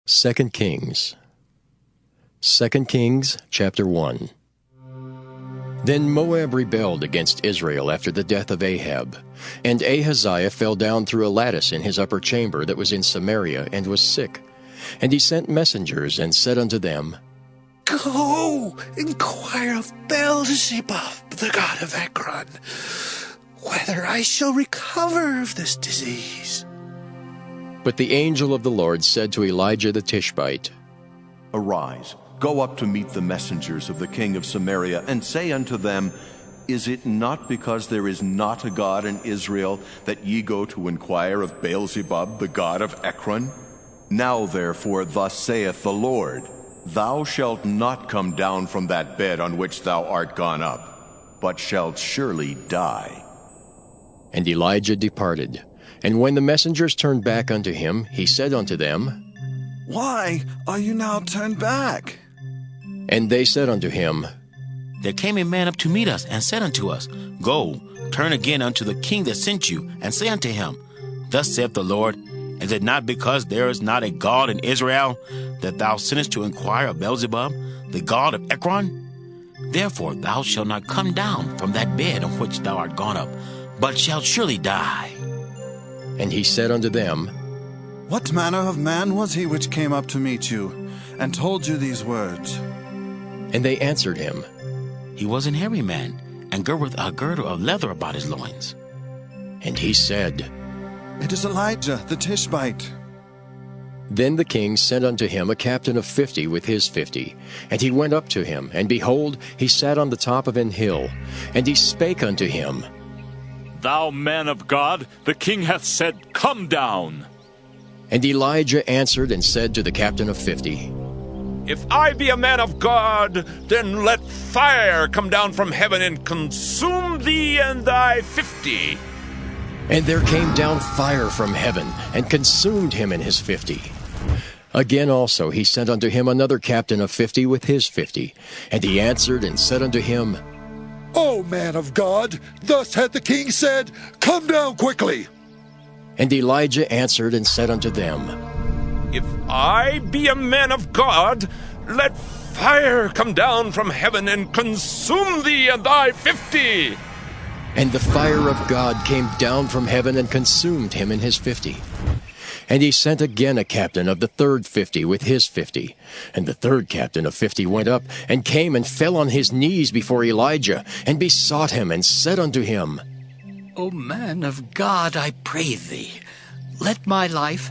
2 Kings. 2 Kings, chapter 1. Then Moab rebelled against Israel after the death of Ahab. And Ahaziah fell down through a lattice in his upper chamber that was in Samaria, and was sick. And he sent messengers, and said unto them, Go, inquire of Beelzebub, the god of Ekron, whether I shall recover of this disease. But the angel of the Lord said to Elijah the Tishbite, Arise, go up to meet the messengers of the king of Samaria, and say unto them, Is it not because there is not a God in Israel that ye go to inquire of Beelzebub, the god of Ekron? Now therefore thus saith the Lord, Thou shalt not come down from that bed on which thou art gone up, but shalt surely die. And Elijah departed. And when the messengers turned back unto him, he said unto them, Why are you now turned back? And they said unto him, There came a man up to meet us, and said unto us, Go, turn again unto the king that sent you, and say unto him, Thus saith the Lord, Is it not because there is not a God in Israel, that thou sinnest to inquire of Beelzebub, the god of Ekron? Therefore thou shalt not come down from that bed on which thou art gone up, but shalt surely die. And he said unto them, What manner of man was he which came up to meet you, and told you these words? And they answered him, He was an hairy man, and girt with a girdle of leather about his loins. And he said, It is Elijah the Tishbite. Then the king sent unto him a captain of 50 with his 50. And he went up to him, and behold, he sat on the top of an hill. And he spake unto him, Thou man of God, the king hath said, Come down. And Elijah answered and said to the captain of 50, If I be a man of God, then let fire come down from heaven and consume thee and thy 50. And there came down fire from heaven, and consumed him and his 50. Again also he sent unto him another captain of 50 with his 50. And he answered and said unto him, O man of God, thus hath the king said, Come down quickly. And Elijah answered and said unto them, If I be a man of God, let fire come down from heaven and consume thee and thy 50. And the fire of God came down from heaven and consumed him and his 50. And he sent again a captain of the third 50 with his 50. And the third captain of 50 went up, and came and fell on his knees before Elijah, and besought him, and said unto him, O man of God, I pray thee, let my life,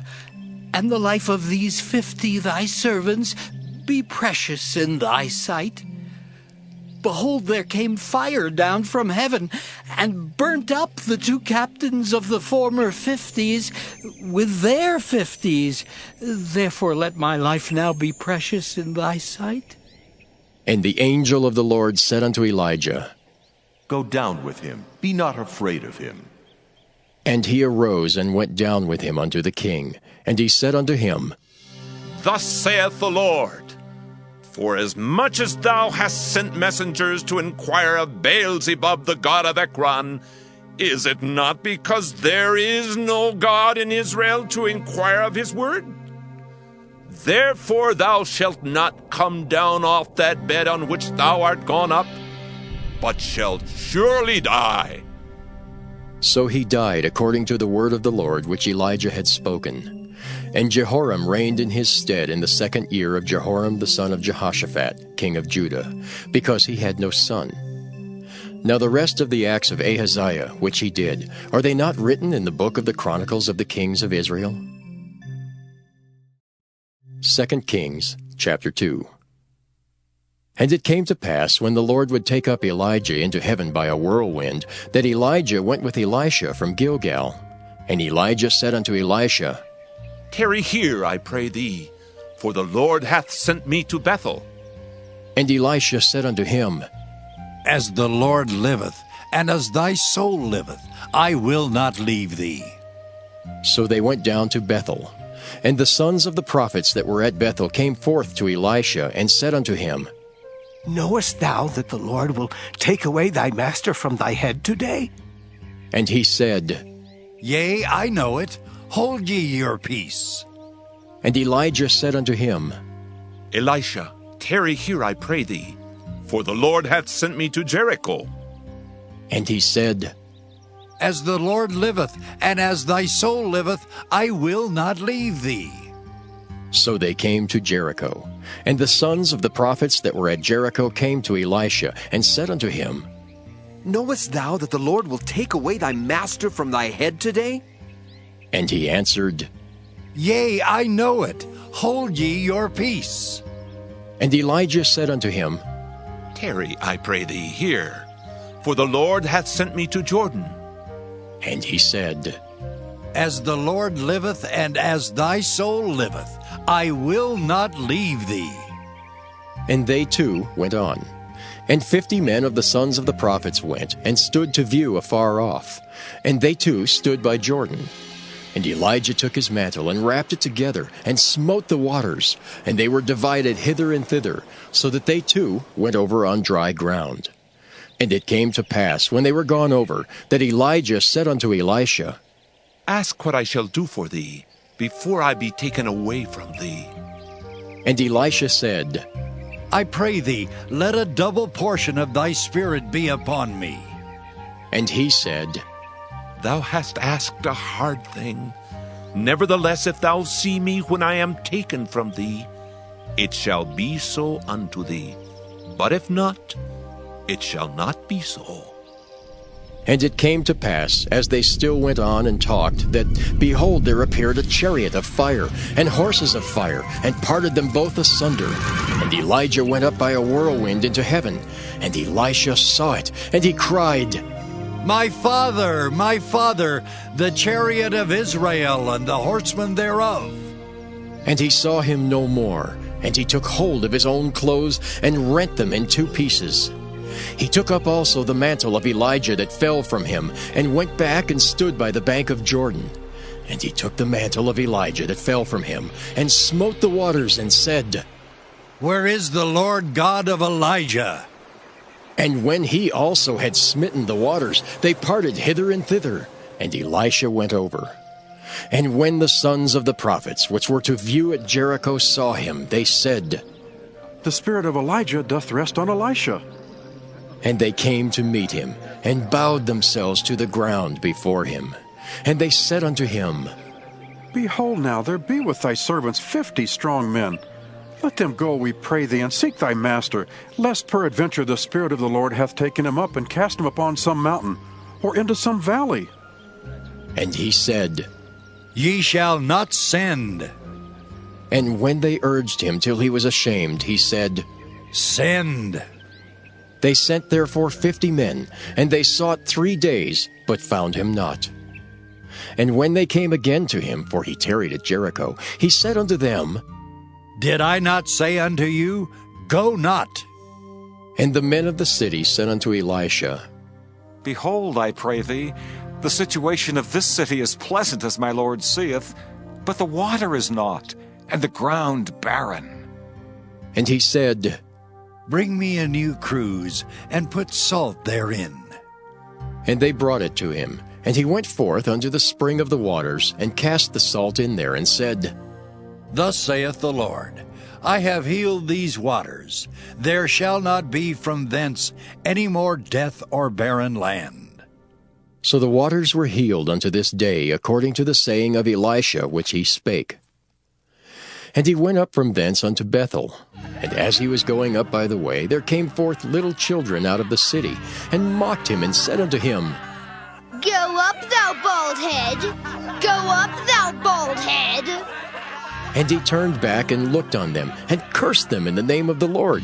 and the life of these 50 thy servants, be precious in thy sight. Behold, there came fire down from heaven, and burnt up the 2 captains of the former 50s with their 50s. Therefore let my life now be precious in thy sight. And the angel of the Lord said unto Elijah, Go down with him, be not afraid of him. And he arose and went down with him unto the king. And he said unto him, Thus saith the Lord, Forasmuch as thou hast sent messengers to inquire of Beelzebub, the god of Ekron, is it not because there is no God in Israel to inquire of his word? Therefore thou shalt not come down off that bed on which thou art gone up, but shalt surely die. So he died according to the word of the Lord which Elijah had spoken. And Jehoram reigned in his stead in the 2nd year of Jehoram the son of Jehoshaphat, king of Judah, because he had no son. Now the rest of the acts of Ahaziah, which he did, are they not written in the book of the Chronicles of the kings of Israel? 2 Kings, chapter 2. And it came to pass, when the Lord would take up Elijah into heaven by a whirlwind, that Elijah went with Elisha from Gilgal. And Elijah said unto Elisha, Tarry here, I pray thee, for the Lord hath sent me to Bethel. And Elisha said unto him, As the Lord liveth, and as thy soul liveth, I will not leave thee. So they went down to Bethel. And the sons of the prophets that were at Bethel came forth to Elisha, and said unto him, Knowest thou that the Lord will take away thy master from thy head today? And he said, Yea, I know it. Hold ye your peace. And Elijah said unto him, Elisha, tarry here, I pray thee, for the Lord hath sent me to Jericho. And he said, As the Lord liveth, and as thy soul liveth, I will not leave thee. So they came to Jericho. And the sons of the prophets that were at Jericho came to Elisha, and said unto him, Knowest thou that the Lord will take away thy master from thy head today? And he answered, Yea, I know it. Hold ye your peace. And Elijah said unto him, Tarry, I pray thee, here, for the Lord hath sent me to Jordan. And he said, As the Lord liveth, and as thy soul liveth, I will not leave thee. And they too went on. And 50 men of the sons of the prophets went, and stood to view afar off. And they too stood by Jordan. And Elijah took his mantle, and wrapped it together, and smote the waters, and they were divided hither and thither, so that they too went over on dry ground. And it came to pass, when they were gone over, that Elijah said unto Elisha, Ask what I shall do for thee, before I be taken away from thee. And Elisha said, I pray thee, let a double portion of thy spirit be upon me. And he said, Thou hast asked a hard thing. Nevertheless, if thou see me when I am taken from thee, it shall be so unto thee. But if not, it shall not be so. And it came to pass, as they still went on and talked, that, behold, there appeared a chariot of fire, and horses of fire, and parted them both asunder. And Elijah went up by a whirlwind into heaven. And Elisha saw it, and he cried, my father, the chariot of Israel, and the horsemen thereof. And he saw him no more. And he took hold of his own clothes, and rent them in 2 pieces. He took up also the mantle of Elijah that fell from him, and went back and stood by the bank of Jordan. And he took the mantle of Elijah that fell from him, and smote the waters, and said, Where is the Lord God of Elijah? And when he also had smitten the waters, they parted hither and thither, and Elisha went over. And when the sons of the prophets, which were to view at Jericho, saw him, they said, The spirit of Elijah doth rest on Elisha. And they came to meet him, and bowed themselves to the ground before him. And they said unto him, Behold now, there be with thy servants 50 strong men. Let them go, we pray thee, and seek thy master, lest peradventure the Spirit of the Lord hath taken him up, and cast him upon some mountain, or into some valley. And he said, Ye shall not send. And when they urged him till he was ashamed, he said, Send. They sent therefore 50 men, and they sought 3 days, but found him not. And when they came again to him, for he tarried at Jericho, he said unto them, Did I not say unto you, Go not? And the men of the city said unto Elisha, Behold, I pray thee, the situation of this city is pleasant as my Lord seeth, but the water is not, and the ground barren. And he said, Bring me a new cruse, and put salt therein. And they brought it to him. And he went forth unto the spring of the waters, and cast the salt in there, and said, Thus saith the Lord, I have healed these waters. There shall not be from thence any more death or barren land. So the waters were healed unto this day, according to the saying of Elisha which he spake. And he went up from thence unto Bethel. And as he was going up by the way, there came forth little children out of the city, and mocked him, and said unto him, Go up, thou bald head! Go up, thou bald head! And he turned back and looked on them, and cursed them in the name of the Lord.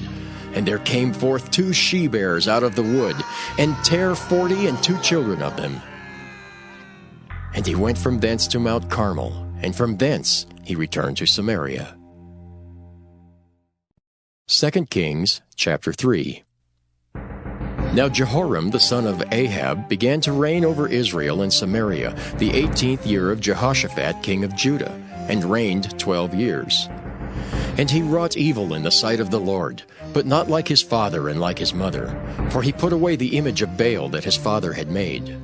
And there came forth 2 she-bears out of the wood, and tare 40 and 2 children of them. And he went from thence to Mount Carmel, and from thence he returned to Samaria. 2 Kings chapter 3. Now Jehoram the son of Ahab began to reign over Israel and Samaria the 18th year of Jehoshaphat king of Judah, and reigned 12 years. And he wrought evil in the sight of the Lord, but not like his father and like his mother, for he put away the image of Baal that his father had made.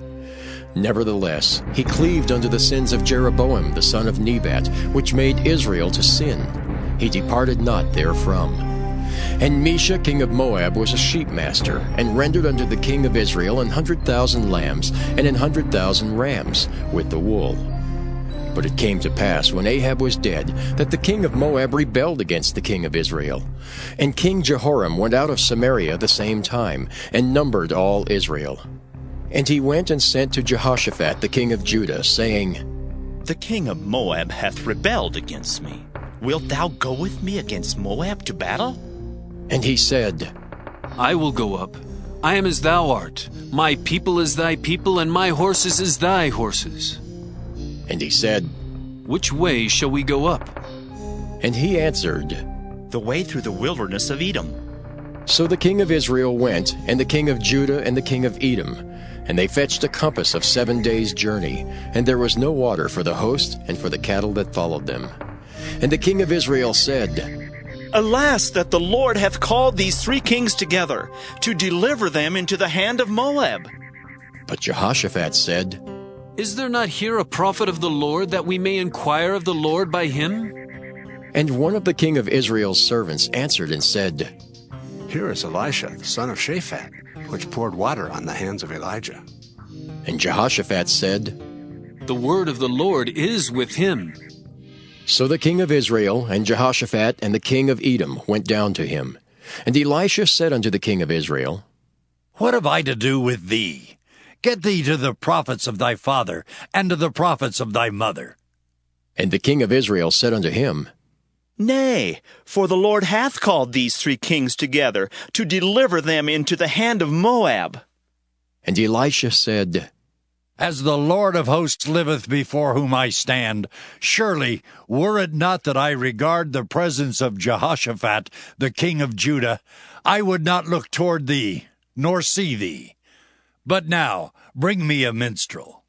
Nevertheless, he cleaved unto the sins of Jeroboam the son of Nebat, which made Israel to sin. He departed not therefrom. And Mesha king of Moab was a sheepmaster, and rendered unto the king of Israel 100,000 lambs and 100,000 rams with the wool. But it came to pass, when Ahab was dead, that the king of Moab rebelled against the king of Israel. And King Jehoram went out of Samaria the same time, and numbered all Israel. And he went and sent to Jehoshaphat the king of Judah, saying, The king of Moab hath rebelled against me. Wilt thou go with me against Moab to battle? And he said, I will go up. I am as thou art. My people is thy people, and my horses as thy horses. And he said, Which way shall we go up? And he answered, The way through the wilderness of Edom. So the king of Israel went, and the king of Judah and the king of Edom, and they fetched a compass of 7 days' journey, and there was no water for the host and for the cattle that followed them. And the king of Israel said, Alas, that the Lord hath called these 3 kings together, to deliver them into the hand of Moab. But Jehoshaphat said, Is there not here a prophet of the Lord, that we may inquire of the Lord by him? And one of the king of Israel's servants answered and said, Here is Elisha, the son of Shaphat, which poured water on the hands of Elijah. And Jehoshaphat said, The word of the Lord is with him. So the king of Israel and Jehoshaphat and the king of Edom went down to him. And Elisha said unto the king of Israel, What have I to do with thee? Get thee to the prophets of thy father, and to the prophets of thy mother. And the king of Israel said unto him, Nay, for the Lord hath called these 3 kings together, to deliver them into the hand of Moab. And Elisha said, As the Lord of hosts liveth before whom I stand, surely, were it not that I regard the presence of Jehoshaphat, the king of Judah, I would not look toward thee, nor see thee. But now bring me a minstrel.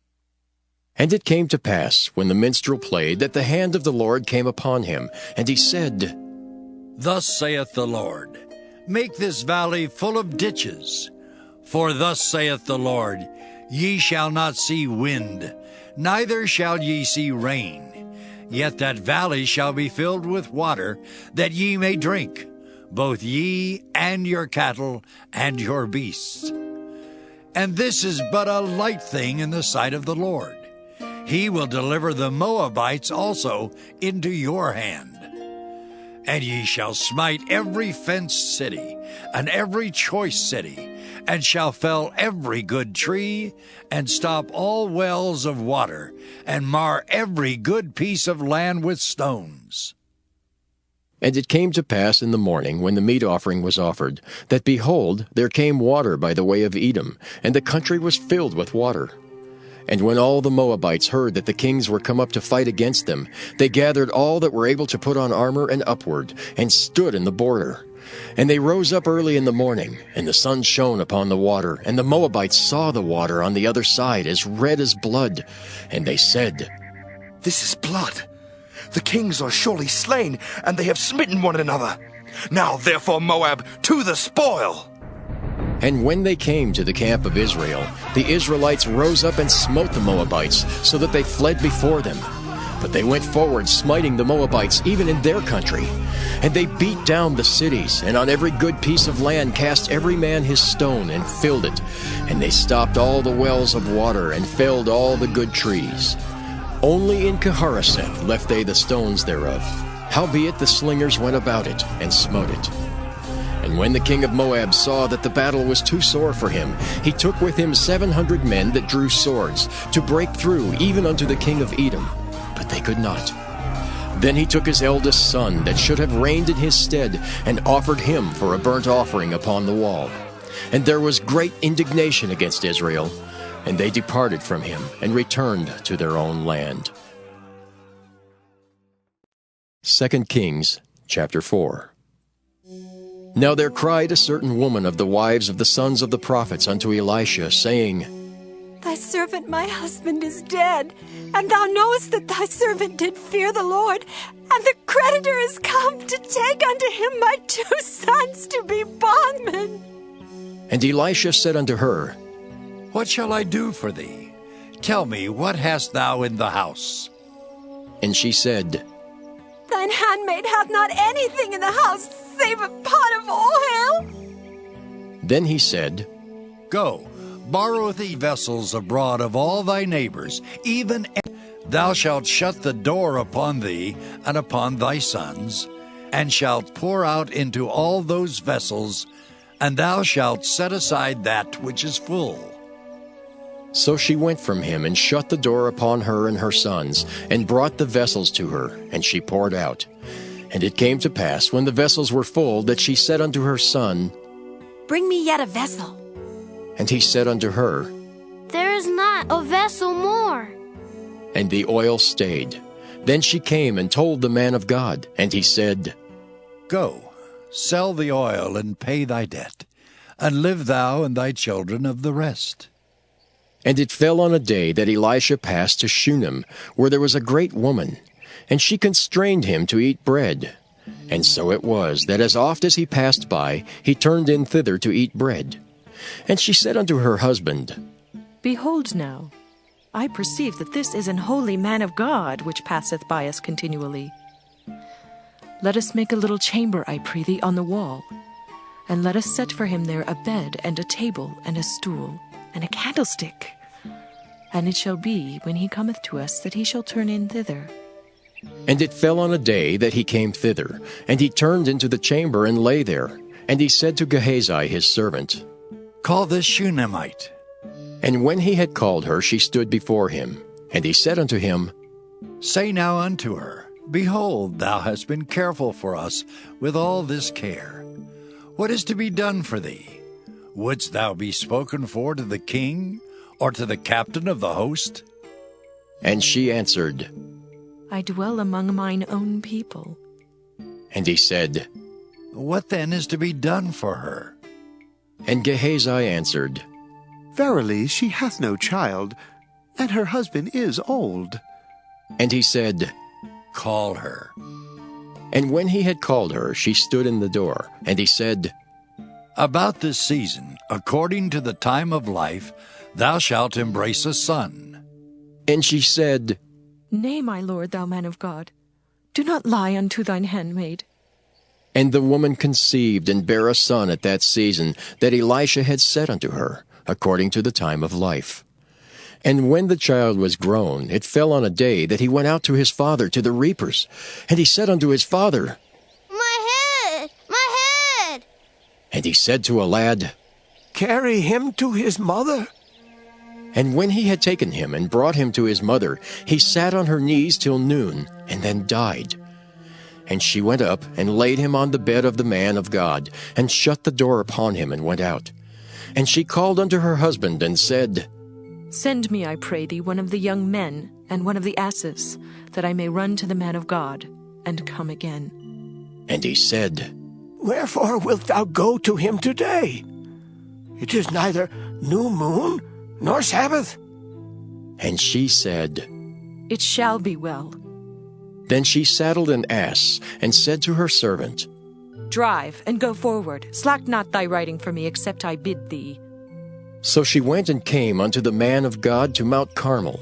And it came to pass, when the minstrel played, that the hand of the Lord came upon him, and he said, Thus saith the Lord, Make this valley full of ditches. For thus saith the Lord, Ye shall not see wind, neither shall ye see rain. Yet that valley shall be filled with water, that ye may drink, both ye and your cattle and your beasts. And this is but a light thing in the sight of the Lord. He will deliver the Moabites also into your hand. And ye shall smite every fenced city, and every choice city, and shall fell every good tree, and stop all wells of water, and mar every good piece of land with stones. And it came to pass in the morning, when the meat offering was offered, that, behold, there came water by the way of Edom, and the country was filled with water. And when all the Moabites heard that the kings were come up to fight against them, they gathered all that were able to put on armor and upward, and stood in the border. And they rose up early in the morning, and the sun shone upon the water, and the Moabites saw the water on the other side as red as blood. And they said, This is blood. The kings are surely slain, and they have smitten one another. Now therefore, Moab, to the spoil! And when they came to the camp of Israel, the Israelites rose up and smote the Moabites, so that they fled before them. But they went forward, smiting the Moabites even in their country. And they beat down the cities, and on every good piece of land cast every man his stone, and filled it. And they stopped all the wells of water, and felled all the good trees. Only in Keharaseth left they the stones thereof. Howbeit the slingers went about it, and smote it. And when the king of Moab saw that the battle was too sore for him, he took with him 700 men that drew swords, to break through even unto the king of Edom. But they could not. Then he took his eldest son, that should have reigned in his stead, and offered him for a burnt offering upon the wall. And there was great indignation against Israel, and they departed from him, and returned to their own land. 2 Kings chapter 4. Now there cried a certain woman of the wives of the sons of the prophets unto Elisha, saying, Thy servant my husband is dead, and thou knowest that thy servant did fear the Lord, and the creditor is come to take unto him my 2 sons to be bondmen. And Elisha said unto her, What shall I do for thee? Tell me, what hast thou in the house? And she said, Thine handmaid hath not anything in the house save a pot of oil. Then he said, Go, borrow thee vessels abroad of all thy neighbors, even thou shalt shut the door upon thee and upon thy sons, and shalt pour out into all those vessels, and thou shalt set aside that which is full. So she went from him and shut the door upon her and her sons, and brought the vessels to her, and she poured out. And it came to pass, when the vessels were full, that she said unto her son, Bring me yet a vessel. And he said unto her, There is not a vessel more. And the oil stayed. Then she came and told the man of God, and he said, Go, sell the oil and pay thy debt, and live thou and thy children of the rest. And it fell on a day that Elisha passed to Shunem, where there was a great woman, and she constrained him to eat bread. And so it was, that as oft as he passed by, he turned in thither to eat bread. And she said unto her husband, Behold now, I perceive that this is an holy man of God, which passeth by us continually. Let us make a little chamber, I pray thee, on the wall, and let us set for him there a bed, and a table, and a stool, and a candlestick. And it shall be, when he cometh to us, that he shall turn in thither. And it fell on a day that he came thither, and he turned into the chamber and lay there. And he said to Gehazi his servant, Call this Shunammite. And when he had called her, she stood before him. And he said unto him, Say now unto her, Behold, thou hast been careful for us with all this care. What is to be done for thee? Wouldst thou be spoken for to the king, or to the captain of the host? And she answered, I dwell among mine own people. And he said, What then is to be done for her? And Gehazi answered, Verily she hath no child, and her husband is old. And he said, Call her. And when he had called her, she stood in the door. And he said, About this season, according to the time of life, thou shalt embrace a son. And she said, Nay, my lord, thou man of God, do not lie unto thine handmaid. And the woman conceived and bare a son at that season that Elisha had said unto her, according to the time of life. And when the child was grown, it fell on a day that he went out to his father to the reapers. And he said unto his father, My head! My head! And he said to a lad, Carry him to his mother. And when he had taken him and brought him to his mother, he sat on her knees till noon, and then died. And she went up and laid him on the bed of the man of God, and shut the door upon him, and went out. And she called unto her husband, and said, Send me, I pray thee, one of the young men, and one of the asses, that I may run to the man of God, and come again. And he said, Wherefore wilt thou go to him today? It is neither new moon nor Sabbath. And she said, It shall be well. Then she saddled an ass, and said to her servant, Drive, and go forward. Slack not thy riding for me, except I bid thee. So she went and came unto the man of God to Mount Carmel.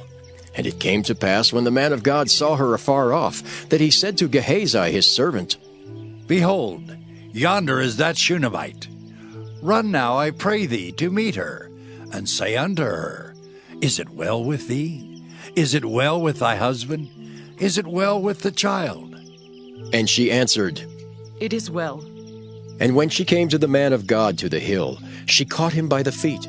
And it came to pass, when the man of God saw her afar off, that he said to Gehazi his servant, Behold, yonder is that Shunammite. Run now, I pray thee, to meet her, and say unto her, Is it well with thee? Is it well with thy husband? Is it well with the child? And she answered, It is well. And when she came to the man of God to the hill, she caught him by the feet.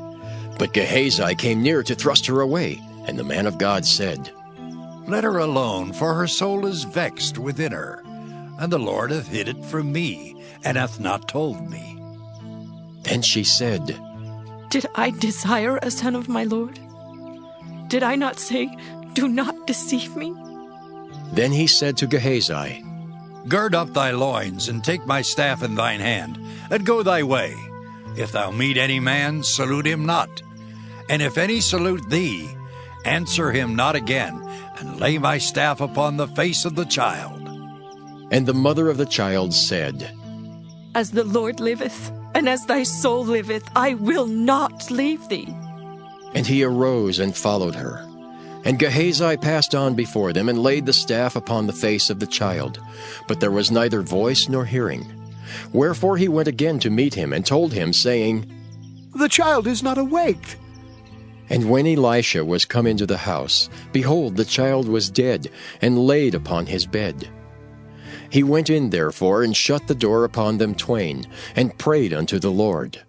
But Gehazi came near to thrust her away. And the man of God said, Let her alone, for her soul is vexed within her. And the Lord hath hid it from me, and hath not told me. Then she said, Did I desire a son of my Lord? Did I not say, Do not deceive me? Then he said to Gehazi, Gird up thy loins, and take my staff in thine hand, and go thy way. If thou meet any man, salute him not. And if any salute thee, answer him not again, and lay my staff upon the face of the child. And the mother of the child said, As the Lord liveth, and as thy soul liveth, I will not leave thee. And he arose and followed her. And Gehazi passed on before them, and laid the staff upon the face of the child. But there was neither voice nor hearing. Wherefore he went again to meet him, and told him, saying, The child is not awake. And when Elisha was come into the house, behold, the child was dead, and laid upon his bed. He went in therefore, and shut the door upon them twain, and prayed unto the Lord.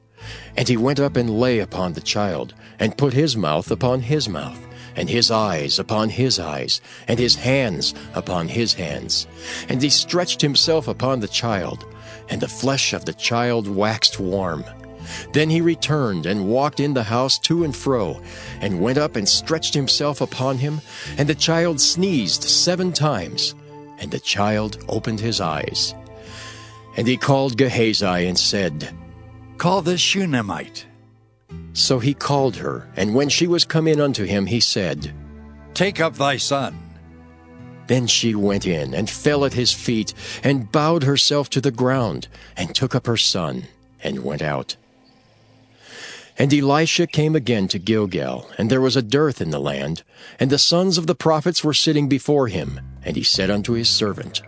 And he went up and lay upon the child, and put his mouth upon his mouth, and his eyes upon his eyes, and his hands upon his hands. And he stretched himself upon the child, and the flesh of the child waxed warm. Then he returned and walked in the house to and fro, and went up and stretched himself upon him, and the child sneezed 7 times, and the child opened his eyes. And he called Gehazi and said, Call this Shunammite. So he called her, and when she was come in unto him, he said, Take up thy son. Then she went in, and fell at his feet, and bowed herself to the ground, and took up her son, and went out. And Elisha came again to Gilgal, and there was a dearth in the land, and the sons of the prophets were sitting before him. And he said unto his servant,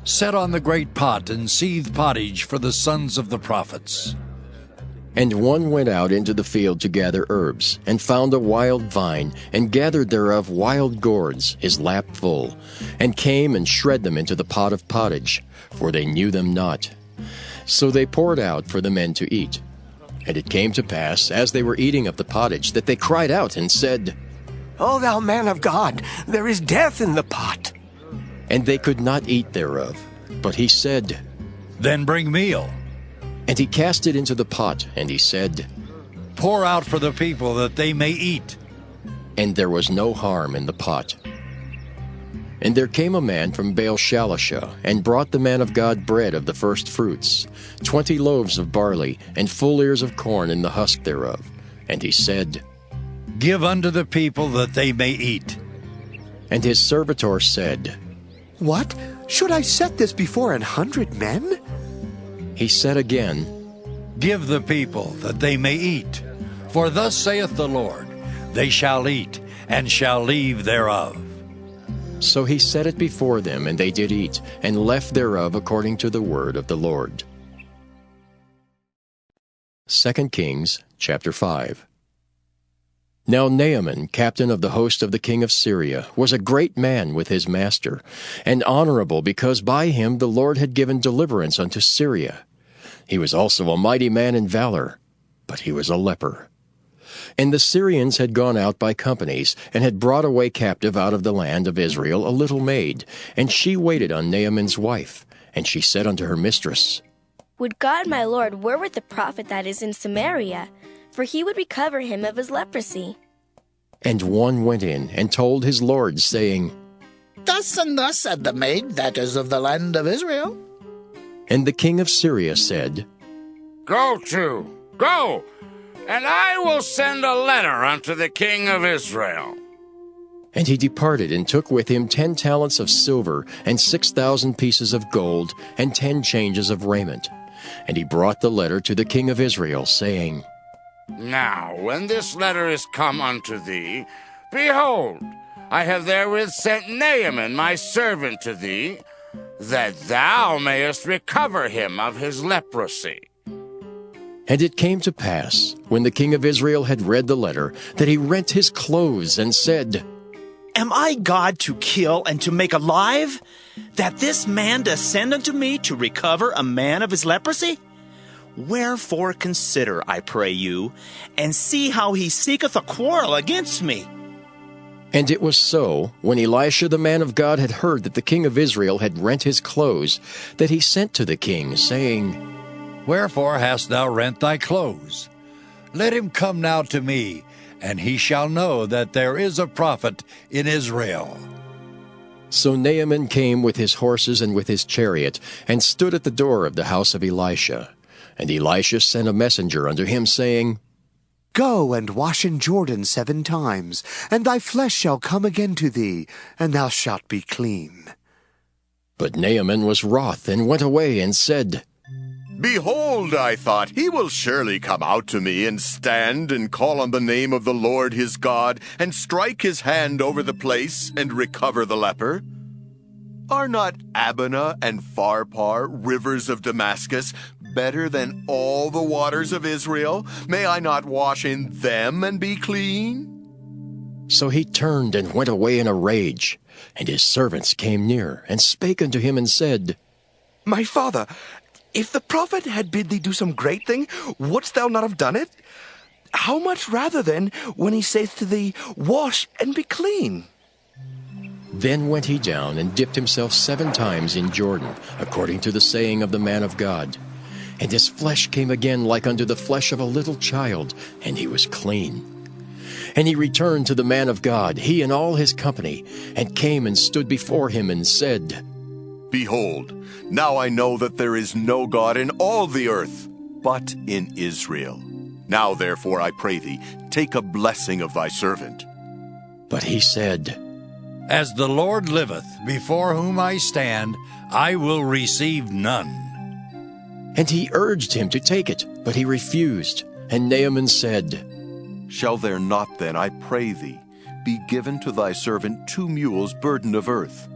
Set on the great pot, and seethe pottage for the sons of the prophets. And one went out into the field to gather herbs, and found a wild vine, and gathered thereof wild gourds, his lap full, and came and shred them into the pot of pottage, for they knew them not. So they poured out for the men to eat. And it came to pass, as they were eating of the pottage, that they cried out and said, O thou man of God, there is death in the pot. And they could not eat thereof. But he said, Then bring meal. And he cast it into the pot, and he said, Pour out for the people, that they may eat. And there was no harm in the pot. And there came a man from Baal-Shalisha, and brought the man of God bread of the first fruits, 20 loaves of barley, and full ears of corn in the husk thereof. And he said, Give unto the people, that they may eat. And his servitor said, What? Should I set this before 100 men? He said again, Give the people, that they may eat. For thus saith the Lord, They shall eat, and shall leave thereof. So he set it before them, and they did eat, and left thereof according to the word of the Lord. 2 Kings chapter 5. Now Naaman, captain of the host of the king of Syria, was a great man with his master, and honorable, because by him the Lord had given deliverance unto Syria. He was also a mighty man in valor, but he was a leper. And the Syrians had gone out by companies, and had brought away captive out of the land of Israel a little maid, and she waited on Naaman's wife. And she said unto her mistress, Would God my Lord were with the prophet that is in Samaria, for he would recover him of his leprosy. And one went in, and told his lord, saying, Thus and thus said the maid that is of the land of Israel. And the king of Syria said, Go, and I will send a letter unto the king of Israel. And he departed, and took with him 10 talents of silver, and 6,000 pieces of gold, and 10 changes of raiment. And he brought the letter to the king of Israel, saying, Now, when this letter is come unto thee, behold, I have therewith sent Naaman my servant to thee, that thou mayest recover him of his leprosy. And it came to pass, when the king of Israel had read the letter, that he rent his clothes, and said, Am I God to kill and to make alive, that this man descend unto me to recover a man of his leprosy? Wherefore consider, I pray you, and see how he seeketh a quarrel against me. And it was so, when Elisha the man of God had heard that the king of Israel had rent his clothes, that he sent to the king, saying, Wherefore hast thou rent thy clothes? Let him come now to me, and he shall know that there is a prophet in Israel. So Naaman came with his horses and with his chariot, and stood at the door of the house of Elisha. And Elisha sent a messenger unto him, saying, Go and wash in Jordan 7 times, and thy flesh shall come again to thee, and thou shalt be clean. But Naaman was wroth, and went away, and said, Behold, I thought, he will surely come out to me and stand and call on the name of the Lord his God and strike his hand over the place and recover the leper. Are not Abana and Pharpar, rivers of Damascus, better than all the waters of Israel? May I not wash in them and be clean? So he turned and went away in a rage. And his servants came near, and spake unto him, and said, My father, if the prophet had bid thee do some great thing, wouldst thou not have done it? How much rather then, when he saith to thee, Wash and be clean? Then went he down and dipped himself 7 times in Jordan, according to the saying of the man of God. And his flesh came again like unto the flesh of a little child, and he was clean. And he returned to the man of God, he and all his company, and came and stood before him, and said, Behold, now I know that there is no God in all the earth, but in Israel. Now therefore, I pray thee, take a blessing of thy servant. But he said, As the Lord liveth, before whom I stand, I will receive none. And he urged him to take it, but he refused. And Naaman said, Shall there not then, I pray thee, be given to thy servant 2 mules burden of earth?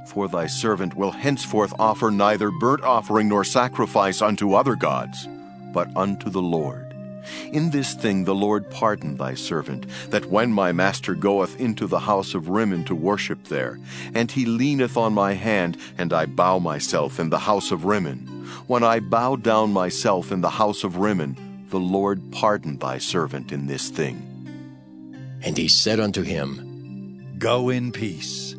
For thy servant will henceforth offer neither burnt offering nor sacrifice unto other gods, but unto the Lord. In this thing the Lord pardon thy servant, that when my master goeth into the house of Rimmon to worship there, and he leaneth on my hand, and I bow myself in the house of Rimmon, when I bow down myself in the house of Rimmon, the Lord pardon thy servant in this thing. And he said unto him, Go in peace.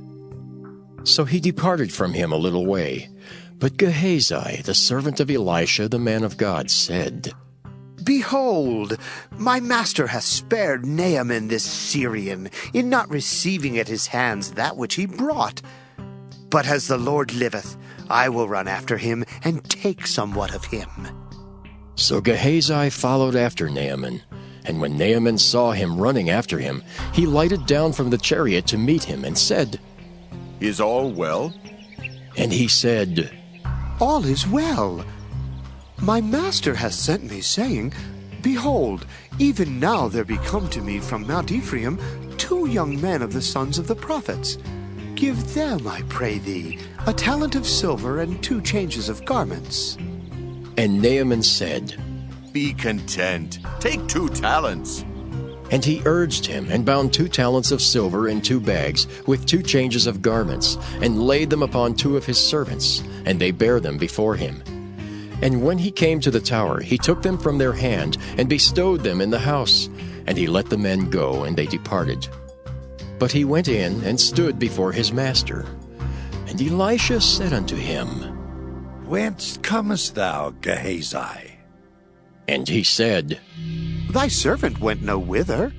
So he departed from him a little way. But Gehazi, the servant of Elisha, the man of God, said, Behold, my master hath spared Naaman this Syrian, in not receiving at his hands that which he brought. But as the Lord liveth, I will run after him, and take somewhat of him. So Gehazi followed after Naaman. And when Naaman saw him running after him, he lighted down from the chariot to meet him, and said, Is all well? And he said, All is well. My master hath sent me, saying, Behold, even now there be come to me from Mount Ephraim 2 young men of the sons of the prophets. Give them, I pray thee, a talent of silver and 2 changes of garments. And Naaman said, Be content, take 2 talents. And he urged him, and bound 2 talents of silver in 2 bags, with 2 changes of garments, and laid them upon 2 of his servants, and they bare them before him. And when he came to the tower, he took them from their hand, and bestowed them in the house. And he let the men go, and they departed. But he went in, and stood before his master. And Elisha said unto him, Whence comest thou, Gehazi? And he said, Thy servant went no whither.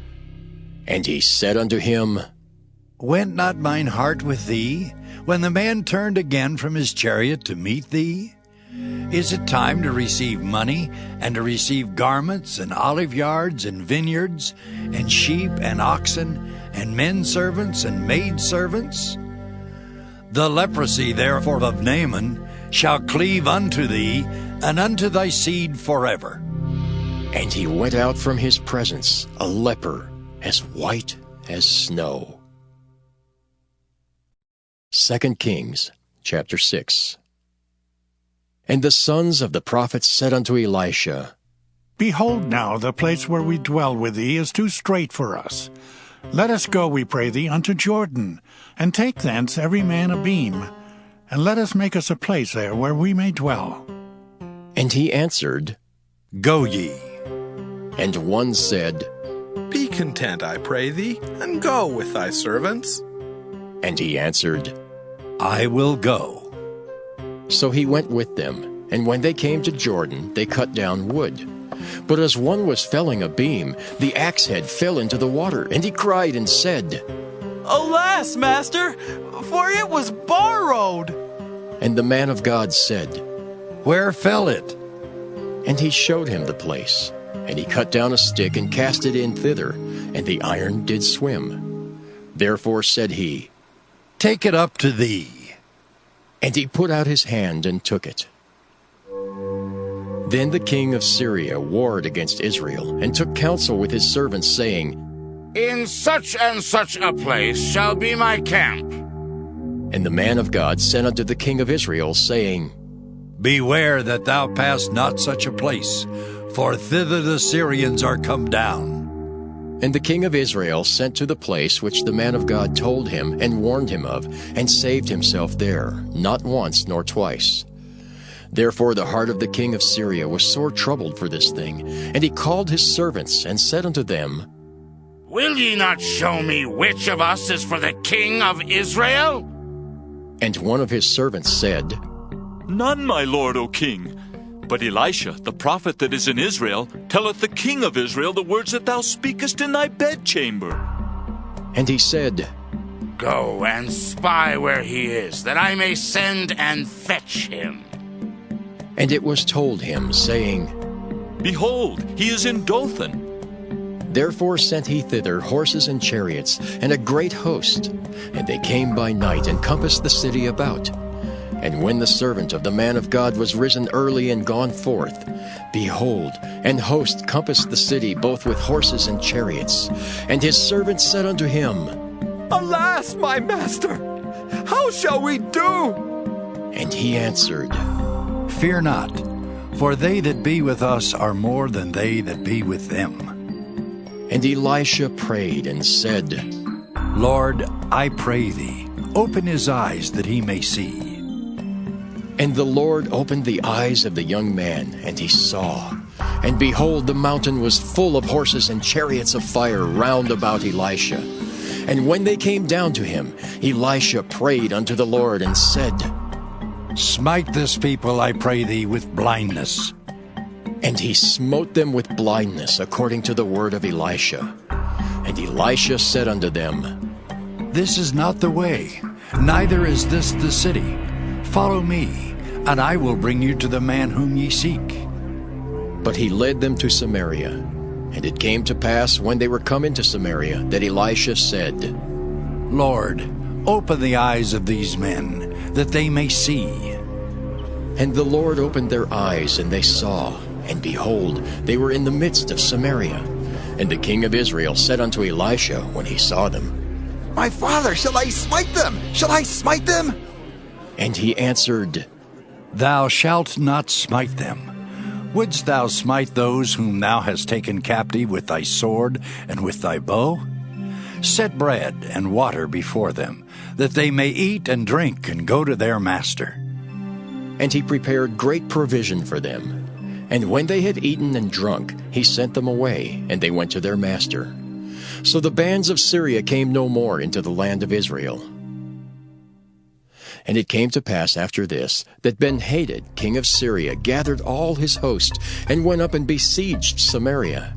And he said unto him, Went not mine heart with thee, when the man turned again from his chariot to meet thee? Is it time to receive money, and to receive garments, and olive yards, and vineyards, and sheep, and oxen, and men servants, and maid servants? The leprosy therefore of Naaman shall cleave unto thee, and unto thy seed forever. And he went out from his presence, a leper, as white as snow. 2 Kings, chapter 6. And the sons of the prophets said unto Elisha, Behold now, the place where we dwell with thee is too strait for us. Let us go, we pray thee, unto Jordan, and take thence every man a beam, and let us make us a place there where we may dwell. And he answered, Go ye. And one said, Be content, I pray thee, and go with thy servants. And he answered, I will go. So he went with them, and when they came to Jordan, they cut down wood. But as one was felling a beam, the axe head fell into the water, and he cried and said, Alas, master, for it was borrowed. And the man of God said, Where fell it? And he showed him the place. And he cut down a stick and cast it in thither, and the iron did swim. Therefore said he, Take it up to thee. And he put out his hand and took it. Then the king of Syria warred against Israel, and took counsel with his servants, saying, In such and such a place shall be my camp. And the man of God sent unto the king of Israel, saying, Beware that thou pass not such a place, for thither the Syrians are come down. And the king of Israel sent to the place which the man of God told him and warned him of, and saved himself there, not once nor twice. Therefore the heart of the king of Syria was sore troubled for this thing, and he called his servants, and said unto them, Will ye not show me which of us is for the king of Israel? And one of his servants said, None, my lord, O king. But Elisha, the prophet that is in Israel, telleth the king of Israel the words that thou speakest in thy bedchamber. And he said, Go and spy where he is, that I may send and fetch him. And it was told him, saying, Behold, he is in Dothan. Therefore sent he thither horses and chariots, and a great host. And they came by night, and compassed the city about. And when the servant of the man of God was risen early and gone forth, behold, an host compassed the city both with horses and chariots. And his servant said unto him, Alas, my master, how shall we do? And he answered, Fear not, for they that be with us are more than they that be with them. And Elisha prayed and said, Lord, I pray thee, open his eyes that he may see. And the Lord opened the eyes of the young man, and he saw. And behold, the mountain was full of horses and chariots of fire round about Elisha. And when they came down to him, Elisha prayed unto the Lord, and said, Smite this people, I pray thee, with blindness. And he smote them with blindness, according to the word of Elisha. And Elisha said unto them, This is not the way, neither is this the city. Follow me, and I will bring you to the man whom ye seek. But he led them to Samaria. And it came to pass, when they were come into Samaria, that Elisha said, Lord, open the eyes of these men, that they may see. And the Lord opened their eyes, and they saw. And behold, they were in the midst of Samaria. And the king of Israel said unto Elisha, when he saw them, My father, shall I smite them? Shall I smite them? And he answered, Thou shalt not smite them. Wouldst thou smite those whom thou hast taken captive with thy sword and with thy bow? Set bread and water before them, that they may eat and drink and go to their master. And he prepared great provision for them. And when they had eaten and drunk, he sent them away, and they went to their master. So the bands of Syria came no more into the land of Israel. And it came to pass after this, that Ben-Hadad, king of Syria, gathered all his host, and went up and besieged Samaria.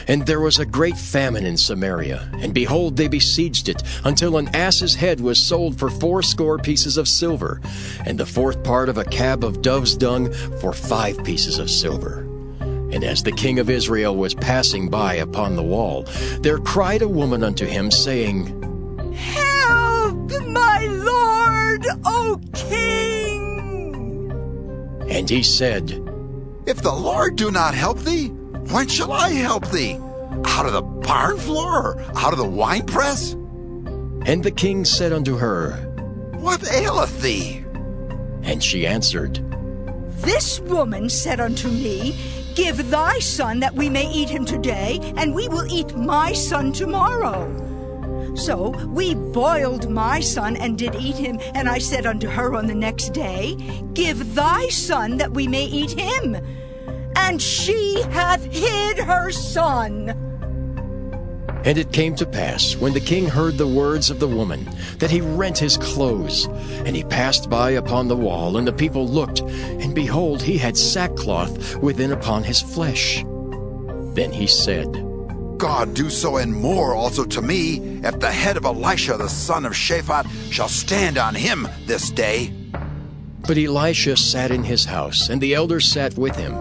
And there was a great famine in Samaria, and behold, they besieged it, until an ass's head was sold for 80 pieces of silver, and the 4th part of a cab of dove's dung for 5 pieces of silver. And as the king of Israel was passing by upon the wall, there cried a woman unto him, saying, Help, my lord, O king! And he said, If the Lord do not help thee, when shall I help thee? Out of the barn floor, or out of the winepress? And the king said unto her, What aileth thee? And she answered, This woman said unto me, Give thy son that we may eat him today, and we will eat my son tomorrow. So we boiled my son and did eat him, and I said unto her on the next day, Give thy son that we may eat him. And she hath hid her son. And it came to pass, when the king heard the words of the woman, that he rent his clothes. And he passed by upon the wall, and the people looked, and behold, he had sackcloth within upon his flesh. Then he said, God do so and more also to me, if the head of Elisha the son of Shaphat shall stand on him this day. But Elisha sat in his house, and the elders sat with him.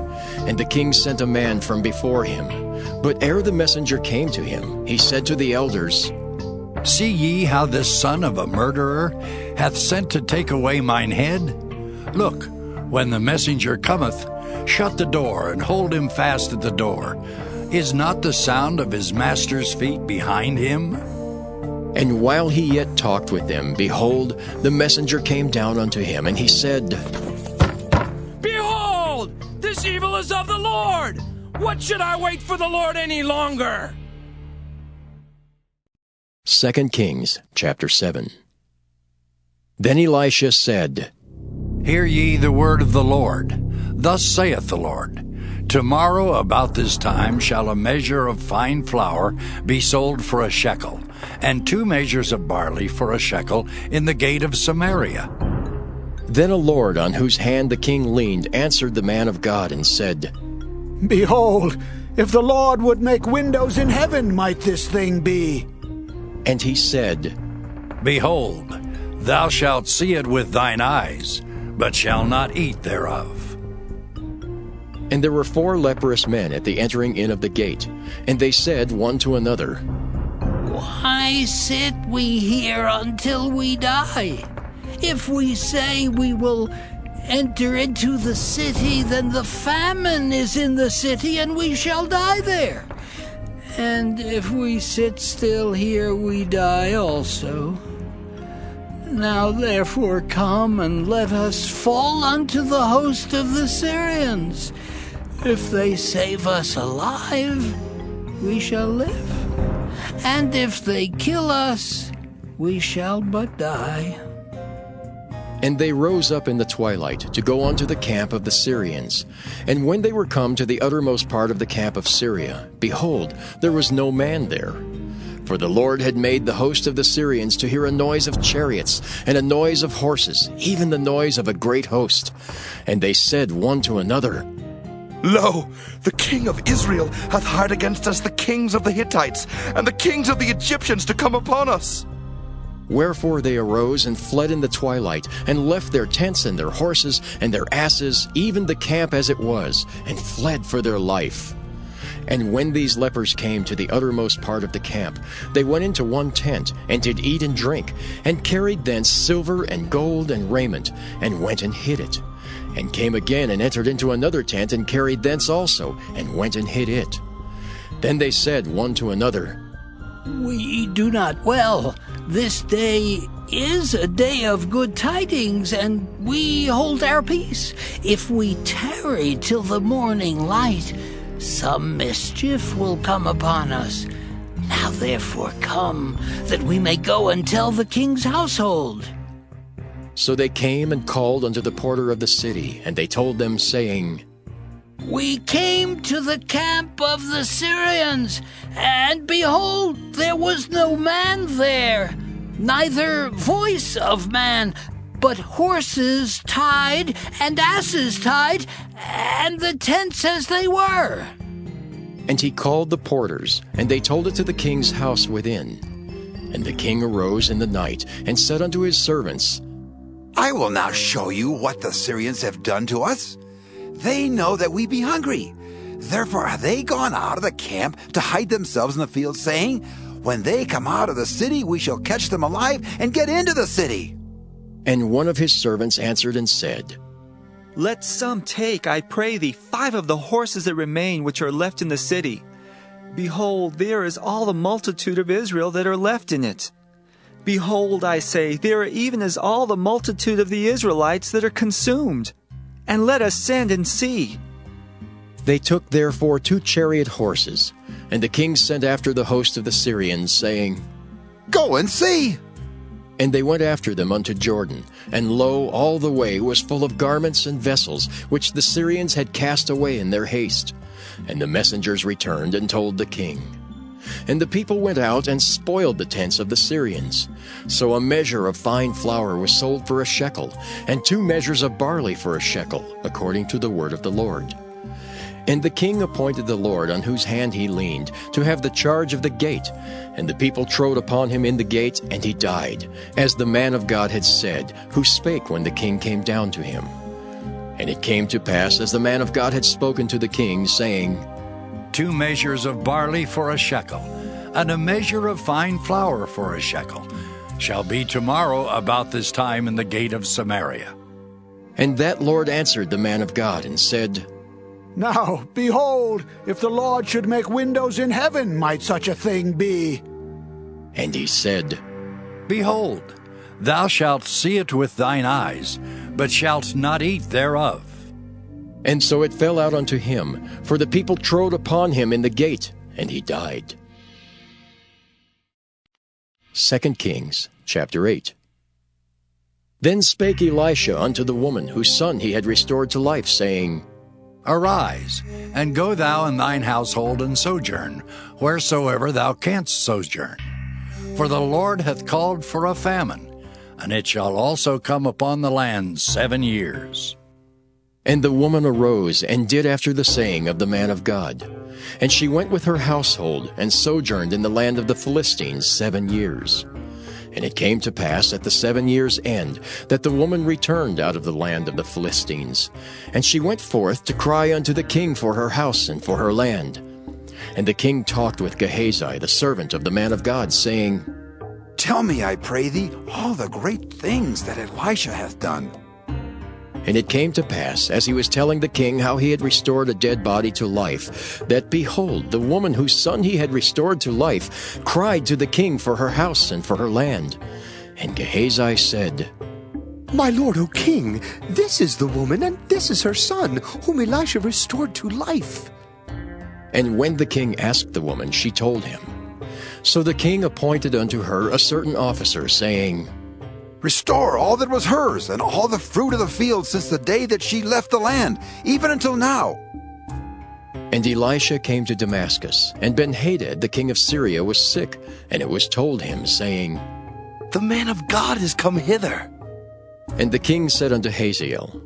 And the king sent a man from before him. But ere the messenger came to him, he said to the elders, See ye how this son of a murderer hath sent to take away mine head? Look, when the messenger cometh, Shut the door and hold him fast at the door. Is not the sound of his master's feet behind him? And while he yet talked with them, behold, the messenger came down unto him, and he said, Behold, this evil is of the Lord. What should I wait for the Lord any longer? 2 Kings chapter 7. Then Elisha said, Hear ye the word of the Lord. Thus saith the Lord, Tomorrow about this time shall a measure of fine flour be sold for a shekel, and 2 measures of barley for a shekel in the gate of Samaria. Then a Lord on whose hand the king leaned answered the man of God and said, Behold, if the Lord would make windows in heaven, might this thing be? And he said, Behold, thou shalt see it with thine eyes, but shalt not eat thereof. And there were 4 leprous men at the entering in of the gate, and they said one to another, Why sit we here until we die? If we say we will enter into the city, then the famine is in the city, and we shall die there. And if we sit still here, we die also. Now therefore come, and let us fall unto the host of the Syrians. If they save us alive, we shall live. And if they kill us, we shall but die. And they rose up in the twilight to go unto the camp of the Syrians. And when they were come to the uttermost part of the camp of Syria, behold, there was no man there. For the Lord had made the host of the Syrians to hear a noise of chariots, and a noise of horses, even the noise of a great host. And they said one to another, Lo, the king of Israel hath hired against us the kings of the Hittites, and the kings of the Egyptians to come upon us. Wherefore they arose and fled in the twilight, and left their tents and their horses and their asses, even the camp as it was, and fled for their life. And when these lepers came to the uttermost part of the camp, they went into one tent, and did eat and drink, and carried thence silver and gold and raiment, and went and hid it. And came again and entered into another tent, and carried thence also, and went and hid it. Then they said one to another, We do not well. This day is a day of good tidings, and we hold our peace. If we tarry till the morning light, some mischief will come upon us. Now therefore come, that we may go and tell the king's household. So they came and called unto the porter of the city, and they told them, saying, We came to the camp of the Syrians, and behold, there was no man there, neither voice of man, but horses tied and asses tied, and the tents as they were. And he called the porters, and they told it to the king's house within. And the king arose in the night, and said unto his servants, I will now show you what the Syrians have done to us. They know that we be hungry. Therefore are they gone out of the camp to hide themselves in the field, saying, When they come out of the city, we shall catch them alive and get into the city. And one of his servants answered and said, Let some take, I pray thee, 5 of the horses that remain which are left in the city. Behold, there is all the multitude of Israel that are left in it. Behold, I say, there are even as all the multitude of the Israelites that are consumed. And let us send and see. They took therefore 2 chariot horses, and the king sent after the host of the Syrians, saying, Go and see. And they went after them unto Jordan, and lo, all the way was full of garments and vessels, which the Syrians had cast away in their haste. And the messengers returned and told the king. And the people went out and spoiled the tents of the Syrians. So a measure of fine flour was sold for a shekel, and 2 measures of barley for a shekel, according to the word of the Lord. And the king appointed the Lord on whose hand he leaned to have the charge of the gate. And the people trode upon him in the gate, and he died, as the man of God had said, who spake when the king came down to him. And it came to pass, as the man of God had spoken to the king, saying, 2 measures of barley for a shekel, and a measure of fine flour for a shekel, shall be tomorrow about this time in the gate of Samaria. And that Lord answered the man of God, and said, Now, behold, if the Lord should make windows in heaven, might such a thing be? And he said, Behold, thou shalt see it with thine eyes, but shalt not eat thereof. And so it fell out unto him, for the people trode upon him in the gate, and he died. 2 Kings chapter 8. Then spake Elisha unto the woman whose son he had restored to life, saying, Arise, and go thou and thine household and sojourn, wheresoever thou canst sojourn. For the Lord hath called for a famine, and it shall also come upon the land 7 years. And the woman arose and did after the saying of the man of God. And she went with her household, and sojourned in the land of the Philistines 7 years. And it came to pass at the 7 years' end, that the woman returned out of the land of the Philistines. And she went forth to cry unto the king for her house and for her land. And the king talked with Gehazi, the servant of the man of God, saying, Tell me, I pray thee, all the great things that Elisha hath done. And it came to pass, as he was telling the king how he had restored a dead body to life, that, behold, the woman whose son he had restored to life cried to the king for her house and for her land. And Gehazi said, My lord, O king, this is the woman, and this is her son, whom Elisha restored to life. And when the king asked the woman, she told him. So the king appointed unto her a certain officer, saying, Restore all that was hers, and all the fruit of the field since the day that she left the land, even until now. And Elisha came to Damascus, and Ben-Hadad the king of Syria was sick, and it was told him, saying, The man of God is come hither. And the king said unto Hazael,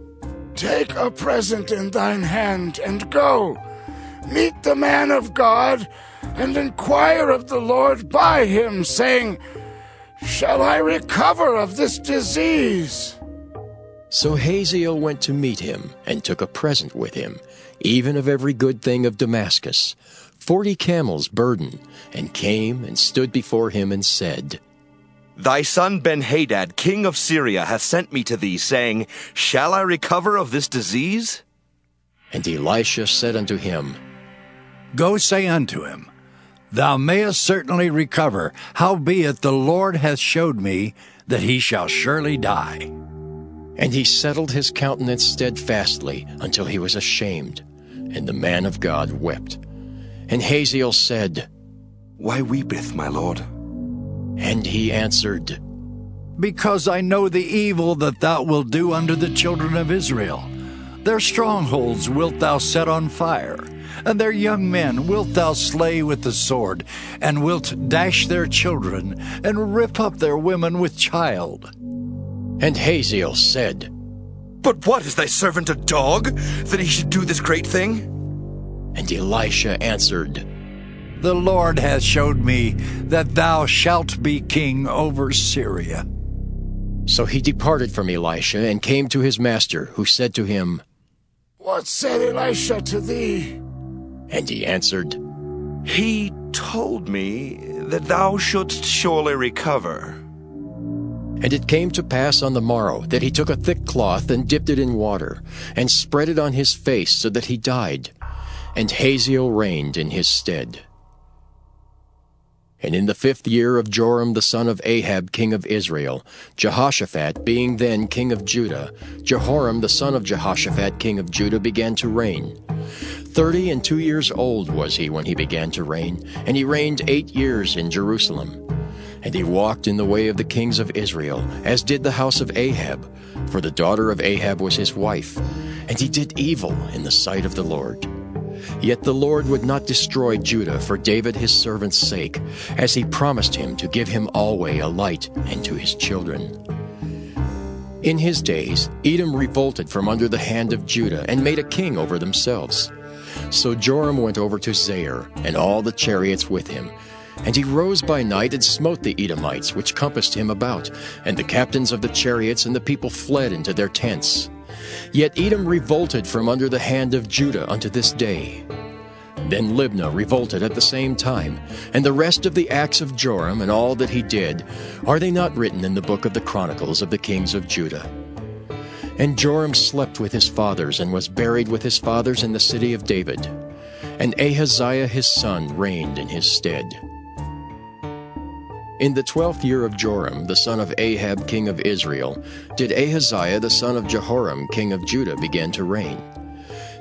Take a present in thine hand, and go. Meet the man of God, and inquire of the Lord by him, saying, Shall I recover of this disease? So Hazael went to meet him, and took a present with him, even of every good thing of Damascus, 40 camels burden, and came and stood before him, and said, Thy son Ben-Hadad, king of Syria, hath sent me to thee, saying, Shall I recover of this disease? And Elisha said unto him, Go say unto him, Thou mayest certainly recover, howbeit the Lord hath showed me that he shall surely die. And he settled his countenance steadfastly until he was ashamed. And the man of God wept. And Hazael said, Why weepeth my lord? And he answered, Because I know the evil that thou wilt do unto the children of Israel. Their strongholds wilt thou set on fire, and their young men wilt thou slay with the sword, and wilt dash their children, and rip up their women with child. And Hazael said, But what, is thy servant a dog, that he should do this great thing? And Elisha answered, The Lord hath showed me that thou shalt be king over Syria. So he departed from Elisha, and came to his master, who said to him, What said Elisha to thee? And he answered, He told me that thou shouldst surely recover. And it came to pass on the morrow that he took a thick cloth and dipped it in water, and spread it on his face so that he died. And Hazael reigned in his stead. And in the 5th year of Joram the son of Ahab king of Israel, Jehoshaphat being then king of Judah, Jehoram the son of Jehoshaphat king of Judah began to reign. 32 years old was he when he began to reign, and he reigned 8 years in Jerusalem. And he walked in the way of the kings of Israel, as did the house of Ahab, for the daughter of Ahab was his wife. And he did evil in the sight of the Lord. Yet the Lord would not destroy Judah for David his servant's sake, as he promised him to give him alway a light and to his children. In his days Edom revolted from under the hand of Judah, and made a king over themselves. So Joram went over to Zair, and all the chariots with him. And he rose by night and smote the Edomites, which compassed him about, and the captains of the chariots and the people fled into their tents. Yet Edom revolted from under the hand of Judah unto this day. Then Libnah revolted at the same time, and the rest of the acts of Joram and all that he did, are they not written in the book of the Chronicles of the kings of Judah? And Joram slept with his fathers, and was buried with his fathers in the city of David. And Ahaziah his son reigned in his stead. In the 12th year of Joram, the son of Ahab king of Israel, did Ahaziah the son of Jehoram king of Judah begin to reign.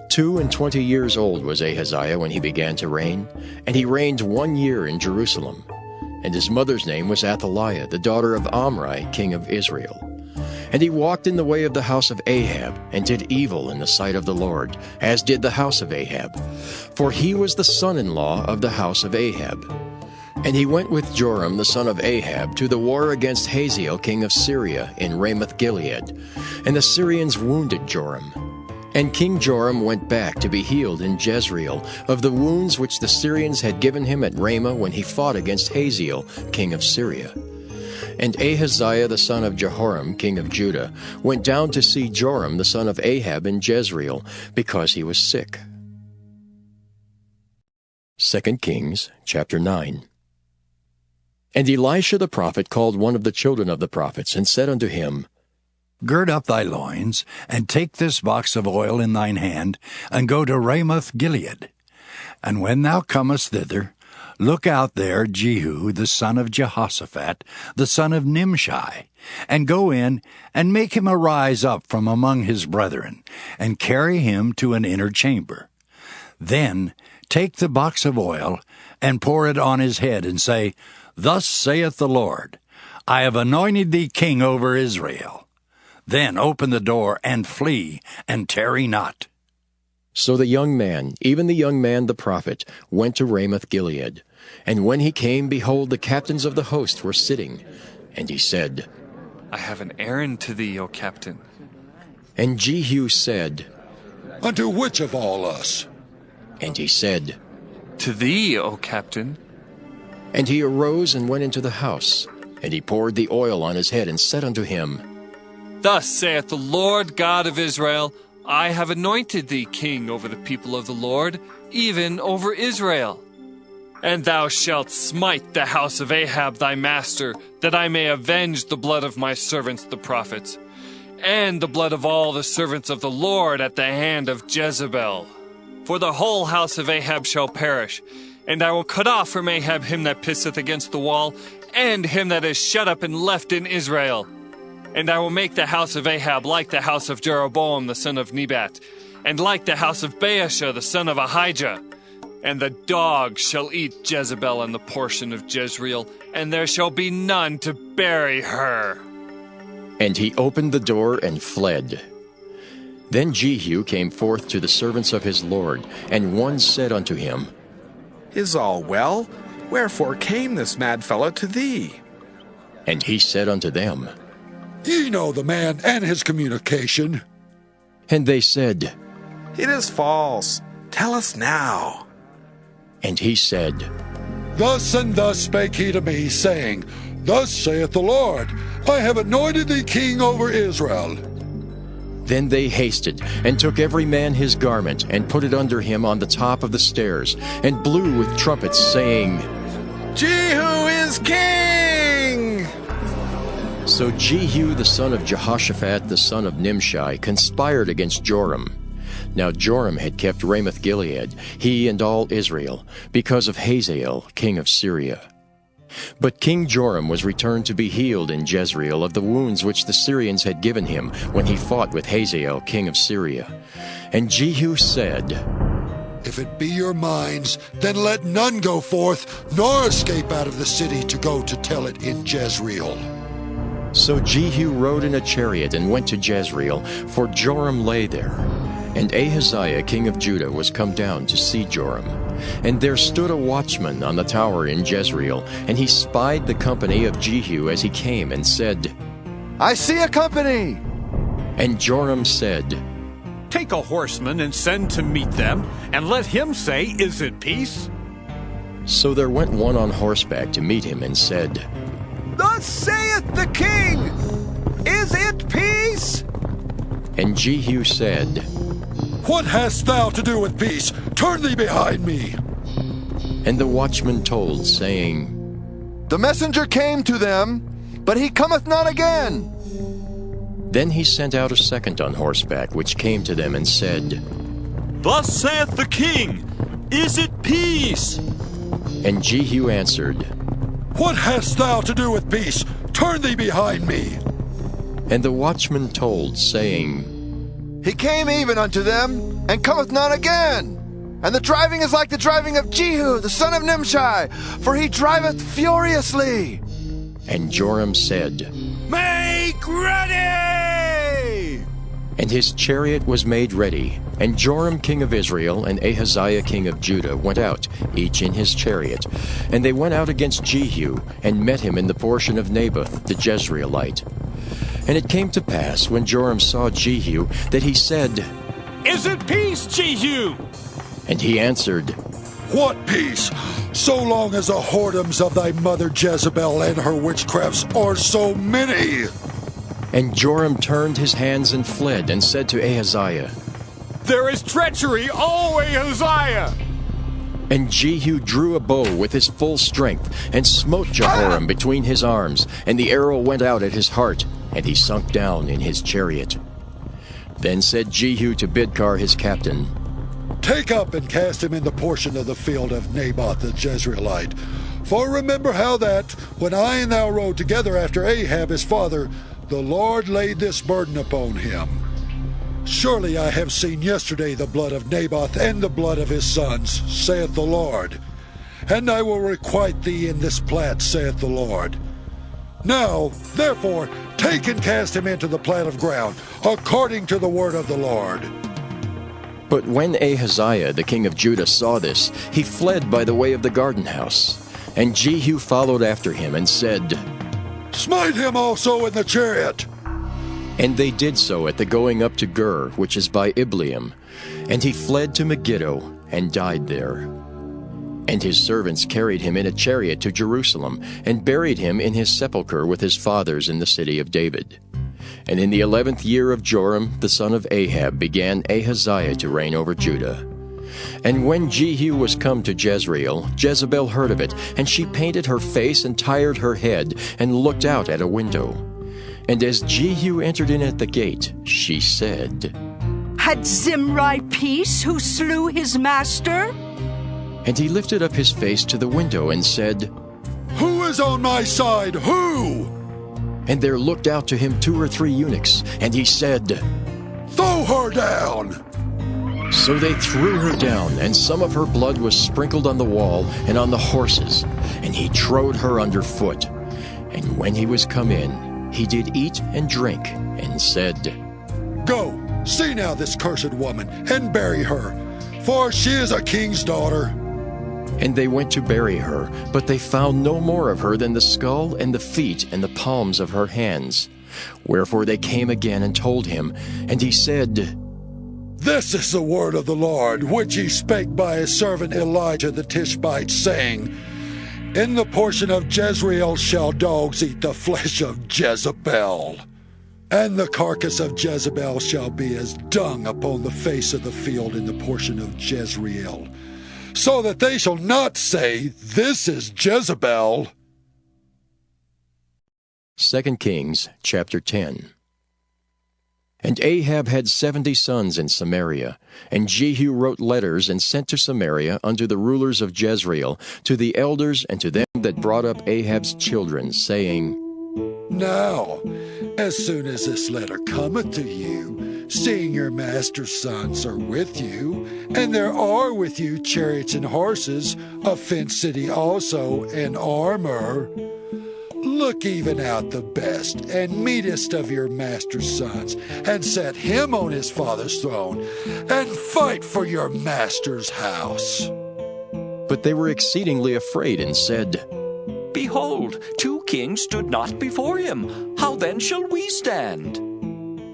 22 years old was Ahaziah when he began to reign, and he reigned 1 year in Jerusalem. And his mother's name was Athaliah, the daughter of Omri king of Israel. And he walked in the way of the house of Ahab, and did evil in the sight of the Lord, as did the house of Ahab. For he was the son-in-law of the house of Ahab. And he went with Joram the son of Ahab to the war against Hazael king of Syria in Ramoth-Gilead. And the Syrians wounded Joram. And King Joram went back to be healed in Jezreel of the wounds which the Syrians had given him at Ramah when he fought against Hazael king of Syria. And Ahaziah the son of Jehoram king of Judah went down to see Joram the son of Ahab in Jezreel, because he was sick. 2 Kings chapter 9. And Elisha the prophet called one of the children of the prophets, and said unto him, Gird up thy loins, and take this box of oil in thine hand, and go to Ramoth-Gilead. And when thou comest thither, look out there Jehu the son of Jehoshaphat, the son of Nimshi, and go in, and make him arise up from among his brethren, and carry him to an inner chamber. Then take the box of oil, and pour it on his head, and say, Thus saith the Lord, I have anointed thee king over Israel. Then open the door, and flee, and tarry not. So the young man, even the young man the prophet, went to Ramoth-Gilead. And when he came, behold, the captains of the host were sitting. And he said, I have an errand to thee, O captain. And Jehu said, Unto which of all us? And he said, To thee, O captain. And he arose and went into the house. And he poured the oil on his head, and said unto him, Thus saith the Lord God of Israel, I have anointed thee king over the people of the Lord, even over Israel. And thou shalt smite the house of Ahab thy master, that I may avenge the blood of my servants the prophets, and the blood of all the servants of the Lord at the hand of Jezebel. For the whole house of Ahab shall perish, and I will cut off from Ahab him that pisseth against the wall, and him that is shut up and left in Israel. And I will make the house of Ahab like the house of Jeroboam the son of Nebat, and like the house of Baasha the son of Ahijah. And the dogs shall eat Jezebel and the portion of Jezreel, and there shall be none to bury her. And he opened the door and fled. Then Jehu came forth to the servants of his Lord, and one said unto him, Is all well? Wherefore came this mad fellow to thee? And he said unto them, Ye know the man and his communication. And they said, It is false. Tell us now. And he said, Thus and thus spake he to me, saying, Thus saith the Lord, I have anointed thee king over Israel. Then they hasted, and took every man his garment, and put it under him on the top of the stairs, and blew with trumpets, saying, Jehu is king! So Jehu the son of Jehoshaphat the son of Nimshi conspired against Joram. Now Joram had kept Ramoth-Gilead, he and all Israel, because of Hazael king of Syria. But King Joram was returned to be healed in Jezreel of the wounds which the Syrians had given him when he fought with Hazael king of Syria. And Jehu said, If it be your minds, then let none go forth, nor escape out of the city to go to tell it in Jezreel. So Jehu rode in a chariot and went to Jezreel, for Joram lay there. And Ahaziah king of Judah was come down to see Joram. And there stood a watchman on the tower in Jezreel, and he spied the company of Jehu as he came, and said, I see a company. And Joram said, Take a horseman and send to meet them, and let him say, Is it peace? So there went one on horseback to meet him, and said, Thus saith the king, Is it peace? And Jehu said, What hast thou to do with peace? Turn thee behind me. And the watchman told, saying, The messenger came to them, but he cometh not again. Then he sent out a second on horseback, which came to them and said, Thus saith the king, is it peace? And Jehu answered, What hast thou to do with peace? Turn thee behind me. And the watchman told, saying, He came even unto them, and cometh not again. And the driving is like the driving of Jehu, the son of Nimshi, for he driveth furiously. And Joram said, Make ready! And his chariot was made ready. And Joram king of Israel and Ahaziah king of Judah went out, each in his chariot. And they went out against Jehu, and met him in the portion of Naboth the Jezreelite. And it came to pass, when Joram saw Jehu, that he said, Is it peace, Jehu? And he answered, What peace? So long as the whoredoms of thy mother Jezebel and her witchcrafts are so many. And Joram turned his hands and fled, and said to Ahaziah, There is treachery, O Ahaziah! And Jehu drew a bow with his full strength, and smote Jehoram between his arms, and the arrow went out at his heart, and he sunk down in his chariot. Then said Jehu to Bidkar his captain, Take up and cast him in the portion of the field of Naboth the Jezreelite. For remember how that, when I and thou rode together after Ahab his father, the Lord laid this burden upon him. Surely I have seen yesterday the blood of Naboth and the blood of his sons, saith the Lord. And I will requite thee in this plat, saith the Lord. Now, therefore, take and cast him into the plat of ground, according to the word of the Lord. But when Ahaziah the king of Judah saw this, he fled by the way of the garden house. And Jehu followed after him, and said, Smite him also in the chariot. And they did so at the going up to Gur, which is by Ibleam. And he fled to Megiddo, and died there. And his servants carried him in a chariot to Jerusalem, and buried him in his sepulchre with his fathers in the city of David. And in the 11th year of Joram the son of Ahab began Ahaziah to reign over Judah. And when Jehu was come to Jezreel, Jezebel heard of it, and she painted her face and tired her head, and looked out at a window. And as Jehu entered in at the gate, she said, Had Zimri peace who slew his master? And he lifted up his face to the window and said, Who is on my side? Who? And there looked out to him 2 or 3 eunuchs, and he said, Throw her down! So they threw her down, and some of her blood was sprinkled on the wall and on the horses, and he trode her under foot. And when he was come in, he did eat and drink, and said, Go, see now this cursed woman, and bury her, for she is a king's daughter. And they went to bury her, but they found no more of her than the skull and the feet and the palms of her hands. Wherefore they came again and told him, and he said, This is the word of the Lord, which he spake by his servant Elijah the Tishbite, saying, In the portion of Jezreel shall dogs eat the flesh of Jezebel, and the carcass of Jezebel shall be as dung upon the face of the field in the portion of Jezreel, so that they shall not say, This is Jezebel. 2 Kings chapter 10. And Ahab had 70 sons in Samaria, and Jehu wrote letters and sent to Samaria unto the rulers of Jezreel, to the elders and to them that brought up Ahab's children, saying, Now, as soon as this letter cometh to you, seeing your master's sons are with you, and there are with you chariots and horses, a fenced city also, and armor, look even out the best and meetest of your master's sons, and set him on his father's throne, and fight for your master's house. But they were exceedingly afraid, and said, Behold, 2 kings stood not before him. How then shall we stand?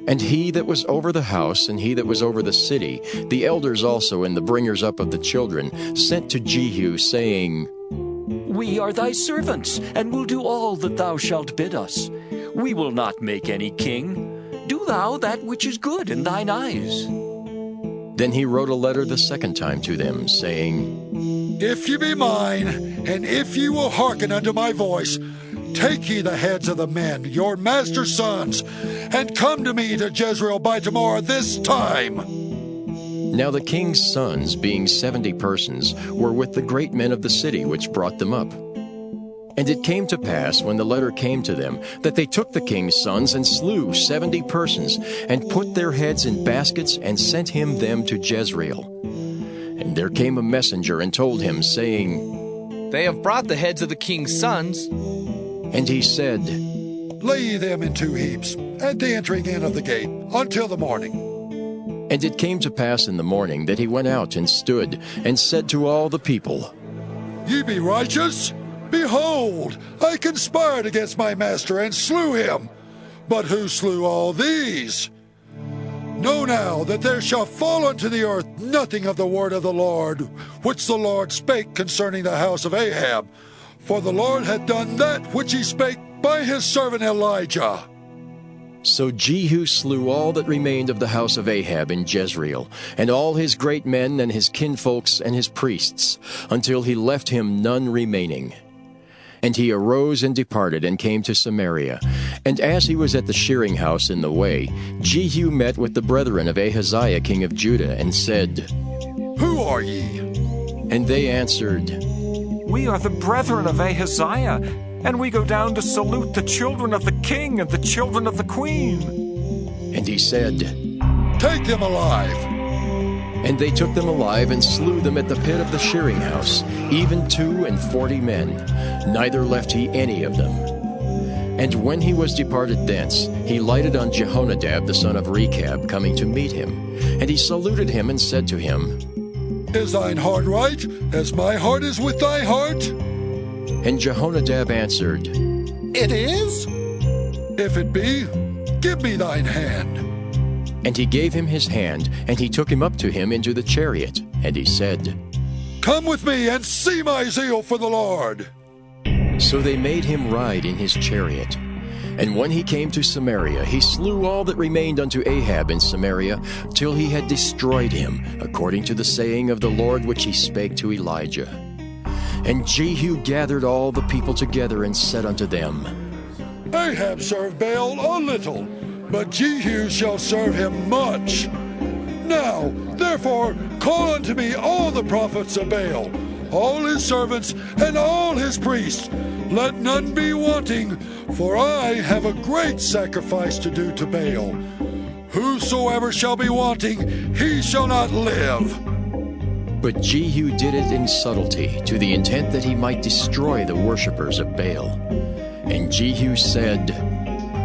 And he that was over the house, and he that was over the city, the elders also and the bringers up of the children, sent to Jehu, saying, We are thy servants, and will do all that thou shalt bid us. We will not make any king. Do thou that which is good in thine eyes. Then he wrote a letter the second time to them, saying, If ye be mine, and if ye will hearken unto my voice, Take ye the heads of the men, your master's sons, and come to me to Jezreel by tomorrow this time. Now the king's sons, being 70 persons, were with the great men of the city which brought them up. And it came to pass, when the letter came to them, that they took the king's sons and slew 70 persons, and put their heads in baskets, and sent him them to Jezreel. And there came a messenger and told him, saying, They have brought the heads of the king's sons. And he said, Lay ye them in 2 heaps, at the entering in of the gate, until the morning. And it came to pass in the morning that he went out and stood, and said to all the people, Ye be righteous? Behold, I conspired against my master, and slew him. But who slew all these? Know now that there shall fall unto the earth nothing of the word of the Lord, which the Lord spake concerning the house of Ahab. For the Lord hath done that which he spake by his servant Elijah. So Jehu slew all that remained of the house of Ahab in Jezreel, and all his great men and his kinfolks and his priests, until he left him none remaining. And he arose and departed, and came to Samaria. And as he was at the shearing house in the way, Jehu met with the brethren of Ahaziah king of Judah, and said, Who are ye? And they answered, We are the brethren of Ahaziah, and we go down to salute the children of the king and the children of the queen. And he said, Take them alive. And they took them alive, and slew them at the pit of the shearing house, even 42 men, neither left he any of them. And when he was departed thence, he lighted on Jehonadab the son of Rechab, coming to meet him. And he saluted him, and said to him, Is thine heart right, as my heart is with thy heart? And Jehonadab answered, It is? If it be, give me thine hand. And he gave him his hand, and he took him up to him into the chariot. And he said, Come with me, and see my zeal for the Lord. So they made him ride in his chariot. And when he came to Samaria, he slew all that remained unto Ahab in Samaria, till he had destroyed him, according to the saying of the Lord which he spake to Elijah. And Jehu gathered all the people together, and said unto them, Ahab served Baal a little, but Jehu shall serve him much. Now, therefore, call unto me all the prophets of Baal, all his servants, and all his priests. Let none be wanting, for I have a great sacrifice to do to Baal. Whosoever shall be wanting, he shall not live. But Jehu did it in subtlety, to the intent that he might destroy the worshippers of Baal. And Jehu said,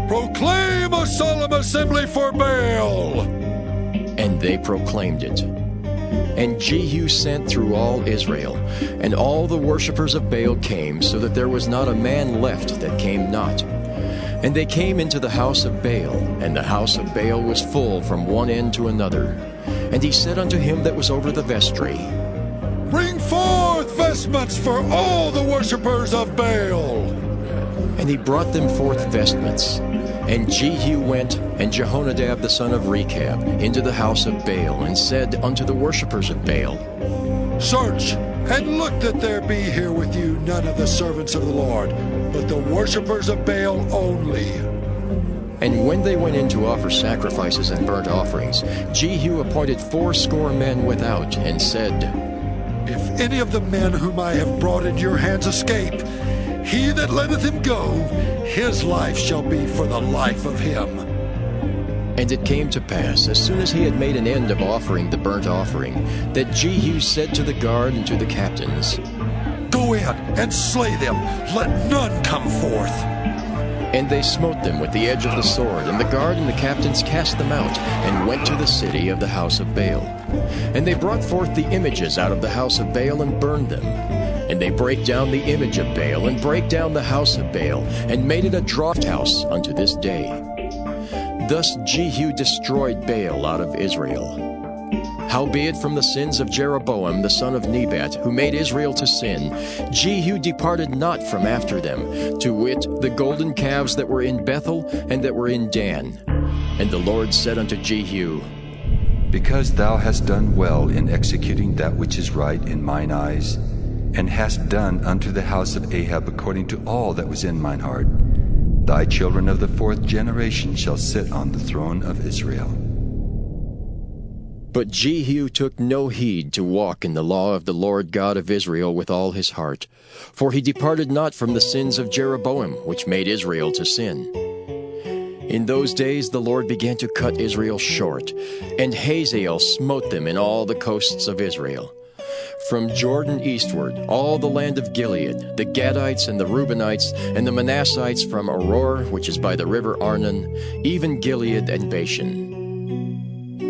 Proclaim a solemn assembly for Baal. And they proclaimed it. And Jehu sent through all Israel, and all the worshippers of Baal came, so that there was not a man left that came not. And they came into the house of Baal, and the house of Baal was full from one end to another. And he said unto him that was over the vestry, Bring forth vestments for all the worshippers of Baal. And he brought them forth vestments. And Jehu went, and Jehonadab the son of Rechab, into the house of Baal, and said unto the worshippers of Baal, Search, and look that there be here with you none of the servants of the Lord, but the worshippers of Baal only. And when they went in to offer sacrifices and burnt offerings, Jehu appointed 80 men without, and said, If any of the men whom I have brought into your hands escape, he that letteth him go, his life shall be for the life of him. And it came to pass, as soon as he had made an end of offering the burnt offering, that Jehu said to the guard and to the captains, Go in and slay them, let none come forth. And they smote them with the edge of the sword, and the guard and the captains cast them out, and went to the city of the house of Baal. And they brought forth the images out of the house of Baal, and burned them. And they brake down the image of Baal, and brake down the house of Baal, and made it a draught house unto this day. Thus Jehu destroyed Baal out of Israel. Howbeit from the sins of Jeroboam the son of Nebat, who made Israel to sin, Jehu departed not from after them, to wit, the golden calves that were in Bethel and that were in Dan. And the Lord said unto Jehu, Because thou hast done well in executing that which is right in mine eyes, and hast done unto the house of Ahab according to all that was in mine heart, thy children of the fourth generation shall sit on the throne of Israel. But Jehu took no heed to walk in the law of the Lord God of Israel with all his heart, for he departed not from the sins of Jeroboam, which made Israel to sin. In those days the Lord began to cut Israel short, and Hazael smote them in all the coasts of Israel. From Jordan eastward, all the land of Gilead, the Gadites and the Reubenites, and the Manassites from Aroer, which is by the river Arnon, even Gilead and Bashan.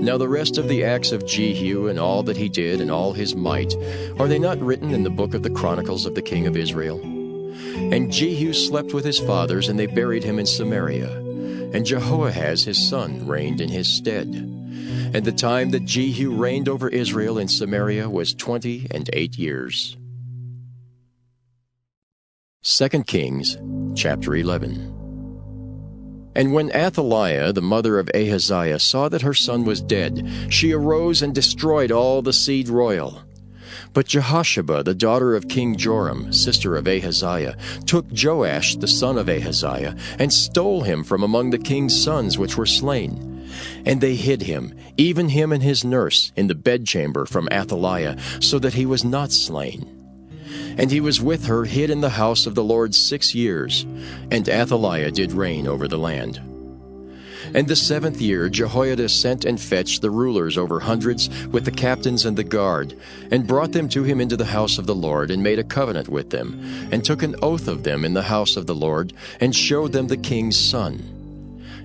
Now the rest of the acts of Jehu, and all that he did, and all his might, are they not written in the book of the Chronicles of the king of Israel? And Jehu slept with his fathers, and they buried him in Samaria. And Jehoahaz his son reigned in his stead. And the time that Jehu reigned over Israel in Samaria was 28 years. 2 Kings chapter 11. And when Athaliah, the mother of Ahaziah, saw that her son was dead, she arose and destroyed all the seed royal. But Jehosheba, the daughter of King Joram, sister of Ahaziah, took Joash, the son of Ahaziah, and stole him from among the king's sons which were slain. And they hid him, even him and his nurse, in the bedchamber from Athaliah, so that he was not slain. And he was with her hid in the house of the Lord 6 years, and Athaliah did reign over the land. And the 7th year Jehoiada sent and fetched the rulers over hundreds with the captains and the guard, and brought them to him into the house of the Lord, and made a covenant with them, and took an oath of them in the house of the Lord, and showed them the king's son.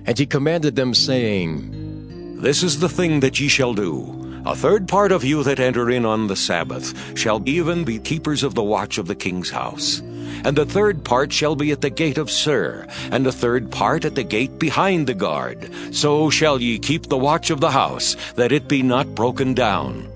And he commanded them, saying, This is the thing that ye shall do. A third part of you that enter in on the Sabbath shall even be keepers of the watch of the king's house. And the third part shall be at the gate of Sur, and the third part at the gate behind the guard. So shall ye keep the watch of the house, that it be not broken down.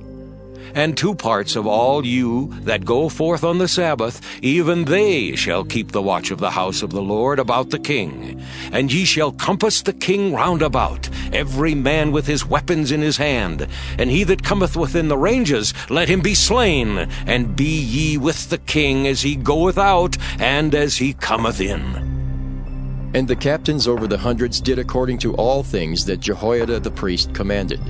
And 2 parts of all you that go forth on the Sabbath, even they shall keep the watch of the house of the Lord about the king. And ye shall compass the king round about, every man with his weapons in his hand. And he that cometh within the ranges, let him be slain. And be ye with the king as he goeth out, and as he cometh in. And the captains over the hundreds did according to all things that Jehoiada the priest commanded.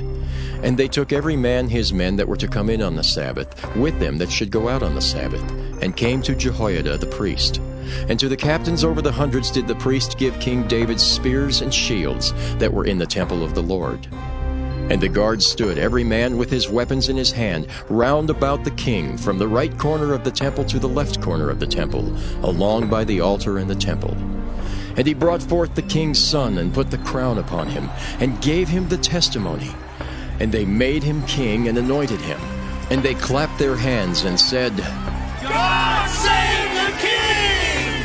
And they took every man his men that were to come in on the Sabbath, with them that should go out on the Sabbath, and came to Jehoiada the priest. And to the captains over the hundreds did the priest give King David spears and shields that were in the temple of the Lord. And the guards stood, every man with his weapons in his hand, round about the king, from the right corner of the temple to the left corner of the temple, along by the altar and the temple. And he brought forth the king's son, and put the crown upon him, and gave him the testimony. And they made him king, and anointed him. And they clapped their hands, and said, God save the king!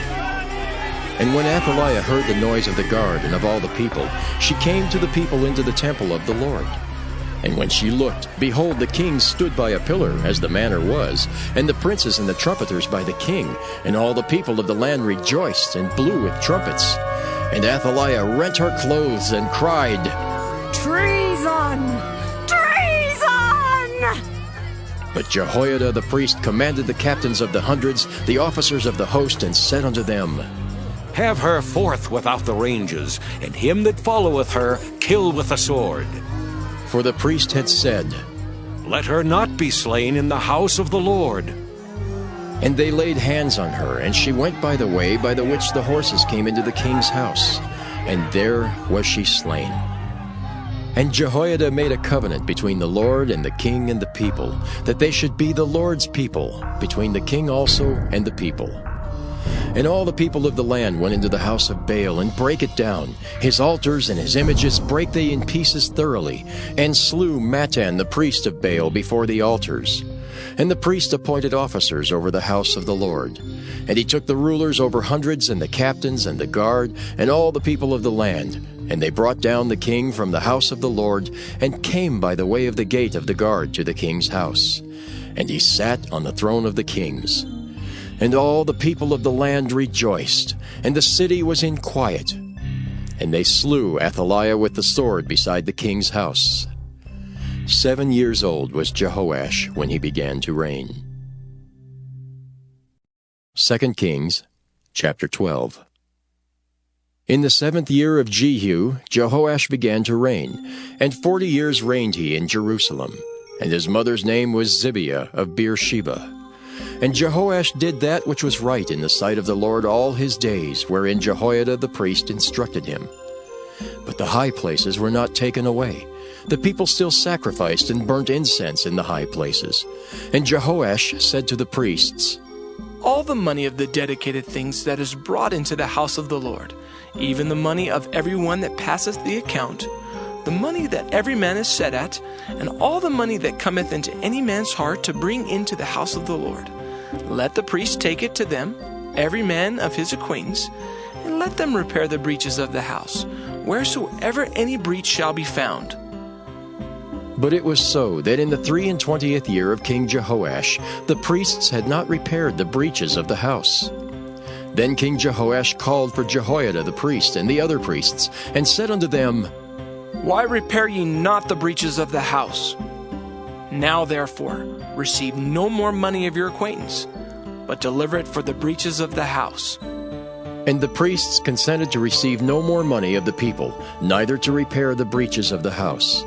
And when Athaliah heard the noise of the guard and of all the people, she came to the people into the temple of the Lord. And when she looked, behold, the king stood by a pillar, as the manner was, and the princes and the trumpeters by the king, and all the people of the land rejoiced, and blew with trumpets. And Athaliah rent her clothes, and cried, Treason! Treason! But Jehoiada the priest commanded the captains of the hundreds, the officers of the host, and said unto them, Have her forth without the ranges, and him that followeth her kill with the sword. For the priest had said, Let her not be slain in the house of the Lord. And they laid hands on her, and she went by the way by the which the horses came into the king's house, and there was she slain. And Jehoiada made a covenant between the Lord and the king and the people, that they should be the Lord's people, between the king also and the people. And all the people of the land went into the house of Baal, and brake it down. His altars and his images brake they in pieces thoroughly, and slew Mattan the priest of Baal before the altars. And the priest appointed officers over the house of the Lord. And he took the rulers over hundreds, and the captains, and the guard, and all the people of the land. And they brought down the king from the house of the Lord, and came by the way of the gate of the guard to the king's house. And he sat on the throne of the kings. And all the people of the land rejoiced, and the city was in quiet. And they slew Athaliah with the sword beside the king's house. 7 years old was Jehoash when he began to reign. 2 Kings chapter 12. In the 7th year of Jehu, Jehoash began to reign, and 40 years reigned he in Jerusalem. And his mother's name was Zibiah of Beersheba. And Jehoash did that which was right in the sight of the Lord all his days, wherein Jehoiada the priest instructed him. But the high places were not taken away. The people still sacrificed and burnt incense in the high places. And Jehoash said to the priests, All the money of the dedicated things that is brought into the house of the Lord, even the money of every one that passeth the account, the money that every man is set at, and all the money that cometh into any man's heart to bring into the house of the Lord, let the priest take it to them, every man of his acquaintance, and let them repair the breaches of the house, wheresoever any breach shall be found. But it was so that in the 23rd year of King Jehoash, the priests had not repaired the breaches of the house. Then King Jehoash called for Jehoiada the priest and the other priests, and said unto them, Why repair ye not the breaches of the house? Now therefore receive no more money of your acquaintance, but deliver it for the breaches of the house. And the priests consented to receive no more money of the people, neither to repair the breaches of the house.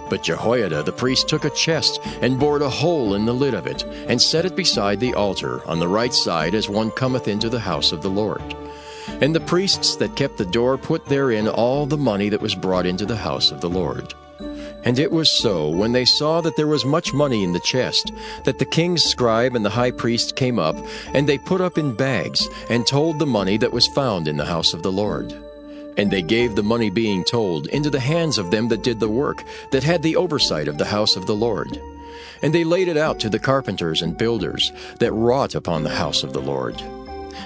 But Jehoiada the priest took a chest, and bored a hole in the lid of it, and set it beside the altar, on the right side as one cometh into the house of the Lord. And the priests that kept the door put therein all the money that was brought into the house of the Lord. And it was so, when they saw that there was much money in the chest, that the king's scribe and the high priest came up, and they put up in bags, and told the money that was found in the house of the Lord. And they gave the money being told into the hands of them that did the work, that had the oversight of the house of the Lord. And they laid it out to the carpenters and builders that wrought upon the house of the Lord,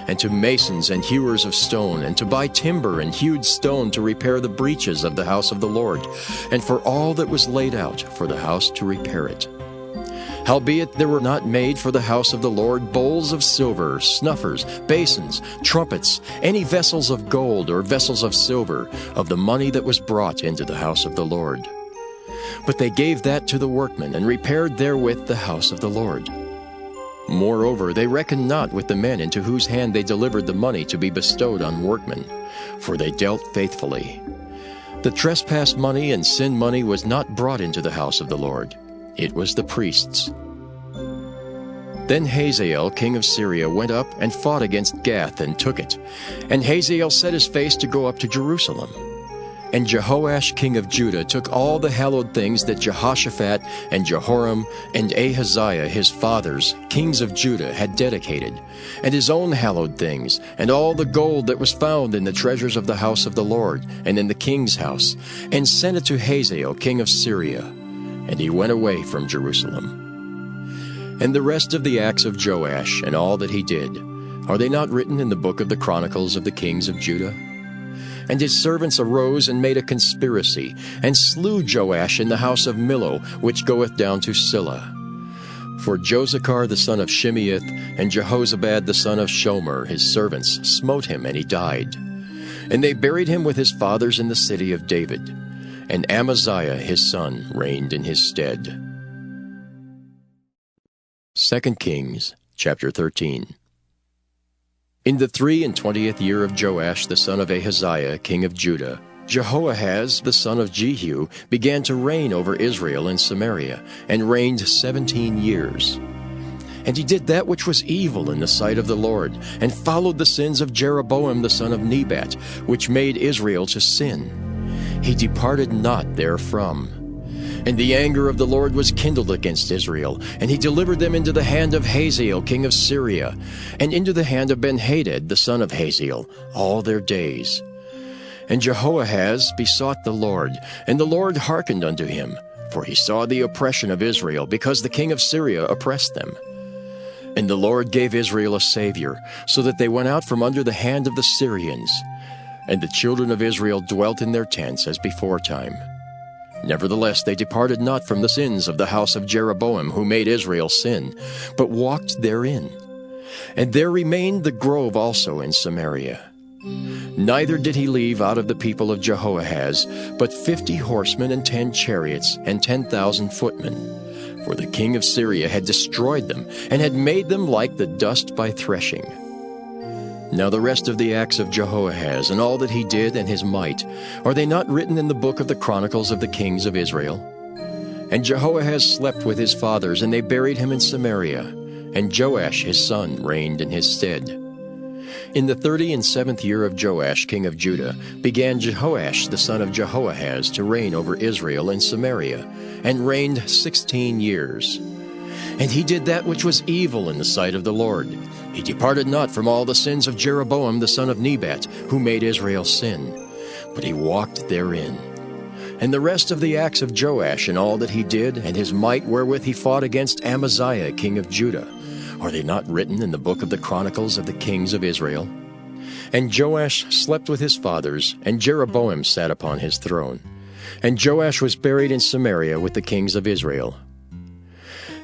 and to masons and hewers of stone, and to buy timber and hewed stone to repair the breaches of the house of the Lord, and for all that was laid out for the house to repair it. Howbeit there were not made for the house of the Lord bowls of silver, snuffers, basins, trumpets, any vessels of gold or vessels of silver, of the money that was brought into the house of the Lord. But they gave that to the workmen, and repaired therewith the house of the Lord. Moreover, they reckoned not with the men into whose hand they delivered the money to be bestowed on workmen, for they dealt faithfully. The trespass money and sin money was not brought into the house of the Lord. It was the priests. Then Hazael king of Syria went up and fought against Gath and took it. And Hazael set his face to go up to Jerusalem. And Jehoash king of Judah took all the hallowed things that Jehoshaphat and Jehoram and Ahaziah his fathers, kings of Judah, had dedicated, and his own hallowed things, and all the gold that was found in the treasures of the house of the Lord, and in the king's house, and sent it to Hazael king of Syria. And he went away from Jerusalem. And the rest of the acts of Joash, and all that he did, are they not written in the book of the Chronicles of the kings of Judah? And his servants arose and made a conspiracy, and slew Joash in the house of Millo, which goeth down to Silla. For Josachar the son of Shimeath, and Jehozabad the son of Shomer, his servants, smote him, and he died. And they buried him with his fathers in the city of David. And Amaziah his son reigned in his stead. 2 Kings chapter 13. In the 23rd year of Joash the son of Ahaziah king of Judah, Jehoahaz the son of Jehu began to reign over Israel and Samaria, and reigned 17 years. And he did that which was evil in the sight of the Lord, and followed the sins of Jeroboam the son of Nebat, which made Israel to sin. He departed not therefrom. And the anger of the Lord was kindled against Israel, and he delivered them into the hand of Hazael king of Syria, and into the hand of Benhadad the son of Hazael, all their days. And Jehoahaz besought the Lord, and the Lord hearkened unto him, for he saw the oppression of Israel, because the king of Syria oppressed them. And the Lord gave Israel a Savior, so that they went out from under the hand of the Syrians. And the children of Israel dwelt in their tents as beforetime. Nevertheless they departed not from the sins of the house of Jeroboam, who made Israel sin, but walked therein. And there remained the grove also in Samaria. Neither did he leave out of the people of Jehoahaz, but 50 horsemen and 10 chariots and 10,000 footmen. For the king of Syria had destroyed them, and had made them like the dust by threshing. Now the rest of the acts of Jehoahaz, and all that he did, and his might, are they not written in the book of the Chronicles of the kings of Israel? And Jehoahaz slept with his fathers, and they buried him in Samaria, and Joash his son reigned in his stead. In the 37th year of Joash king of Judah began Jehoash the son of Jehoahaz to reign over Israel in Samaria, and reigned 16 years. And he did that which was evil in the sight of the Lord. He departed not from all the sins of Jeroboam the son of Nebat, who made Israel sin, but he walked therein. And the rest of the acts of Joash, and all that he did, and his might wherewith he fought against Amaziah king of Judah, are they not written in the book of the Chronicles of the kings of Israel? And Joash slept with his fathers, and Jeroboam sat upon his throne. And Joash was buried in Samaria with the kings of Israel.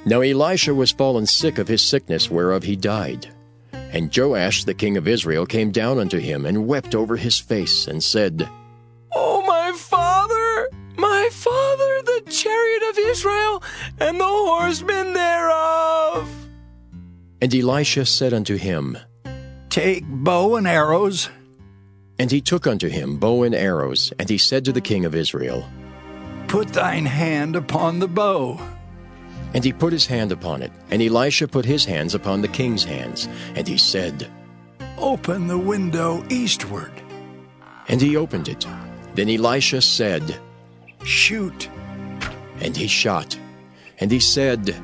Now Elisha was fallen sick of his sickness, whereof he died. And Joash the king of Israel came down unto him, and wept over his face, and said, O my father, the chariot of Israel, and the horsemen thereof! And Elisha said unto him, Take bow and arrows. And he took unto him bow and arrows, and he said to the king of Israel, Put thine hand upon the bow. And he put his hand upon it, and Elisha put his hands upon the king's hands, and he said, Open the window eastward. And he opened it. Then Elisha said, Shoot. And he shot. And he said,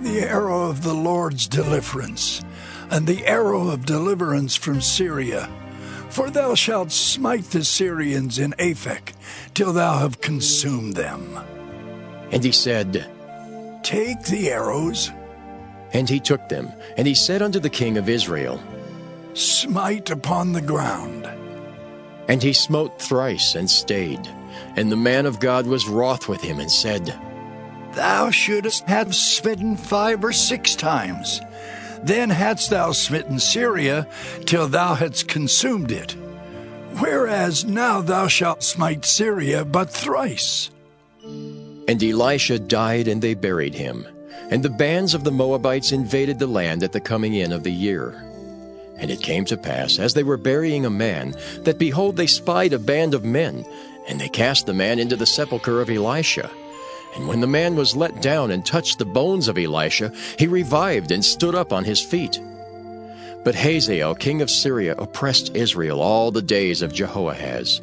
The arrow of the Lord's deliverance, and the arrow of deliverance from Syria. For thou shalt smite the Syrians in Aphek, till thou have consumed them. And he said, Take the arrows. And he took them, and he said unto the king of Israel, Smite upon the ground. And he smote thrice, and stayed. And the man of God was wroth with him, and said, Thou shouldst have smitten 5 or 6 times. Then hadst thou smitten Syria, till thou hadst consumed it. Whereas now thou shalt smite Syria but thrice. And Elisha died, and they buried him. And the bands of the Moabites invaded the land at the coming in of the year. And it came to pass, as they were burying a man, that behold, they spied a band of men, and they cast the man into the sepulchre of Elisha. And when the man was let down and touched the bones of Elisha, he revived and stood up on his feet. But Hazael king of Syria oppressed Israel all the days of Jehoahaz.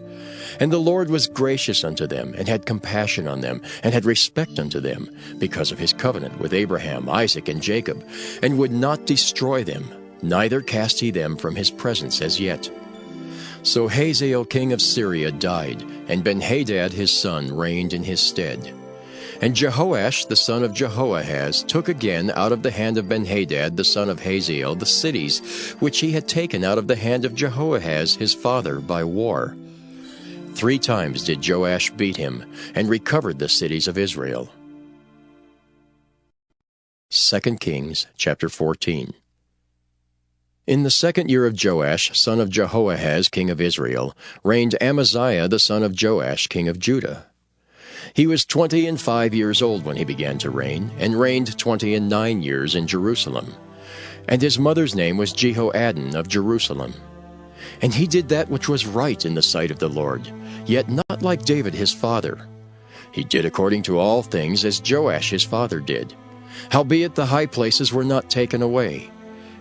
And the Lord was gracious unto them, and had compassion on them, and had respect unto them, because of his covenant with Abraham, Isaac, and Jacob, and would not destroy them, neither cast he them from his presence as yet. So Hazael king of Syria died, and Ben-Hadad his son reigned in his stead. And Jehoash the son of Jehoahaz took again out of the hand of Ben-Hadad the son of Hazael the cities which he had taken out of the hand of Jehoahaz his father by war. 3 times did Joash beat him, and recovered the cities of Israel. 2 Kings chapter 14. In the 2nd year of Joash, son of Jehoahaz, king of Israel, reigned Amaziah the son of Joash, king of Judah. He was 25 years old when he began to reign, and reigned 29 years in Jerusalem. And his mother's name was Jehoaddin of Jerusalem. And he did that which was right in the sight of the Lord, yet not like David his father. He did according to all things as Joash his father did. Howbeit the high places were not taken away.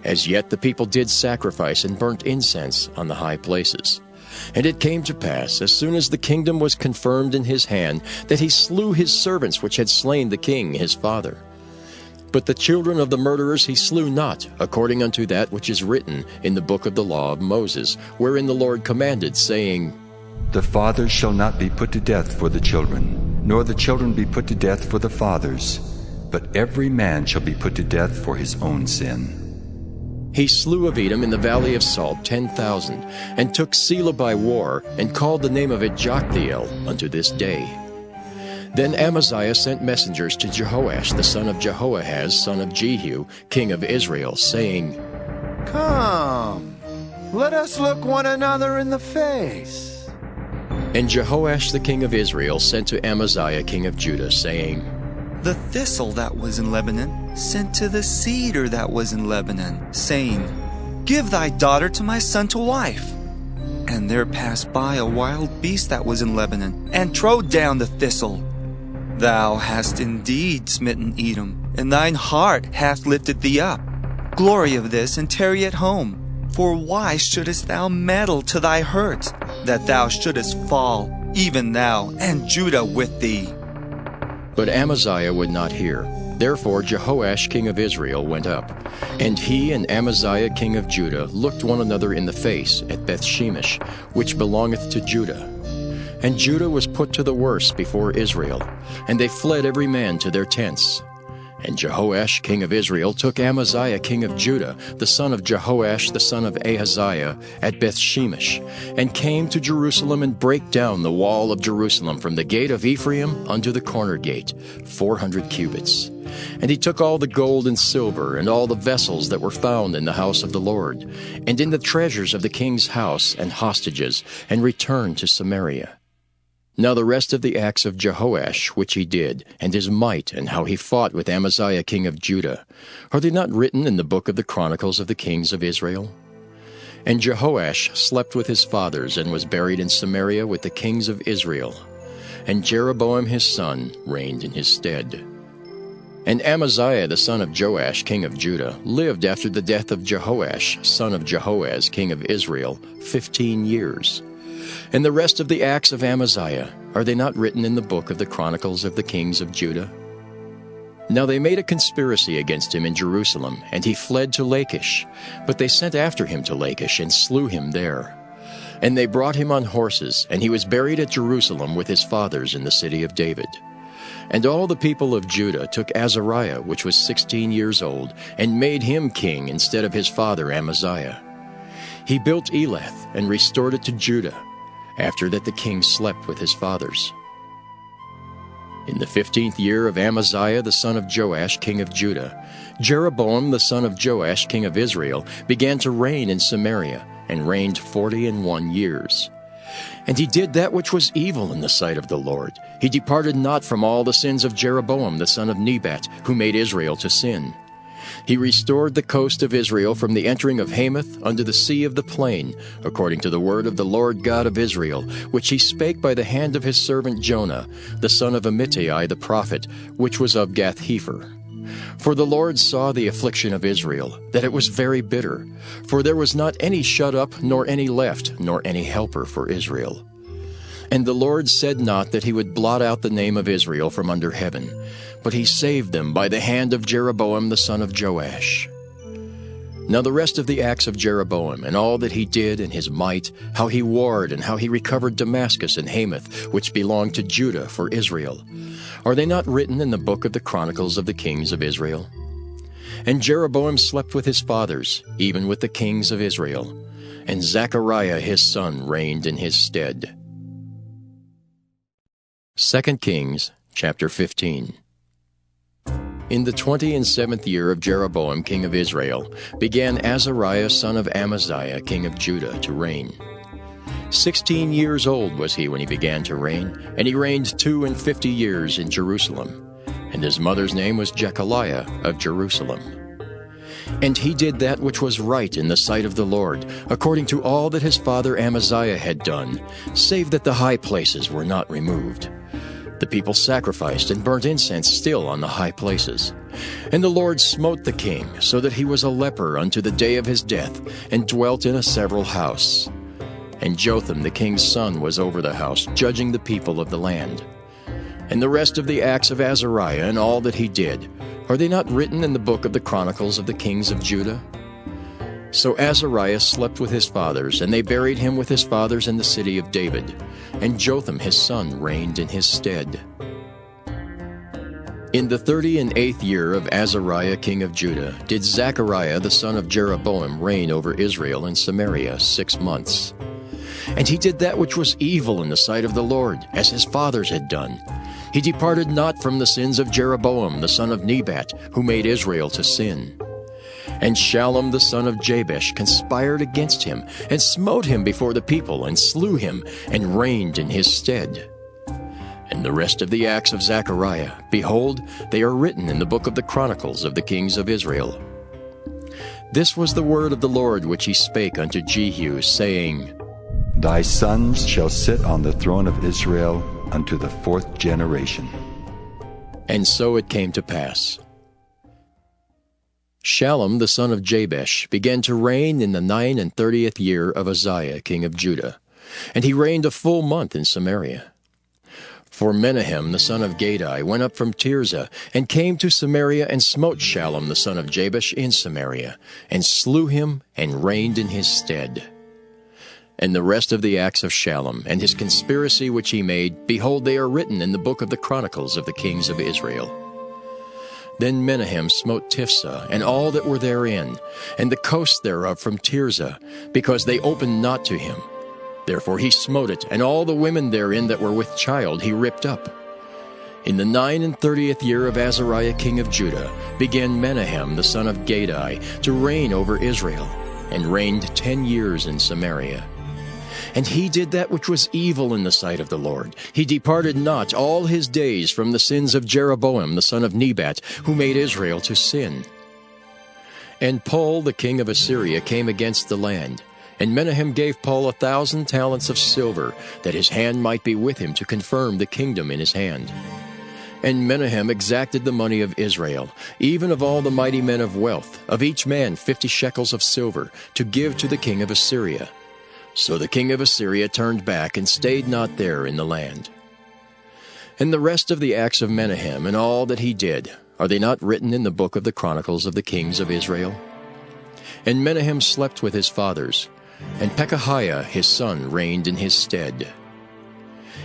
As yet the people did sacrifice and burnt incense on the high places. And it came to pass, as soon as the kingdom was confirmed in his hand, that he slew his servants which had slain the king his father. But the children of the murderers he slew not, according unto that which is written in the book of the law of Moses, wherein the Lord commanded, saying, The fathers shall not be put to death for the children, nor the children be put to death for the fathers, but every man shall be put to death for his own sin. He slew of Edom in the valley of Salt 10,000, and took Selah by war, and called the name of it Joktheel unto this day. Then Amaziah sent messengers to Jehoash the son of Jehoahaz, son of Jehu, king of Israel, saying, Come, let us look one another in the face. And Jehoash the king of Israel sent to Amaziah king of Judah, saying, The thistle that was in Lebanon sent to the cedar that was in Lebanon, saying, Give thy daughter to my son to wife. And there passed by a wild beast that was in Lebanon, and trode down the thistle. Thou hast indeed smitten Edom, and thine heart hath lifted thee up. Glory of this, and tarry at home. For why shouldest thou meddle to thy hurt, that thou shouldest fall, even thou, and Judah with thee? But Amaziah would not hear. Therefore Jehoash king of Israel went up, and he and Amaziah king of Judah looked one another in the face at Bethshemesh, which belongeth to Judah. And Judah was put to the worse before Israel, and they fled every man to their tents. And Jehoash king of Israel took Amaziah king of Judah, the son of Jehoash the son of Ahaziah, at Bethshemesh, and came to Jerusalem, and brake down the wall of Jerusalem from the gate of Ephraim unto the corner gate, 400 cubits. And he took all the gold and silver, and all the vessels that were found in the house of the Lord, and in the treasures of the king's house, and hostages, and returned to Samaria. Now the rest of the acts of Jehoash which he did, and his might, and how he fought with Amaziah king of Judah, are they not written in the book of the Chronicles of the kings of Israel? And Jehoash slept with his fathers, and was buried in Samaria with the kings of Israel. And Jeroboam his son reigned in his stead. And Amaziah the son of Joash king of Judah lived after the death of Jehoash son of Jehoaz king of Israel 15 years. And the rest of the acts of Amaziah, are they not written in the book of the Chronicles of the kings of Judah? Now they made a conspiracy against him in Jerusalem, and he fled to Lachish. But they sent after him to Lachish, and slew him there. And they brought him on horses, and he was buried at Jerusalem with his fathers in the city of David. And all the people of Judah took Azariah, which was 16 years old, and made him king instead of his father Amaziah. He built Elath, and restored it to Judah. After that the king slept with his fathers. In the 15th year of Amaziah the son of Joash king of Judah, Jeroboam the son of Joash king of Israel began to reign in Samaria, and reigned 41 years. And he did that which was evil in the sight of the Lord. He departed not from all the sins of Jeroboam the son of Nebat, who made Israel to sin. He restored the coast of Israel from the entering of Hamath unto the sea of the plain, according to the word of the Lord God of Israel, which he spake by the hand of his servant Jonah, the son of Amittai the prophet, which was of Gath-hepher. For the Lord saw the affliction of Israel, that it was very bitter, for there was not any shut up, nor any left, nor any helper for Israel. And the Lord said not that he would blot out the name of Israel from under heaven, but he saved them by the hand of Jeroboam the son of Joash. Now the rest of the acts of Jeroboam, and all that he did, and his might, how he warred, and how he recovered Damascus and Hamath, which belonged to Judah for Israel, are they not written in the book of the Chronicles of the kings of Israel? And Jeroboam slept with his fathers, even with the kings of Israel, and Zechariah his son reigned in his stead. 2 Kings chapter 15. In the 27th year of Jeroboam king of Israel began Azariah son of Amaziah king of Judah to reign. 16 years old was he when he began to reign, and he reigned 52 years in Jerusalem. And his mother's name was Jechaliah of Jerusalem. And he did that which was right in the sight of the Lord, according to all that his father Amaziah had done, save that the high places were not removed. The people sacrificed and burnt incense still on the high places. And the Lord smote the king, so that he was a leper unto the day of his death, and dwelt in a several house. And Jotham the king's son was over the house, judging the people of the land. And the rest of the acts of Azariah, and all that he did, are they not written in the book of the Chronicles of the kings of Judah? So Azariah slept with his fathers, and they buried him with his fathers in the city of David. And Jotham his son reigned in his stead. In the 38th year of Azariah king of Judah did Zechariah the son of Jeroboam reign over Israel in Samaria 6 months. And he did that which was evil in the sight of the Lord, as his fathers had done. He departed not from the sins of Jeroboam the son of Nebat, who made Israel to sin. And Shallum the son of Jabesh conspired against him, and smote him before the people, and slew him, and reigned in his stead. And the rest of the acts of Zechariah, behold, they are written in the book of the Chronicles of the kings of Israel. This was the word of the Lord which he spake unto Jehu, saying, Thy sons shall sit on the throne of Israel unto the 4th generation. And so it came to pass. Shallum the son of Jabesh began to reign in the 39th year of Uzziah king of Judah, and he reigned a full month in Samaria. For Menahem the son of Gadai went up from Tirzah, and came to Samaria, and smote Shallum the son of Jabesh in Samaria, and slew him, and reigned in his stead. And the rest of the acts of Shallum, and his conspiracy which he made, behold, they are written in the book of the Chronicles of the kings of Israel. Then Menahem smote Tiphsah, and all that were therein, and the coast thereof from Tirzah, because they opened not to him. Therefore he smote it, and all the women therein that were with child he ripped up. In the 39th year of Azariah king of Judah began Menahem the son of Gadai to reign over Israel, and reigned 10 years in Samaria. And he did that which was evil in the sight of the Lord. He departed not all his days from the sins of Jeroboam the son of Nebat, who made Israel to sin. And Pul the king of Assyria came against the land, and Menahem gave Pul 1,000 talents of silver, that his hand might be with him to confirm the kingdom in his hand. And Menahem exacted the money of Israel, even of all the mighty men of wealth, of each man 50 shekels of silver, to give to the king of Assyria. So the king of Assyria turned back, and stayed not there in the land. And the rest of the acts of Menahem, and all that he did, are they not written in the book of the Chronicles of the kings of Israel? And Menahem slept with his fathers, and Pekahiah his son reigned in his stead.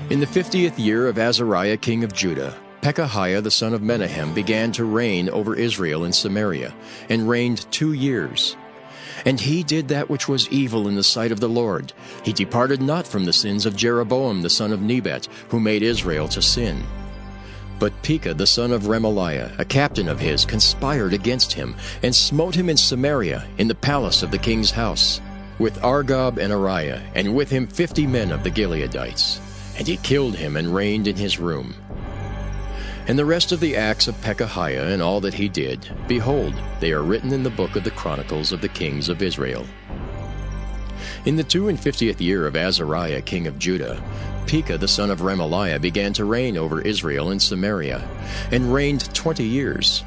In the 50th year of Azariah king of Judah, Pekahiah the son of Menahem began to reign over Israel in Samaria, and reigned 2 years. And he did that which was evil in the sight of the Lord. He departed not from the sins of Jeroboam the son of Nebat, who made Israel to sin. But Pekah the son of Remaliah, a captain of his, conspired against him, and smote him in Samaria, in the palace of the king's house, with Argob and Ariah, and with him 50 men of the Gileadites. And he killed him, and reigned in his room. And the rest of the acts of Pekahiah, and all that he did, behold, they are written in the book of the Chronicles of the kings of Israel. In the 52nd year of Azariah king of Judah, Pekah the son of Remaliah began to reign over Israel in Samaria, and reigned 20 years.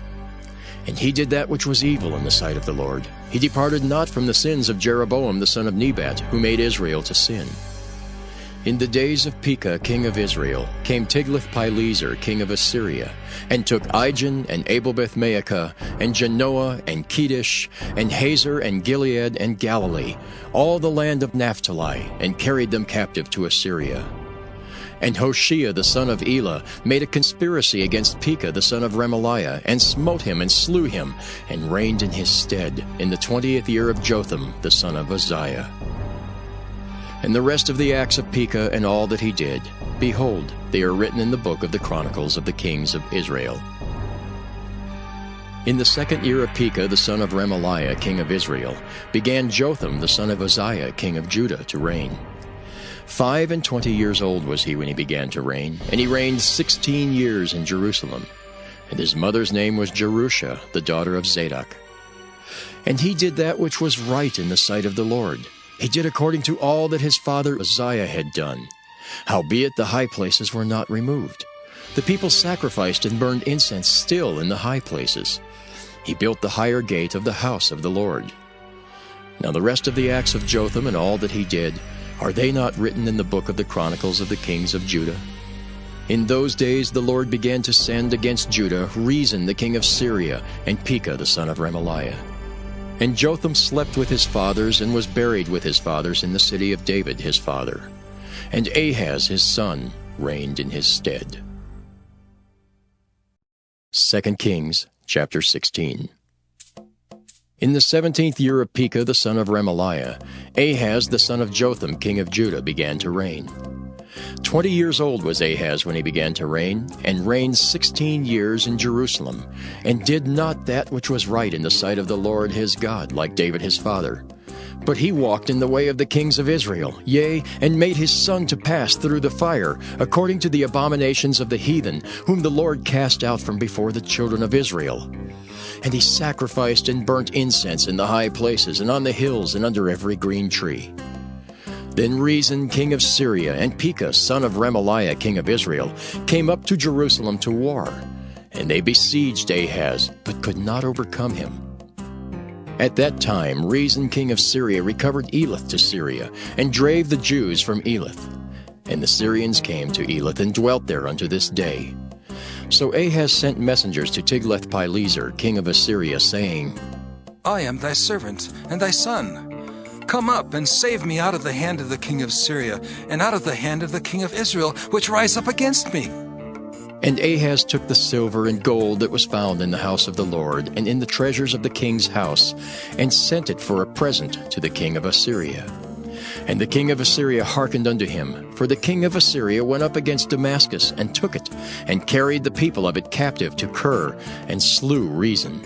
And he did that which was evil in the sight of the Lord. He departed not from the sins of Jeroboam the son of Nebat, who made Israel to sin. In the days of Pekah king of Israel came Tiglath-Pileser king of Assyria, and took Ijon and Abel-Beth-Maacah, and Janoah and Kedesh, and Hazer and Gilead and Galilee, all the land of Naphtali, and carried them captive to Assyria. And Hoshea the son of Elah made a conspiracy against Pekah the son of Remaliah, and smote him and slew him, and reigned in his stead in the 20th year of Jotham the son of Uzziah. And the rest of the acts of Pekah, and all that he did, behold, they are written in the book of the Chronicles of the kings of Israel. In the 2nd year of Pekah the son of Remaliah king of Israel began Jotham the son of Uzziah king of Judah to reign. 25 years old was he when he began to reign, and he reigned 16 years in Jerusalem. And his mother's name was Jerusha, the daughter of Zadok. And he did that which was right in the sight of the Lord. He did according to all that his father Uzziah had done. Howbeit the high places were not removed. The people sacrificed and burned incense still in the high places. He built the higher gate of the house of the Lord. Now the rest of the acts of Jotham, and all that he did, are they not written in the book of the Chronicles of the kings of Judah? In those days the Lord began to send against Judah Rezin the king of Syria, and Pekah the son of Remaliah. And Jotham slept with his fathers, and was buried with his fathers in the city of David his father. And Ahaz his son reigned in his stead. 2 Kings chapter 16. In the 17th year of Pekah the son of Remaliah, Ahaz the son of Jotham king of Judah began to reign. 20 years old was Ahaz when he began to reign, and reigned 16 years in Jerusalem, and did not that which was right in the sight of the Lord his God, like David his father. But he walked in the way of the kings of Israel, yea, and made his son to pass through the fire, according to the abominations of the heathen, whom the Lord cast out from before the children of Israel. And he sacrificed and burnt incense in the high places, and on the hills, and under every green tree. Then Rezin king of Syria, and Pekah son of Remaliah king of Israel, came up to Jerusalem to war. And they besieged Ahaz, but could not overcome him. At that time Rezin king of Syria recovered Elath to Syria, and drave the Jews from Elath. And the Syrians came to Elath, and dwelt there unto this day. So Ahaz sent messengers to Tiglath-Pileser king of Assyria, saying, I am thy servant, and thy son. Come up, and save me out of the hand of the king of Syria, and out of the hand of the king of Israel, which rise up against me. And Ahaz took the silver and gold that was found in the house of the Lord, and in the treasures of the king's house, and sent it for a present to the king of Assyria. And the king of Assyria hearkened unto him, for the king of Assyria went up against Damascus, and took it, and carried the people of it captive to Kir, and slew Rezin.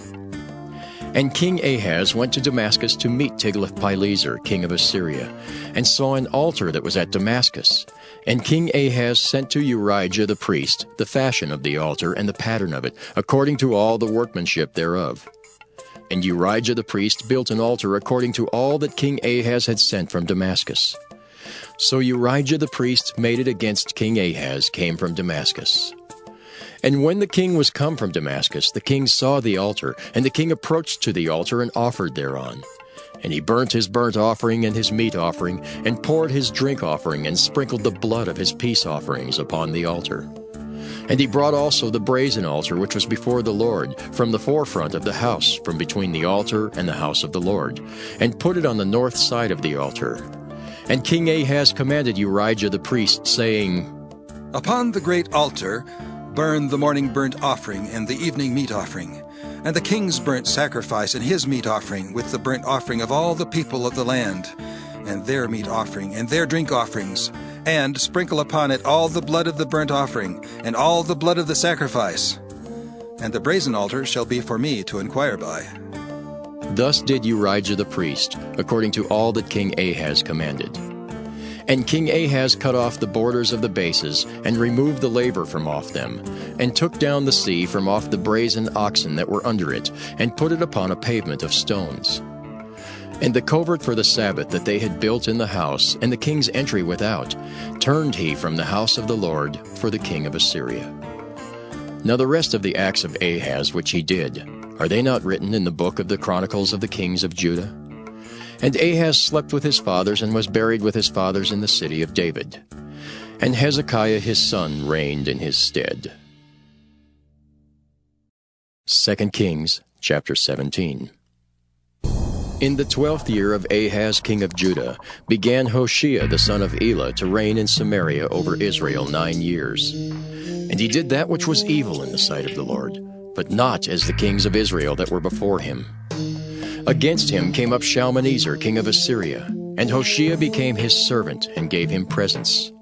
And King Ahaz went to Damascus to meet Tiglath-Pileser king of Assyria, and saw an altar that was at Damascus. And King Ahaz sent to Urijah the priest the fashion of the altar and the pattern of it, according to all the workmanship thereof. And Urijah the priest built an altar according to all that King Ahaz had sent from Damascus. So Urijah the priest made it against King Ahaz came from Damascus. And when the king was come from Damascus, the king saw the altar, and the king approached to the altar and offered thereon. And he burnt his burnt offering and his meat offering, and poured his drink offering, and sprinkled the blood of his peace offerings upon the altar. And he brought also the brazen altar which was before the Lord, from the forefront of the house, from between the altar and the house of the Lord, and put it on the north side of the altar. And King Ahaz commanded Urijah the priest, saying, Upon the great altar burn the morning burnt offering and the evening meat offering, and the king's burnt sacrifice and his meat offering, with the burnt offering of all the people of the land, and their meat offering and their drink offerings, and sprinkle upon it all the blood of the burnt offering, and all the blood of the sacrifice. And the brazen altar shall be for me to inquire by. Thus did Urijah the priest, according to all that King Ahaz commanded. And King Ahaz cut off the borders of the bases, and removed the laver from off them, and took down the sea from off the brazen oxen that were under it, and put it upon a pavement of stones. And the covert for the Sabbath that they had built in the house, and the king's entry without, turned he from the house of the Lord for the king of Assyria. Now the rest of the acts of Ahaz which he did, are they not written in the book of the Chronicles of the kings of Judah? And Ahaz slept with his fathers, and was buried with his fathers in the city of David. And Hezekiah his son reigned in his stead. 2 Kings chapter 17. In the 12th year of Ahaz king of Judah began Hoshea the son of Elah to reign in Samaria over Israel 9 years. And he did that which was evil in the sight of the Lord, but not as the kings of Israel that were before him. Against him came up Shalmaneser king of Assyria, and Hoshea became his servant, and gave him presents.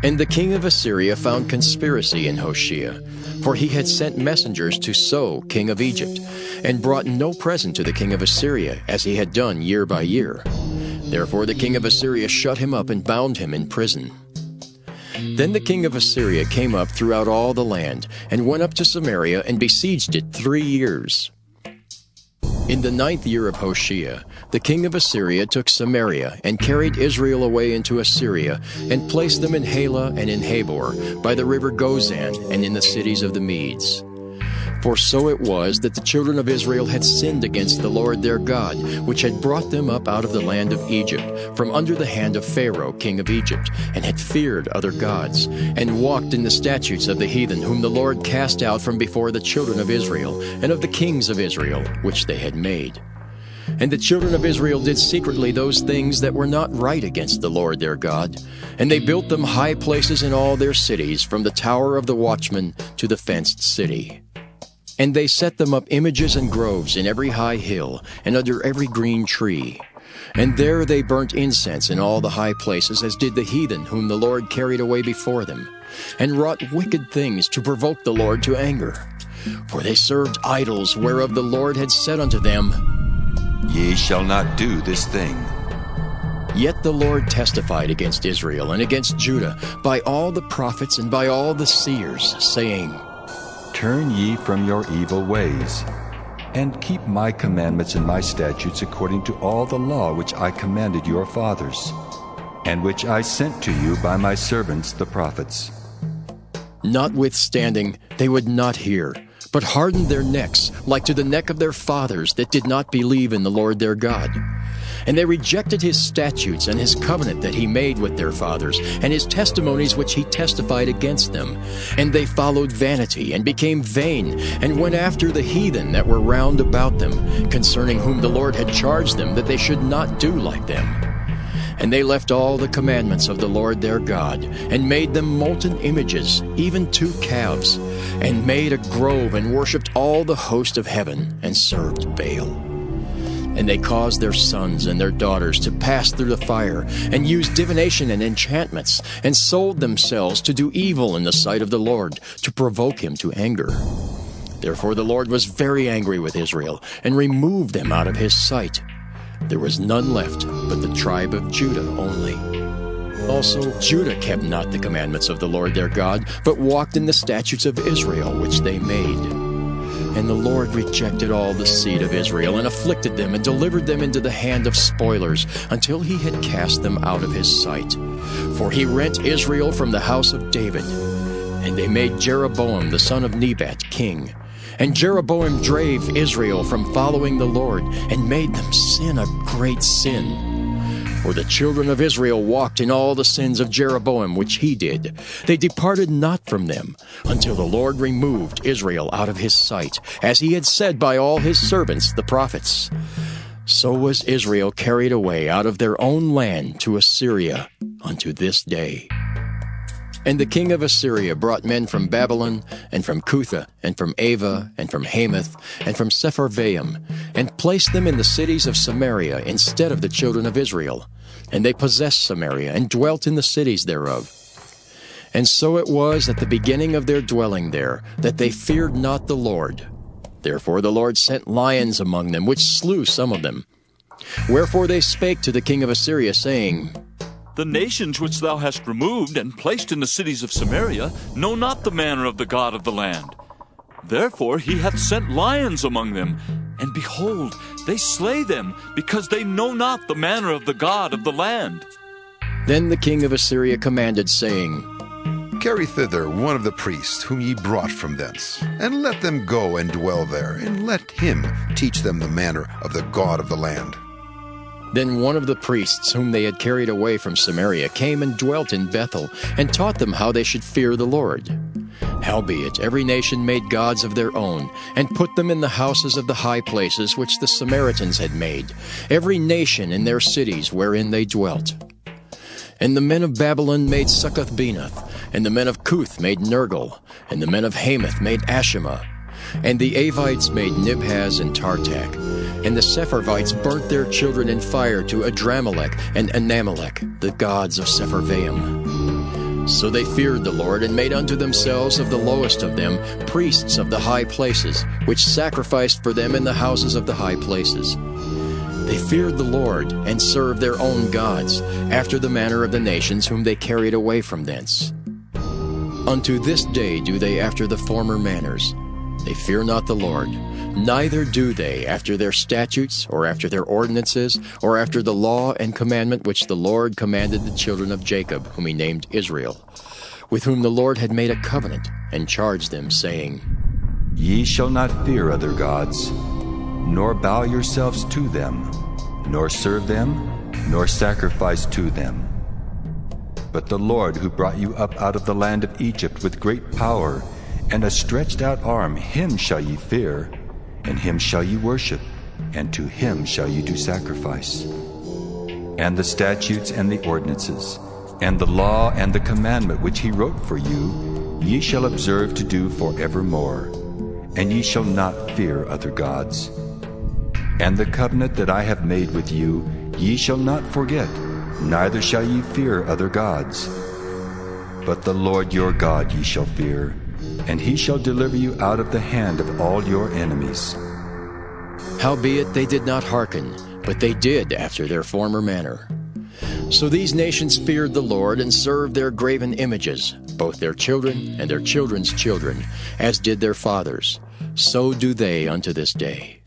And the king of Assyria found conspiracy in Hoshea, for he had sent messengers to So king of Egypt, and brought no present to the king of Assyria, as he had done year by year. Therefore the king of Assyria shut him up, and bound him in prison. Then the king of Assyria came up throughout all the land, and went up to Samaria, and besieged it 3 years. In the 9th year of Hoshea, the king of Assyria took Samaria, and carried Israel away into Assyria, and placed them in Halah and in Habor, by the river Gozan, and in the cities of the Medes. For so it was that the children of Israel had sinned against the Lord their God, which had brought them up out of the land of Egypt, from under the hand of Pharaoh king of Egypt, and had feared other gods, and walked in the statutes of the heathen, whom the Lord cast out from before the children of Israel, and of the kings of Israel, which they had made. And the children of Israel did secretly those things that were not right against the Lord their God, and they built them high places in all their cities, from the tower of the watchman to the fenced city. And they set them up images and groves in every high hill, and under every green tree. And there they burnt incense in all the high places, as did the heathen whom the Lord carried away before them, and wrought wicked things to provoke the Lord to anger. For they served idols, whereof the Lord had said unto them, Ye shall not do this thing. Yet the Lord testified against Israel and against Judah by all the prophets and by all the seers, saying, Turn ye from your evil ways, and keep my commandments and my statutes according to all the law which I commanded your fathers, and which I sent to you by my servants the prophets. Notwithstanding, they would not hear, but hardened their necks, like to the neck of their fathers that did not believe in the Lord their God. And they rejected his statutes and his covenant that he made with their fathers, and his testimonies which he testified against them. And they followed vanity, and became vain, and went after the heathen that were round about them, concerning whom the Lord had charged them that they should not do like them. And they left all the commandments of the Lord their God, and made them molten images, even 2 calves, and made a grove, and worshipped all the host of heaven, and served Baal. And they caused their sons and their daughters to pass through the fire, and used divination and enchantments, and sold themselves to do evil in the sight of the Lord, to provoke him to anger. Therefore the Lord was very angry with Israel, and removed them out of his sight. There was none left but the tribe of Judah only. Also Judah kept not the commandments of the Lord their God, but walked in the statutes of Israel which they made. And the Lord rejected all the seed of Israel, and afflicted them, and delivered them into the hand of spoilers, until he had cast them out of his sight. For he rent Israel from the house of David. And they made Jeroboam the son of Nebat king. And Jeroboam drave Israel from following the Lord, and made them sin a great sin. For the children of Israel walked in all the sins of Jeroboam which he did. They departed not from them, until the Lord removed Israel out of his sight, as he had said by all his servants the prophets. So was Israel carried away out of their own land to Assyria unto this day. And the king of Assyria brought men from Babylon, and from Cutha, and from Ava, and from Hamath, and from Sepharvaim, and placed them in the cities of Samaria instead of the children of Israel. And they possessed Samaria, and dwelt in the cities thereof. And so it was at the beginning of their dwelling there, that they feared not the Lord. Therefore the Lord sent lions among them, which slew some of them. Wherefore they spake to the king of Assyria, saying, The nations which thou hast removed and placed in the cities of Samaria know not the manner of the God of the land. Therefore he hath sent lions among them, and behold, they slay them, because they know not the manner of the God of the land. Then the king of Assyria commanded, saying, Carry thither one of the priests whom ye brought from thence, and let them go and dwell there, and let him teach them the manner of the God of the land. Then one of the priests whom they had carried away from Samaria came and dwelt in Bethel, and taught them how they should fear the Lord. Howbeit every nation made gods of their own, and put them in the houses of the high places which the Samaritans had made, every nation in their cities wherein they dwelt. And the men of Babylon made Succoth-Benoth, and the men of Cuth made Nergal, and the men of Hamath made Ashima, and the Avites made Nibhaz and Tartak, and the Sepharvites burnt their children in fire to Adramelech and Anamelech, the gods of Sepharvaim. So they feared the Lord, and made unto themselves of the lowest of them priests of the high places, which sacrificed for them in the houses of the high places. They feared the Lord, and served their own gods, after the manner of the nations whom they carried away from thence. Unto this day do they after the former manners. They fear not the Lord, neither do they after their statutes, or after their ordinances, or after the law and commandment which the Lord commanded the children of Jacob, whom he named Israel, with whom the Lord had made a covenant, and charged them, saying, Ye shall not fear other gods, nor bow yourselves to them, nor serve them, nor sacrifice to them. But the Lord who brought you up out of the land of Egypt with great power and a stretched out arm, him shall ye fear, and him shall ye worship, and to him shall ye do sacrifice. And the statutes and the ordinances, and the law and the commandment which he wrote for you, ye shall observe to do forevermore, and ye shall not fear other gods. And the covenant that I have made with you, ye shall not forget, neither shall ye fear other gods. But the Lord your God ye shall fear, and he shall deliver you out of the hand of all your enemies. Howbeit they did not hearken, but they did after their former manner. So these nations feared the Lord and served their graven images, both their children and their children's children, as did their fathers. So do they unto this day.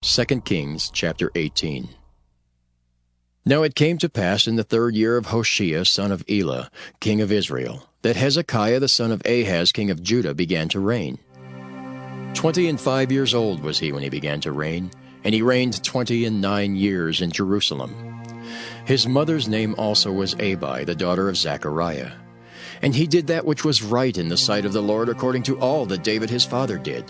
2 Kings chapter 18. Now it came to pass in the 3rd year of Hoshea son of Elah, king of Israel, that Hezekiah the son of Ahaz king of Judah began to reign. 25 years old was he when he began to reign, and he reigned 29 years in Jerusalem. His mother's name also was Abi, the daughter of Zechariah. And he did that which was right in the sight of the Lord, according to all that David his father did.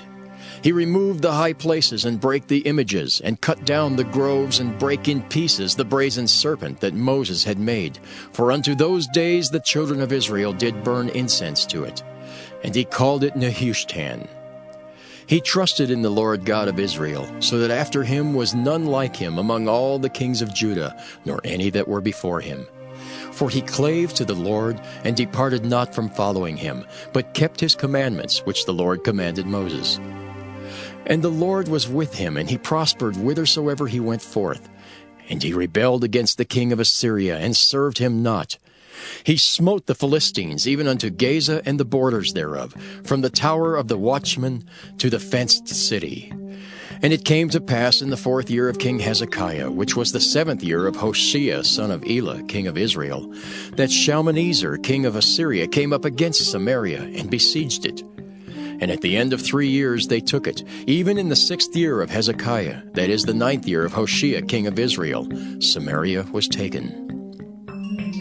He removed the high places and brake the images, and cut down the groves and brake in pieces the brazen serpent that Moses had made. For unto those days the children of Israel did burn incense to it. And he called it Nehushtan. He trusted in the Lord God of Israel, so that after him was none like him among all the kings of Judah, nor any that were before him. For he clave to the Lord, and departed not from following him, but kept his commandments which the Lord commanded Moses. And the Lord was with him, and he prospered whithersoever he went forth. And he rebelled against the king of Assyria, and served him not. He smote the Philistines, even unto Gaza and the borders thereof, from the tower of the watchman to the fenced city. And it came to pass in the 4th year of King Hezekiah, which was the 7th year of Hoshea son of Elah, king of Israel, that Shalmaneser king of Assyria came up against Samaria, and besieged it. And at the end of 3 years they took it, even in the 6th year of Hezekiah, that is the 9th year of Hoshea king of Israel, Samaria was taken.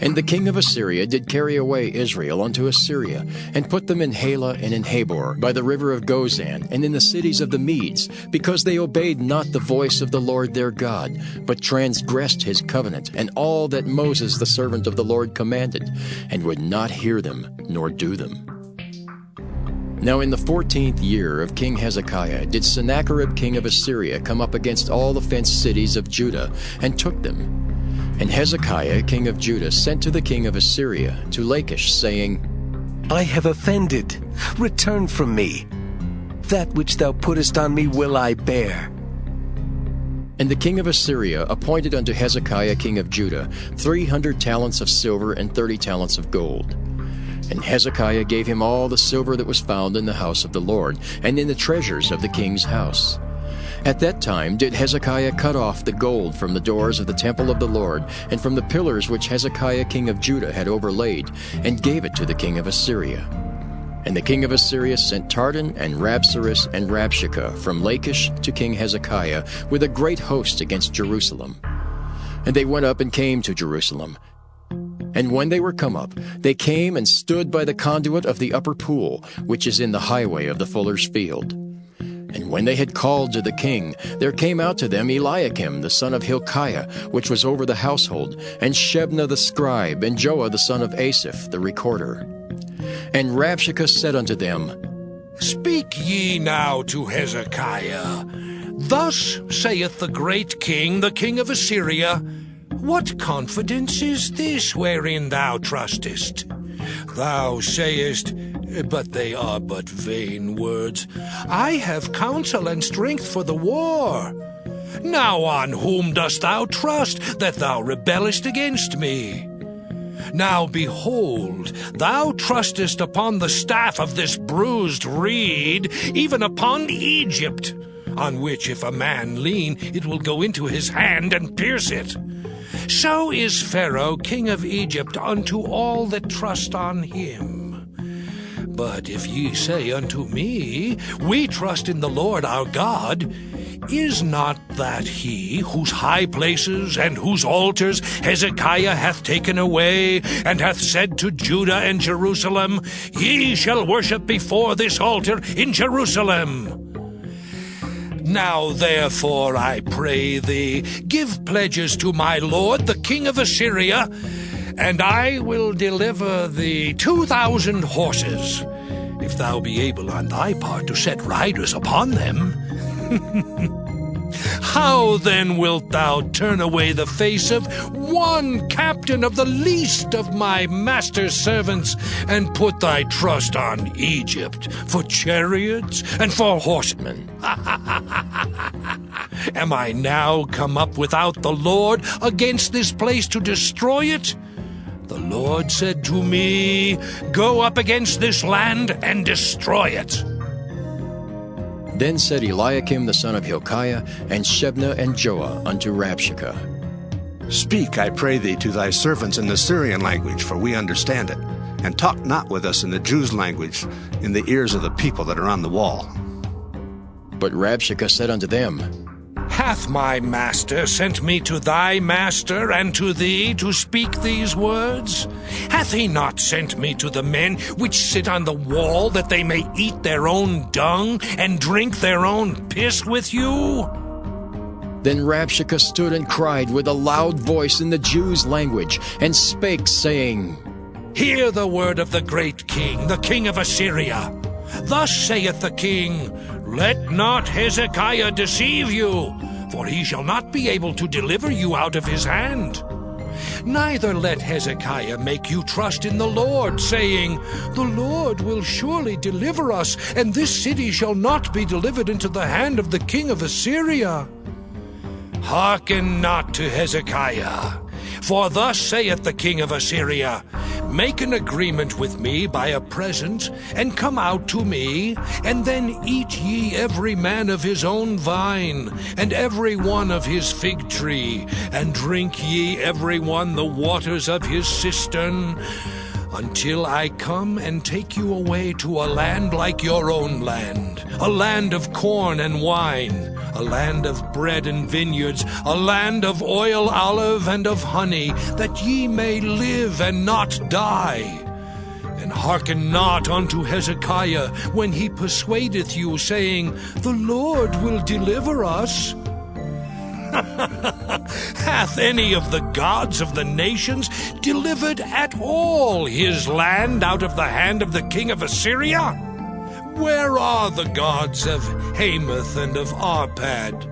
And the king of Assyria did carry away Israel unto Assyria, and put them in Halah and in Habor, by the river of Gozan, and in the cities of the Medes, because they obeyed not the voice of the Lord their God, but transgressed his covenant, and all that Moses the servant of the Lord commanded, and would not hear them, nor do them. Now in the 14th year of King Hezekiah did Sennacherib king of Assyria come up against all the fenced cities of Judah, and took them. And Hezekiah king of Judah sent to the king of Assyria, to Lachish, saying, I have offended. Return from me. That which thou puttest on me will I bear. And the king of Assyria appointed unto Hezekiah king of Judah 300 talents of silver and 30 talents of gold. And Hezekiah gave him all the silver that was found in the house of the Lord, and in the treasures of the king's house. At that time did Hezekiah cut off the gold from the doors of the temple of the Lord, and from the pillars which Hezekiah king of Judah had overlaid, and gave it to the king of Assyria. And the king of Assyria sent Tardan and Rabsaris and Rabshakeh from Lachish to King Hezekiah with a great host against Jerusalem. And they went up and came to Jerusalem. And when they were come up, they came and stood by the conduit of the upper pool, which is in the highway of the fuller's field. And when they had called to the king, there came out to them Eliakim the son of Hilkiah, which was over the household, and Shebna the scribe, and Joah the son of Asaph the recorder. And Rabshakeh said unto them, Speak ye now to Hezekiah. Thus saith the great king, the king of Assyria, What confidence is this wherein thou trustest? Thou sayest, but they are but vain words, I have counsel and strength for the war. Now on whom dost thou trust, that thou rebellest against me? Now behold, thou trustest upon the staff of this bruised reed, even upon Egypt, on which if a man lean, it will go into his hand and pierce it. So is Pharaoh king of Egypt unto all that trust on him. But if ye say unto me, We trust in the Lord our God, is not that he whose high places and whose altars Hezekiah hath taken away, and hath said to Judah and Jerusalem, Ye shall worship before this altar in Jerusalem? Now therefore, I pray thee, give pledges to my lord the king of Assyria, and I will deliver thee 2,000 horses, if thou be able on thy part to set riders upon them. How then wilt thou turn away the face of one captain of the least of my master's servants, and put thy trust on Egypt for chariots and for horsemen? Am I now come up without the Lord against this place to destroy it? The Lord said to me, Go up against this land and destroy it. Then said Eliakim the son of Hilkiah, and Shebna and Joah unto Rabshakeh, Speak, I pray thee, to thy servants in the Syrian language, for we understand it, and talk not with us in the Jews' language, in the ears of the people that are on the wall. But Rabshakeh said unto them, Hath my master sent me to thy master and to thee to speak these words? Hath he not sent me to the men which sit on the wall, that they may eat their own dung and drink their own piss with you? Then Rabshakeh stood and cried with a loud voice in the Jews' language, and spake, saying, Hear the word of the great king, the king of Assyria. Thus saith the king, Let not Hezekiah deceive you, for he shall not be able to deliver you out of his hand. Neither let Hezekiah make you trust in the Lord, saying, The Lord will surely deliver us, and this city shall not be delivered into the hand of the king of Assyria. Hearken not to Hezekiah, for thus saith the king of Assyria, Make an agreement with me by a present, and come out to me, and then eat ye every man of his own vine, and every one of his fig tree, and drink ye every one the waters of his cistern, until I come and take you away to a land like your own land, a land of corn and wine, a land of bread and vineyards, a land of oil, olive, and of honey, that ye may live and not die. And hearken not unto Hezekiah when he persuadeth you, saying, The Lord will deliver us. Hath any of the gods of the nations delivered at all his land out of the hand of the king of Assyria? Where are the gods of Hamath and of Arpad?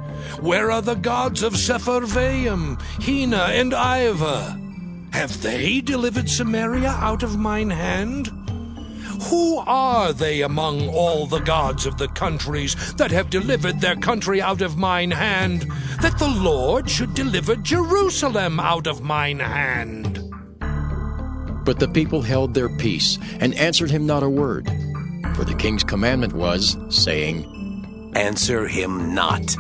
Where are the gods of Sepharvaim, Hena, and Ivah? Have they delivered Samaria out of mine hand? Who are they among all the gods of the countries that have delivered their country out of mine hand, that the Lord should deliver Jerusalem out of mine hand? But the people held their peace, and answered him not a word. For the king's commandment was, saying, Answer him not.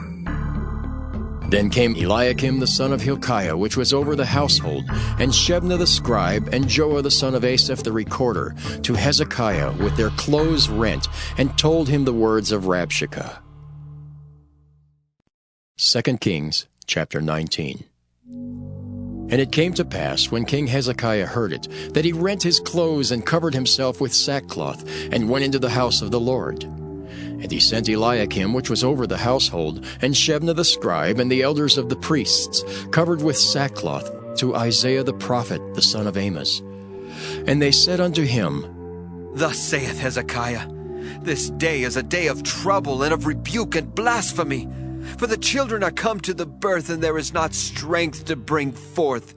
Then came Eliakim the son of Hilkiah, which was over the household, and Shebna the scribe, and Joah the son of Asaph the recorder, to Hezekiah with their clothes rent, and told him the words of Rabshakeh. 2 Kings chapter 19. And it came to pass, when King Hezekiah heard it, that he rent his clothes and covered himself with sackcloth, and went into the house of the Lord. And he sent Eliakim, which was over the household, and Shebna the scribe, and the elders of the priests, covered with sackcloth, to Isaiah the prophet, the son of Amos. And they said unto him, Thus saith Hezekiah, This day is a day of trouble and of rebuke and blasphemy. For the children are come to the birth, and there is not strength to bring forth.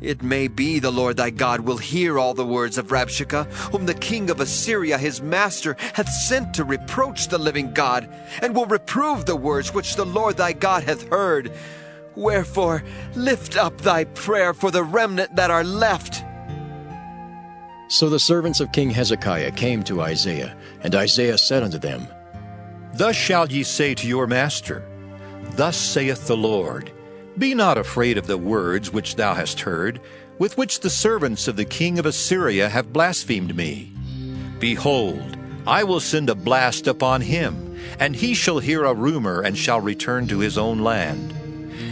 It may be the Lord thy God will hear all the words of Rabshakeh, whom the king of Assyria his master hath sent to reproach the living God, and will reprove the words which the Lord thy God hath heard. Wherefore lift up thy prayer for the remnant that are left. So the servants of King Hezekiah came to Isaiah, and Isaiah said unto them, Thus shall ye say to your master, Thus saith the Lord, Be not afraid of the words which thou hast heard, with which the servants of the king of Assyria have blasphemed me. Behold, I will send a blast upon him, and he shall hear a rumor, and shall return to his own land.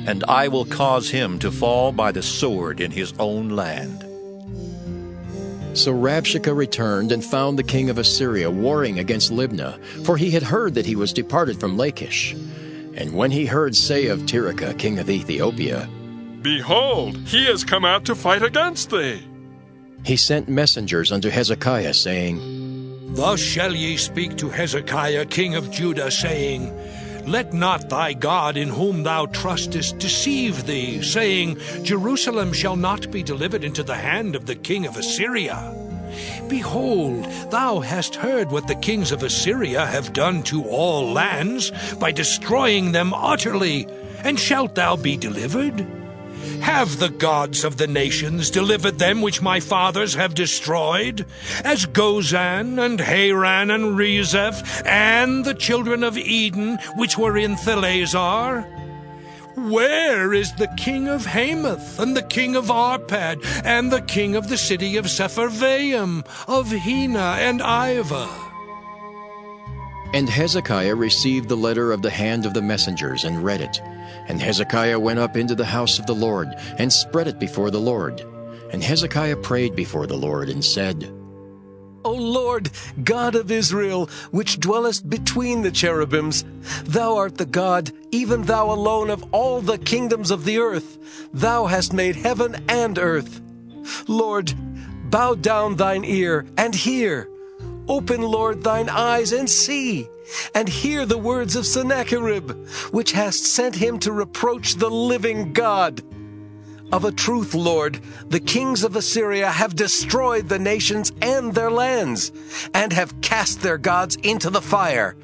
And I will cause him to fall by the sword in his own land. So Rabshakeh returned and found the king of Assyria warring against Libnah, for he had heard that he was departed from Lachish. And when he heard say of Tirhakah, king of Ethiopia, Behold, he has come out to fight against thee, he sent messengers unto Hezekiah, saying, Thus shall ye speak to Hezekiah, king of Judah, saying, Let not thy God in whom thou trustest deceive thee, saying, Jerusalem shall not be delivered into the hand of the king of Assyria. behold, thou hast heard what the kings of Assyria have done to all lands, by destroying them utterly. And shalt thou be delivered? Have the gods of the nations delivered them which my fathers have destroyed, as Gozan, and Haran, and Rezeph, and the children of Eden, which were in Thalazar? Where is the king of Hamath, and the king of Arpad, and the king of the city of Sepharvaim, of Hena and Ivah? And Hezekiah received the letter of the hand of the messengers, and read it. And Hezekiah went up into the house of the Lord, and spread it before the Lord. And Hezekiah prayed before the Lord, and said, O Lord, God of Israel, which dwellest between the cherubims, thou art the God, even thou alone, of all the kingdoms of the earth. Thou hast made heaven and earth. Lord, bow down thine ear, and hear. Open, Lord, thine eyes, and see, and hear the words of Sennacherib, which hast sent him to reproach the living God. Of a truth, Lord, the kings of Assyria have destroyed the nations and their lands, and have cast their gods into the fire.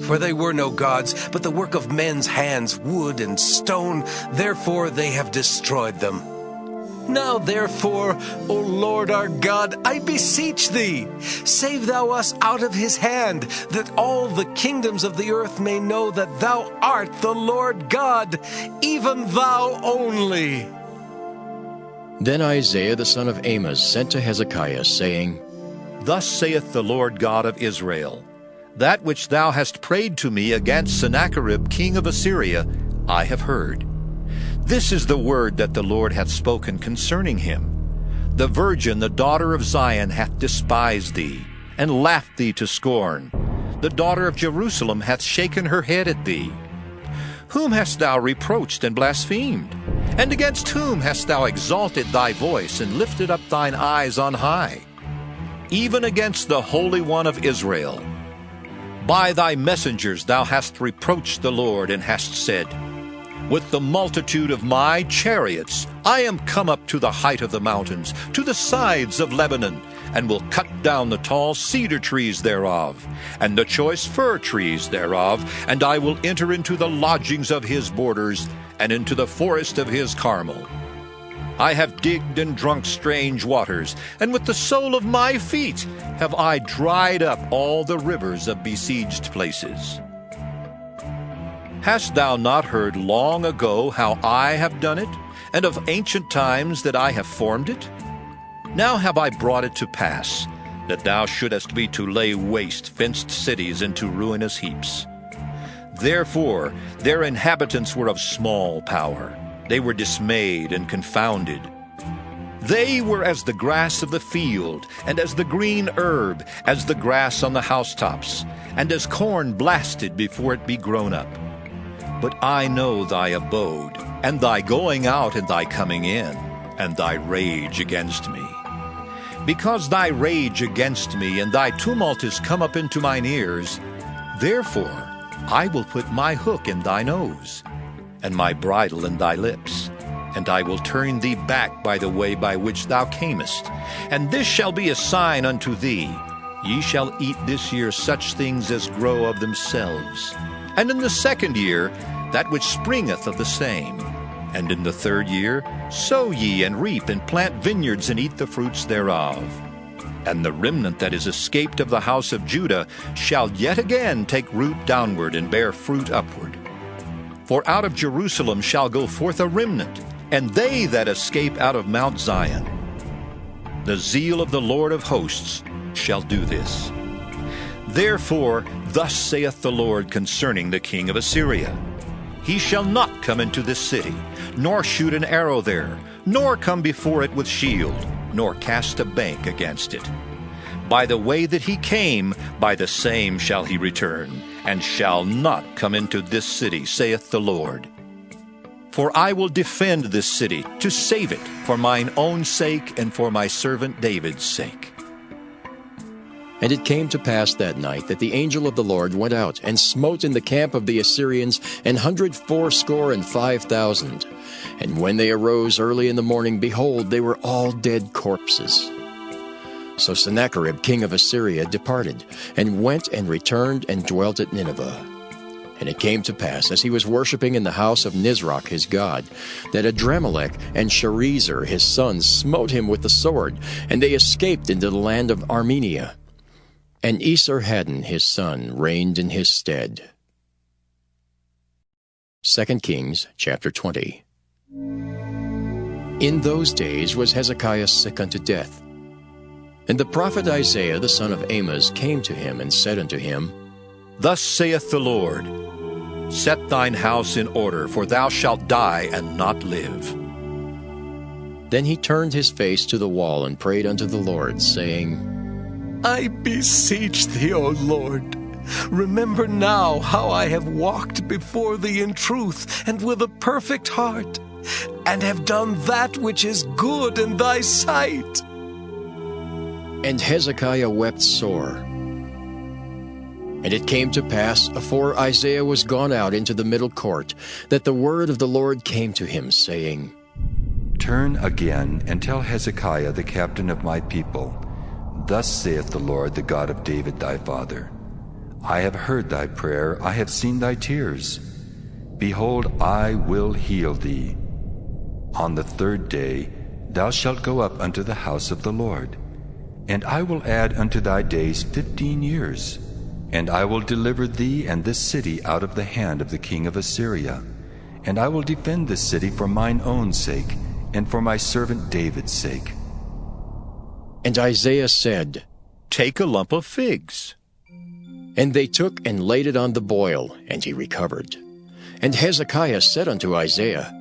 For they were no gods, but the work of men's hands, wood and stone. Therefore they have destroyed them. Now therefore, O Lord our God, I beseech thee, save thou us out of his hand, that all the kingdoms of the earth may know that thou art the Lord God, even thou only. Then Isaiah the son of Amoz sent to Hezekiah, saying, Thus saith the Lord God of Israel, That which thou hast prayed to me against Sennacherib king of Assyria, I have heard. This is the word that the Lord hath spoken concerning him. The virgin, the daughter of Zion, hath despised thee, and laughed thee to scorn. The daughter of Jerusalem hath shaken her head at thee. Whom hast thou reproached and blasphemed? And against whom hast thou exalted thy voice, and lifted up thine eyes on high? Even against the Holy One of Israel. By thy messengers thou hast reproached the Lord, and hast said, With the multitude of my chariots I am come up to the height of the mountains, to the sides of Lebanon, and will cut down the tall cedar trees thereof, and the choice fir trees thereof, and I will enter into the lodgings of his borders, and into the forest of his Carmel. I have digged and drunk strange waters, and with the sole of my feet have I dried up all the rivers of besieged places. Hast thou not heard long ago how I have done it, and of ancient times that I have formed it? Now have I brought it to pass, that thou shouldest be to lay waste fenced cities into ruinous heaps. Therefore their inhabitants were of small power. They were dismayed and confounded. They were as the grass of the field, and as the green herb, as the grass on the housetops, and as corn blasted before it be grown up. But I know thy abode, and thy going out and thy coming in, and thy rage against me. Because thy rage against me and thy tumult is come up into mine ears, therefore I will put my hook in thy nose, and my bridle in thy lips, and I will turn thee back by the way by which thou camest. And this shall be a sign unto thee, ye shall eat this year such things as grow of themselves, and in the second year that which springeth of the same. And in the third year sow ye and reap and plant vineyards and eat the fruits thereof. And the remnant that is escaped of the house of Judah shall yet again take root downward and bear fruit upward. For out of Jerusalem shall go forth a remnant, and they that escape out of Mount Zion. The zeal of the Lord of hosts shall do this. Therefore thus saith the Lord concerning the king of Assyria, He shall not come into this city, nor shoot an arrow there, nor come before it with shield, nor cast a bank against it. By the way that he came, by the same shall he return, and shall not come into this city, saith the Lord. For I will defend this city, to save it, for mine own sake and for my servant David's sake. And it came to pass that night that the angel of the Lord went out and smote in the camp of the Assyrians 184,500. And when they arose early in the morning, behold, they were all dead corpses. So Sennacherib king of Assyria departed, and went and returned and dwelt at Nineveh. And it came to pass, as he was worshipping in the house of Nisroch his god, that Adramelech and Sharezer his sons smote him with the sword, and they escaped into the land of Armenia. And Esarhaddon his son reigned in his stead. 2 Kings chapter 20. In those days was Hezekiah sick unto death. And the prophet Isaiah the son of Amoz came to him, and said unto him, Thus saith the Lord, Set thine house in order, for thou shalt die and not live. Then he turned his face to the wall, and prayed unto the Lord, saying, I beseech thee, O Lord, remember now how I have walked before thee in truth and with a perfect heart, and have done that which is good in thy sight. And Hezekiah wept sore. And it came to pass, afore Isaiah was gone out into the middle court, that the word of the Lord came to him, saying, Turn again, and tell Hezekiah the captain of my people, Thus saith the Lord, the God of David thy father, I have heard thy prayer, I have seen thy tears. Behold, I will heal thee. On the third day thou shalt go up unto the house of the Lord, and I will add unto thy days 15 years. And I will deliver thee and this city out of the hand of the king of Assyria. And I will defend this city for mine own sake, and for my servant David's sake. And Isaiah said, Take a lump of figs. And they took and laid it on the boil, and he recovered. And Hezekiah said unto Isaiah,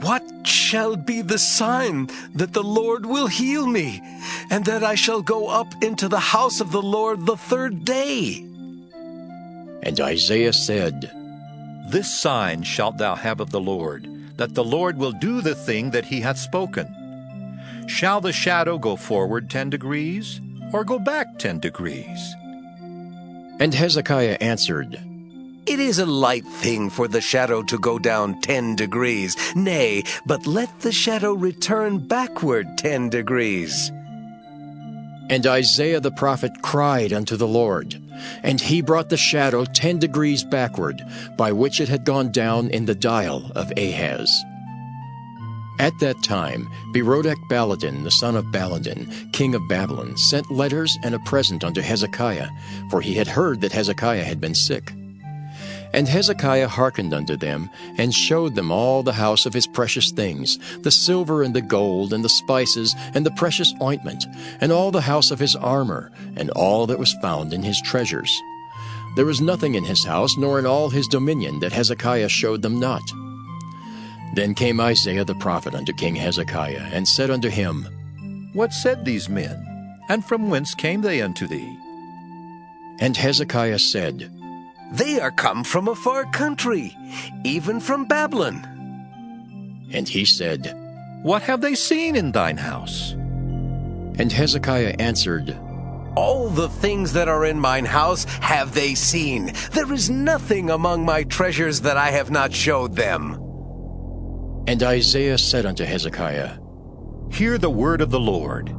What shall be the sign that the Lord will heal me, and that I shall go up into the house of the Lord the third day? And Isaiah said, This sign shalt thou have of the Lord, that the Lord will do the thing that he hath spoken. Shall the shadow go forward 10 degrees, or go back 10 degrees? And Hezekiah answered, It is a light thing for the shadow to go down 10 degrees. Nay, but let the shadow return backward 10 degrees. And Isaiah the prophet cried unto the Lord, and he brought the shadow 10 degrees backward, by which it had gone down in the dial of Ahaz. At that time Berodach-Baladan, the son of Baladan, king of Babylon, sent letters and a present unto Hezekiah, for he had heard that Hezekiah had been sick. And Hezekiah hearkened unto them, and showed them all the house of his precious things, the silver and the gold, and the spices, and the precious ointment, and all the house of his armor, and all that was found in his treasures. There was nothing in his house, nor in all his dominion, that Hezekiah showed them not. Then came Isaiah the prophet unto King Hezekiah, and said unto him, What said these men, and from whence came they unto thee? And Hezekiah said, They are come from a far country, even from Babylon. And he said, What have they seen in thine house? And Hezekiah answered, All the things that are in mine house have they seen. There is nothing among my treasures that I have not showed them. And Isaiah said unto Hezekiah, Hear the word of the Lord.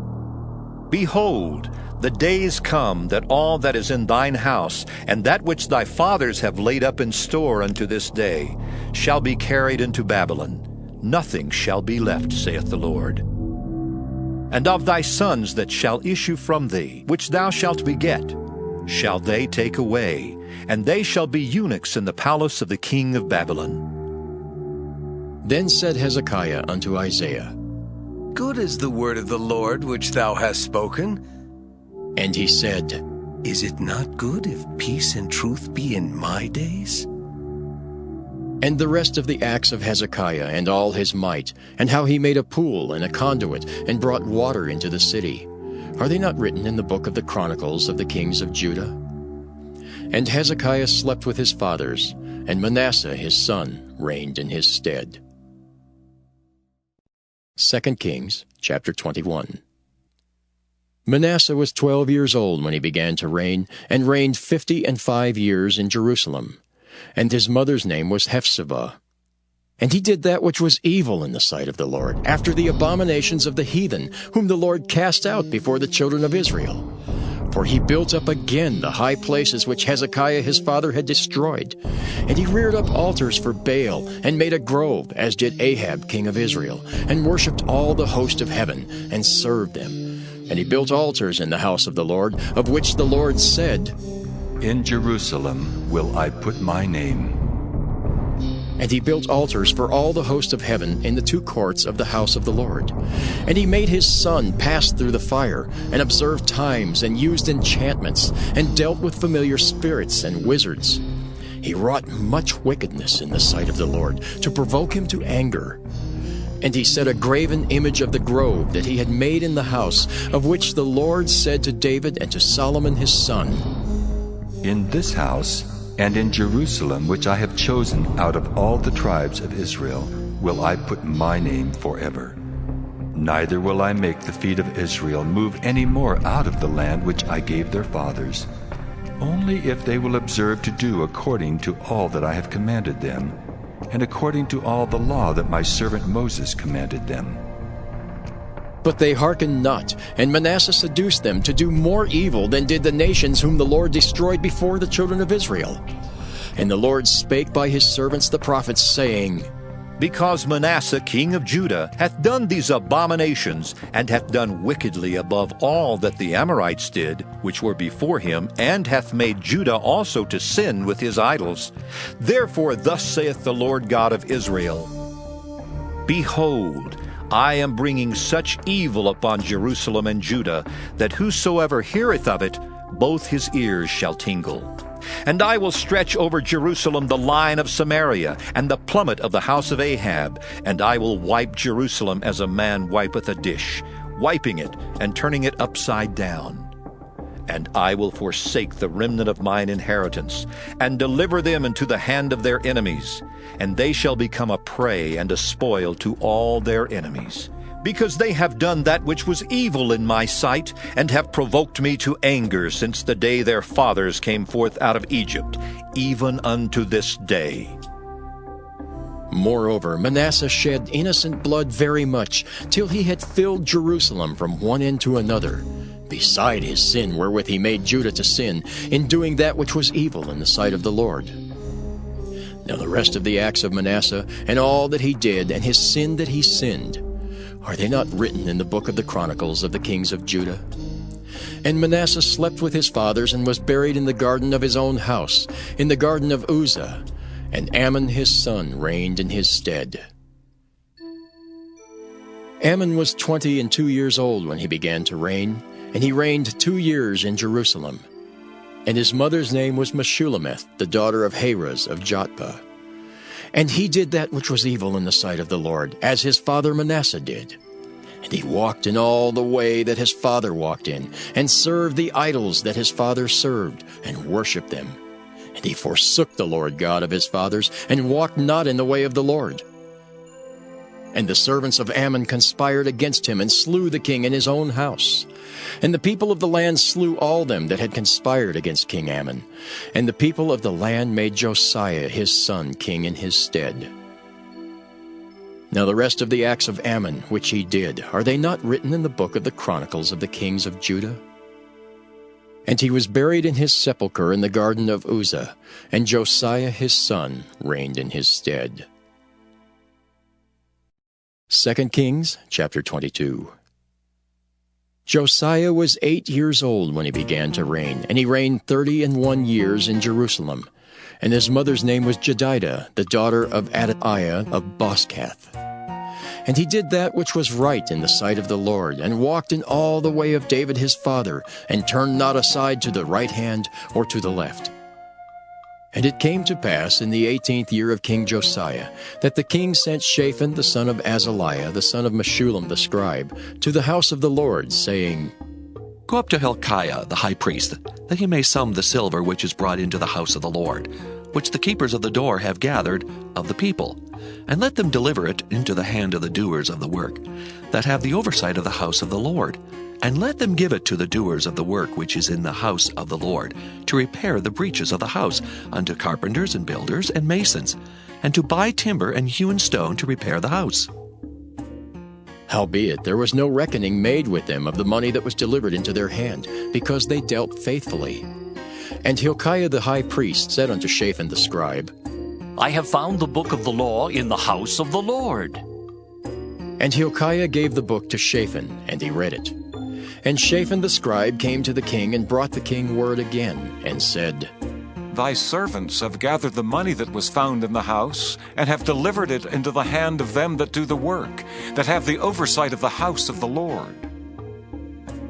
Behold, the days come that all that is in thine house, and that which thy fathers have laid up in store unto this day, shall be carried into Babylon. Nothing shall be left, saith the Lord. And of thy sons that shall issue from thee, which thou shalt beget, shall they take away, and they shall be eunuchs in the palace of the king of Babylon. Then said Hezekiah unto Isaiah, Good is the word of the Lord which thou hast spoken. And he said, Is it not good if peace and truth be in my days? And the rest of the acts of Hezekiah, and all his might, and how he made a pool and a conduit, and brought water into the city, are they not written in the book of the Chronicles of the kings of Judah? And Hezekiah slept with his fathers, and Manasseh his son reigned in his stead. 2 Kings chapter 21. Manasseh was 12 years old when he began to reign, and reigned 55 years in Jerusalem. And his mother's name was Hephzibah. And he did that which was evil in the sight of the Lord, after the abominations of the heathen, whom the Lord cast out before the children of Israel. For he built up again the high places which Hezekiah his father had destroyed. And he reared up altars for Baal, and made a grove, as did Ahab king of Israel, and worshipped all the host of heaven, and served them. And he built altars in the house of the Lord, of which the Lord said, In Jerusalem will I put my name. And he built altars for all the host of heaven in the two courts of the house of the Lord. And he made his son pass through the fire, and observed times, and used enchantments, and dealt with familiar spirits and wizards. He wrought much wickedness in the sight of the Lord, to provoke him to anger. And he set a graven image of the grove that he had made in the house, of which the Lord said to David and to Solomon his son, In this house, and in Jerusalem, which I have chosen out of all the tribes of Israel, will I put my name forever. Neither will I make the feet of Israel move any more out of the land which I gave their fathers, only if they will observe to do according to all that I have commanded them, and according to all the law that my servant Moses commanded them. But they hearkened not, and Manasseh seduced them to do more evil than did the nations whom the Lord destroyed before the children of Israel. And the Lord spake by his servants the prophets, saying, Because Manasseh king of Judah hath done these abominations, and hath done wickedly above all that the Amorites did, which were before him, and hath made Judah also to sin with his idols. Therefore thus saith the Lord God of Israel, Behold, I am bringing such evil upon Jerusalem and Judah, that whosoever heareth of it, both his ears shall tingle. And I will stretch over Jerusalem the line of Samaria, and the plummet of the house of Ahab, and I will wipe Jerusalem as a man wipeth a dish, wiping it and turning it upside down. And I will forsake the remnant of mine inheritance, and deliver them into the hand of their enemies, and they shall become a prey and a spoil to all their enemies. Because they have done that which was evil in my sight, and have provoked me to anger since the day their fathers came forth out of Egypt, even unto this day. Moreover, Manasseh shed innocent blood very much, till he had filled Jerusalem from one end to another, beside his sin wherewith he made Judah to sin, in doing that which was evil in the sight of the Lord. Now the rest of the acts of Manasseh, and all that he did, and his sin that he sinned, are they not written in the book of the Chronicles of the kings of Judah? And Manasseh slept with his fathers, and was buried in the garden of his own house, in the garden of Uzzah, and Amon his son reigned in his stead. Amon was 22 years old when he began to reign, and he reigned 2 years in Jerusalem. And his mother's name was Meshullemeth, the daughter of Haraz of Jotbah. And he did that which was evil in the sight of the Lord, as his father Manasseh did. And he walked in all the way that his father walked in, and served the idols that his father served, and worshipped them. And he forsook the Lord God of his fathers, and walked not in the way of the Lord. And the servants of Ammon conspired against him, and slew the king in his own house. And the people of the land slew all them that had conspired against King Ammon. And the people of the land made Josiah his son king in his stead. Now the rest of the acts of Ammon which he did, are they not written in the book of the Chronicles of the kings of Judah? And he was buried in his sepulchre in the garden of Uzzah, and Josiah his son reigned in his stead. 2 Kings chapter 22. Josiah was 8 years old when he began to reign, and he reigned 31 years in Jerusalem. And his mother's name was Jedidah, the daughter of Adaiah of Boskath. And he did that which was right in the sight of the Lord, and walked in all the way of David his father, and turned not aside to the right hand or to the left. And it came to pass in the 18th year of King Josiah, that the king sent Shaphan the son of Azaliah, the son of Meshullam the scribe, to the house of the Lord, saying, Go up to Hilkiah the high priest, that he may sum the silver which is brought into the house of the Lord, which the keepers of the door have gathered of the people, and let them deliver it into the hand of the doers of the work, that have the oversight of the house of the Lord, And let them give it to the doers of the work which is in the house of the Lord, to repair the breaches of the house, unto carpenters and builders and masons, and to buy timber and hewn stone to repair the house. Howbeit there was no reckoning made with them of the money that was delivered into their hand, because they dealt faithfully. And Hilkiah the high priest said unto Shaphan the scribe, I have found the book of the law in the house of the Lord. And Hilkiah gave the book to Shaphan, and he read it. And Shaphan the scribe came to the king, and brought the king word again, and said, Thy servants have gathered the money that was found in the house, and have delivered it into the hand of them that do the work, that have the oversight of the house of the Lord.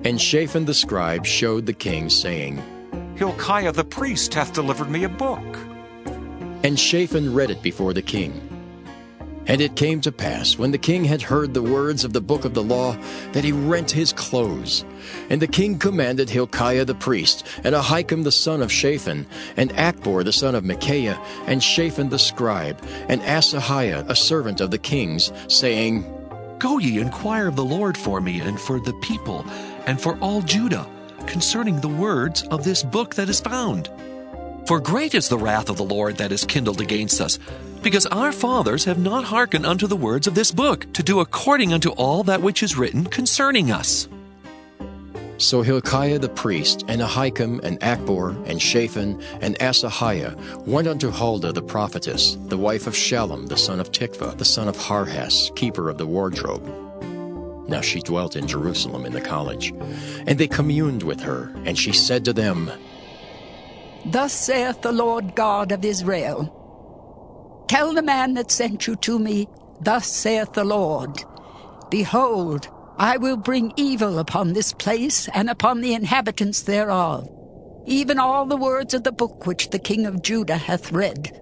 And Shaphan the scribe showed the king, saying, Hilkiah the priest hath delivered me a book. And Shaphan read it before the king. And it came to pass, when the king had heard the words of the book of the law, that he rent his clothes. And the king commanded Hilkiah the priest, and Ahikam the son of Shaphan, and Achbor the son of Micaiah, and Shaphan the scribe, and Asahiah a servant of the king's, saying, Go ye, inquire of the Lord for me, and for the people, and for all Judah, concerning the words of this book that is found. For great is the wrath of the Lord that is kindled against us, because our fathers have not hearkened unto the words of this book, to do according unto all that which is written concerning us. So Hilkiah the priest, and Ahikam, and Achbor, and Shaphan, and Asahiah went unto Huldah the prophetess, the wife of Shallum the son of Tikvah, the son of Harhas, keeper of the wardrobe. Now she dwelt in Jerusalem in the college. And they communed with her, and she said to them, Thus saith the Lord God of Israel, Tell the man that sent you to me, Thus saith the Lord, Behold, I will bring evil upon this place and upon the inhabitants thereof, even all the words of the book which the king of Judah hath read.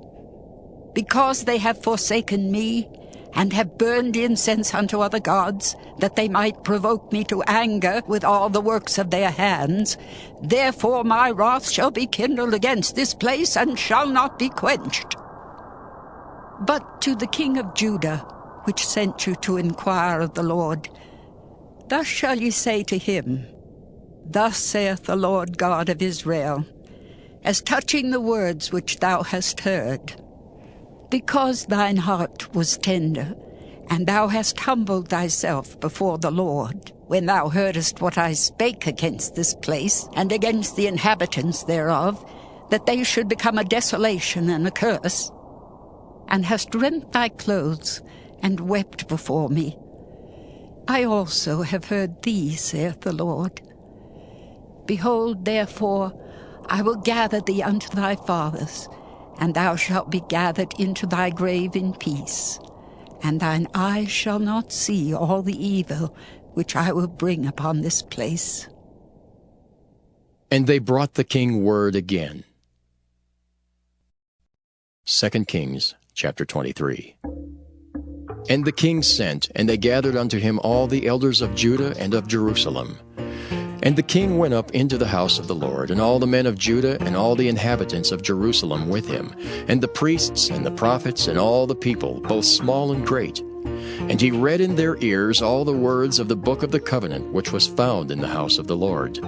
Because they have forsaken me, and have burned incense unto other gods, that they might provoke me to anger with all the works of their hands, therefore my wrath shall be kindled against this place, and shall not be quenched. But to the king of Judah, which sent you to inquire of the Lord, thus shall ye say to him, Thus saith the Lord God of Israel, as touching the words which thou hast heard, because thine heart was tender, and thou hast humbled thyself before the Lord, when thou heardest what I spake against this place, and against the inhabitants thereof, that they should become a desolation and a curse, and hast rent thy clothes, and wept before me. I also have heard thee, saith the Lord. Behold, therefore, I will gather thee unto thy fathers, and thou shalt be gathered into thy grave in peace, and thine eyes shall not see all the evil which I will bring upon this place. And they brought the king word again. 2 Kings chapter 23. And the king sent, and they gathered unto him all the elders of Judah and of Jerusalem. And the king went up into the house of the Lord, and all the men of Judah and all the inhabitants of Jerusalem with him, and the priests and the prophets and all the people, both small and great. And he read in their ears all the words of the book of the covenant which was found in the house of the Lord.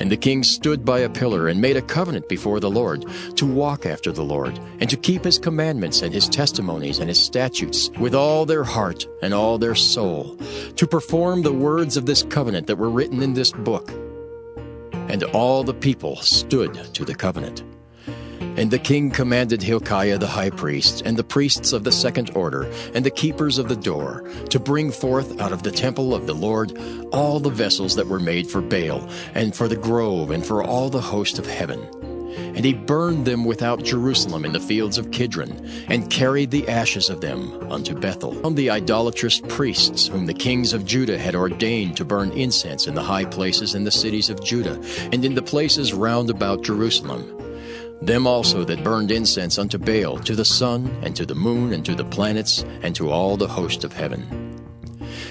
And the king stood by a pillar and made a covenant before the Lord, to walk after the Lord, and to keep his commandments and his testimonies and his statutes with all their heart and all their soul, to perform the words of this covenant that were written in this book. And all the people stood to the covenant. And the king commanded Hilkiah the high priest, and the priests of the second order, and the keepers of the door, to bring forth out of the temple of the Lord all the vessels that were made for Baal, and for the grove, and for all the host of heaven. And he burned them without Jerusalem in the fields of Kidron, and carried the ashes of them unto Bethel. On the idolatrous priests whom the kings of Judah had ordained to burn incense in the high places in the cities of Judah, and in the places round about Jerusalem. Them also that burned incense unto Baal, to the sun, and to the moon, and to the planets, and to all the host of heaven.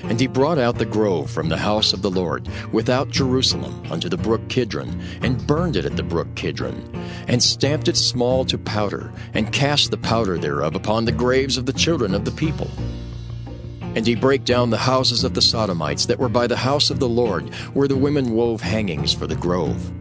And he brought out the grove from the house of the Lord, without Jerusalem, unto the brook Kidron, and burned it at the brook Kidron, and stamped it small to powder, and cast the powder thereof upon the graves of the children of the people. And he brake down the houses of the Sodomites that were by the house of the Lord, where the women wove hangings for the grove.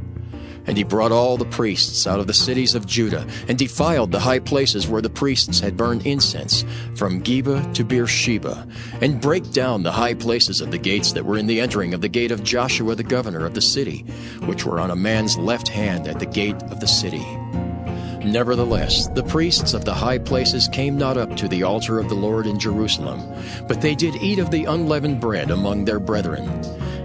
And he brought all the priests out of the cities of Judah, and defiled the high places where the priests had burned incense, from Geba to Beersheba, and brake down the high places of the gates that were in the entering of the gate of Joshua the governor of the city, which were on a man's left hand at the gate of the city. Nevertheless, the priests of the high places came not up to the altar of the Lord in Jerusalem, but they did eat of the unleavened bread among their brethren.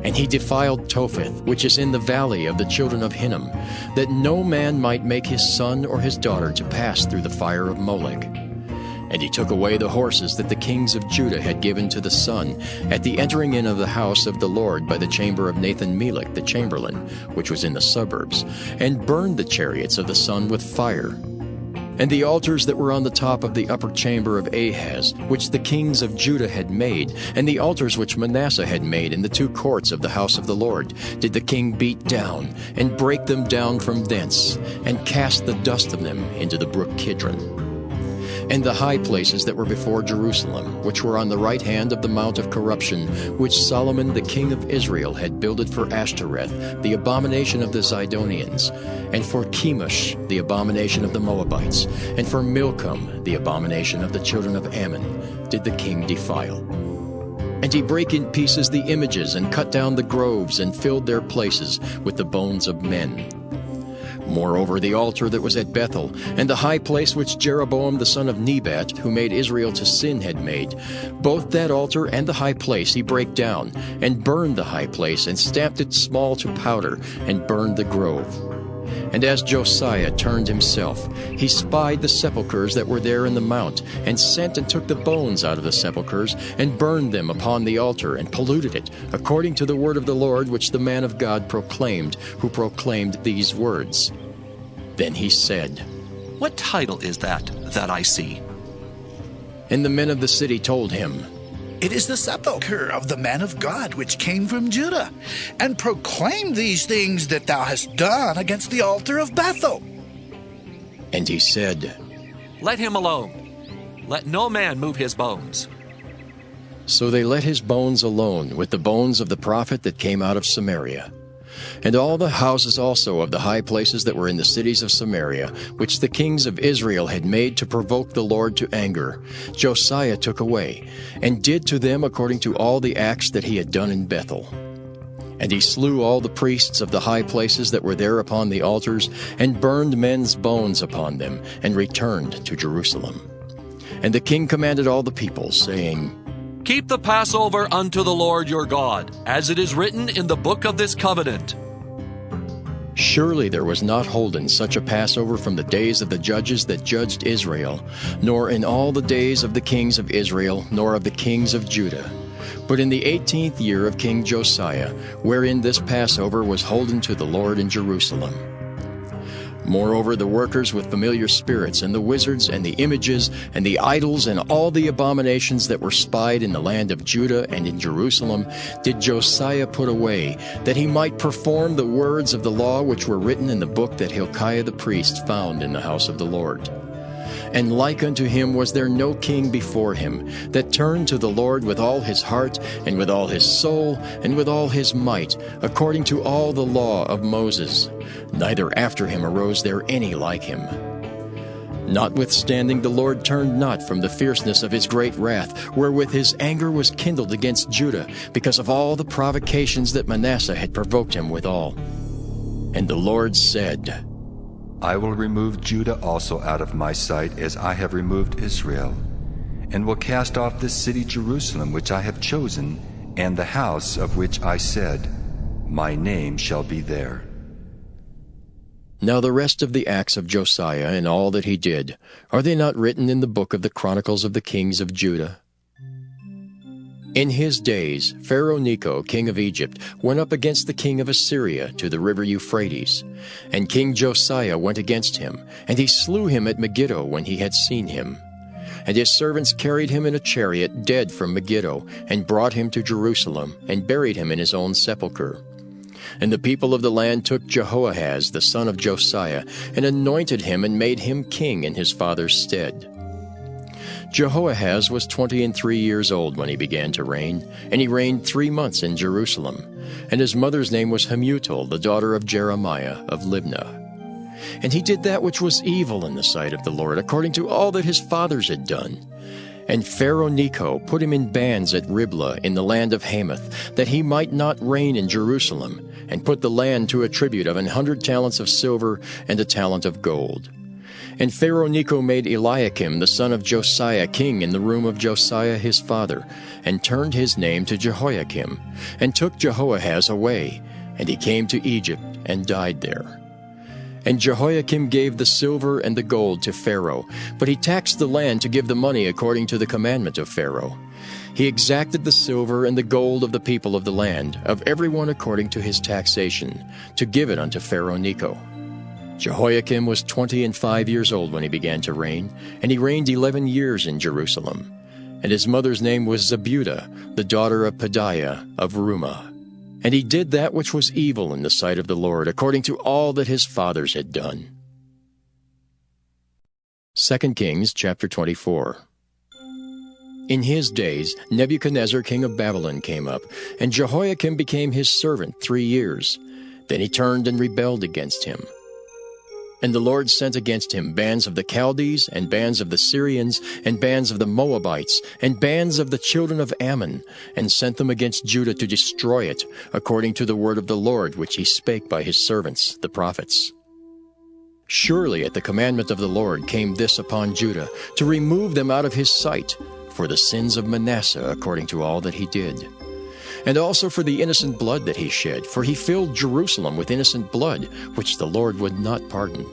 And he defiled Topheth, which is in the valley of the children of Hinnom, that no man might make his son or his daughter to pass through the fire of Molech. And he took away the horses that the kings of Judah had given to the sun at the entering in of the house of the Lord by the chamber of Nathan-Melech the chamberlain, which was in the suburbs, and burned the chariots of the sun with fire. And the altars that were on the top of the upper chamber of Ahaz, which the kings of Judah had made, and the altars which Manasseh had made in the two courts of the house of the Lord, did the king beat down, and break them down from thence, and cast the dust of them into the brook Kidron. And the high places that were before Jerusalem, which were on the right hand of the mount of corruption, which Solomon the king of Israel had builded for Ashtoreth, the abomination of the Zidonians, and for Chemosh, the abomination of the Moabites, and for Milcom, the abomination of the children of Ammon, did the king defile. And he brake in pieces the images, and cut down the groves, and filled their places with the bones of men. Moreover, the altar that was at Bethel, and the high place which Jeroboam the son of Nebat, who made Israel to sin, had made, both that altar and the high place he brake down, and burned the high place, and stamped it small to powder, and burned the grove. And as Josiah turned himself, he spied the sepulchres that were there in the mount, and sent and took the bones out of the sepulchres, and burned them upon the altar, and polluted it, according to the word of the Lord which the man of God proclaimed, who proclaimed these words. Then he said, What title is that I see? And the men of the city told him, It is the sepulchre of the man of God which came from Judah, and proclaimed these things that thou hast done against the altar of Bethel. And he said, Let him alone. Let no man move his bones. So they let his bones alone, with the bones of the prophet that came out of Samaria. And all the houses also of the high places that were in the cities of Samaria, which the kings of Israel had made to provoke the Lord to anger, Josiah took away, and did to them according to all the acts that he had done in Bethel. And he slew all the priests of the high places that were there upon the altars, and burned men's bones upon them, and returned to Jerusalem. And the king commanded all the people, saying, Keep the Passover unto the Lord your God, as it is written in the book of this covenant. Surely there was not holden such a Passover from the days of the judges that judged Israel, nor in all the days of the kings of Israel, nor of the kings of Judah. But in the 18th year of King Josiah, wherein this Passover was holden to the Lord in Jerusalem. Moreover, the workers with familiar spirits, and the wizards, and the images, and the idols, and all the abominations that were spied in the land of Judah and in Jerusalem, did Josiah put away, that he might perform the words of the law which were written in the book that Hilkiah the priest found in the house of the Lord. And like unto him was there no king before him, that turned to the Lord with all his heart, and with all his soul, and with all his might, according to all the law of Moses. Neither after him arose there any like him. Notwithstanding, the Lord turned not from the fierceness of his great wrath, wherewith his anger was kindled against Judah, because of all the provocations that Manasseh had provoked him withal. And the Lord said, I will remove Judah also out of my sight, as I have removed Israel, and will cast off this city Jerusalem which I have chosen, and the house of which I said, My name shall be there. Now the rest of the acts of Josiah and all that he did, are they not written in the book of the Chronicles of the kings of Judah? In his days, Pharaoh Necho, king of Egypt, went up against the king of Assyria to the river Euphrates. And King Josiah went against him, and he slew him at Megiddo when he had seen him. And his servants carried him in a chariot dead from Megiddo, and brought him to Jerusalem, and buried him in his own sepulchre. And the people of the land took Jehoahaz, the son of Josiah, and anointed him, and made him king in his father's stead. Jehoahaz was 23 years old when he began to reign, and he reigned 3 months in Jerusalem. And his mother's name was Hamutal, the daughter of Jeremiah of Libnah. And he did that which was evil in the sight of the Lord, according to all that his fathers had done. And Pharaoh Necho put him in bands at Riblah in the land of Hamath, that he might not reign in Jerusalem, and put the land to a tribute of 100 talents of silver and a talent of gold. And Pharaoh Necho made Eliakim the son of Josiah king in the room of Josiah his father, and turned his name to Jehoiakim, and took Jehoahaz away, and he came to Egypt and died there. And Jehoiakim gave the silver and the gold to Pharaoh, but he taxed the land to give the money according to the commandment of Pharaoh. He exacted the silver and the gold of the people of the land, of every one according to his taxation, to give it unto Pharaoh Necho. Jehoiakim was 25 years old when he began to reign, and he reigned 11 years in Jerusalem. And his mother's name was Zebudah, the daughter of Pedaiah of Rumah. And he did that which was evil in the sight of the Lord, according to all that his fathers had done. 2 Kings chapter 24. In his days Nebuchadnezzar king of Babylon came up, and Jehoiakim became his servant 3 years. Then he turned and rebelled against him. And the Lord sent against him bands of the Chaldees, and bands of the Syrians, and bands of the Moabites, and bands of the children of Ammon, and sent them against Judah to destroy it, according to the word of the Lord which he spake by his servants, the prophets. Surely at the commandment of the Lord came this upon Judah, to remove them out of his sight, for the sins of Manasseh, according to all that he did. And also for the innocent blood that he shed, for he filled Jerusalem with innocent blood, which the Lord would not pardon.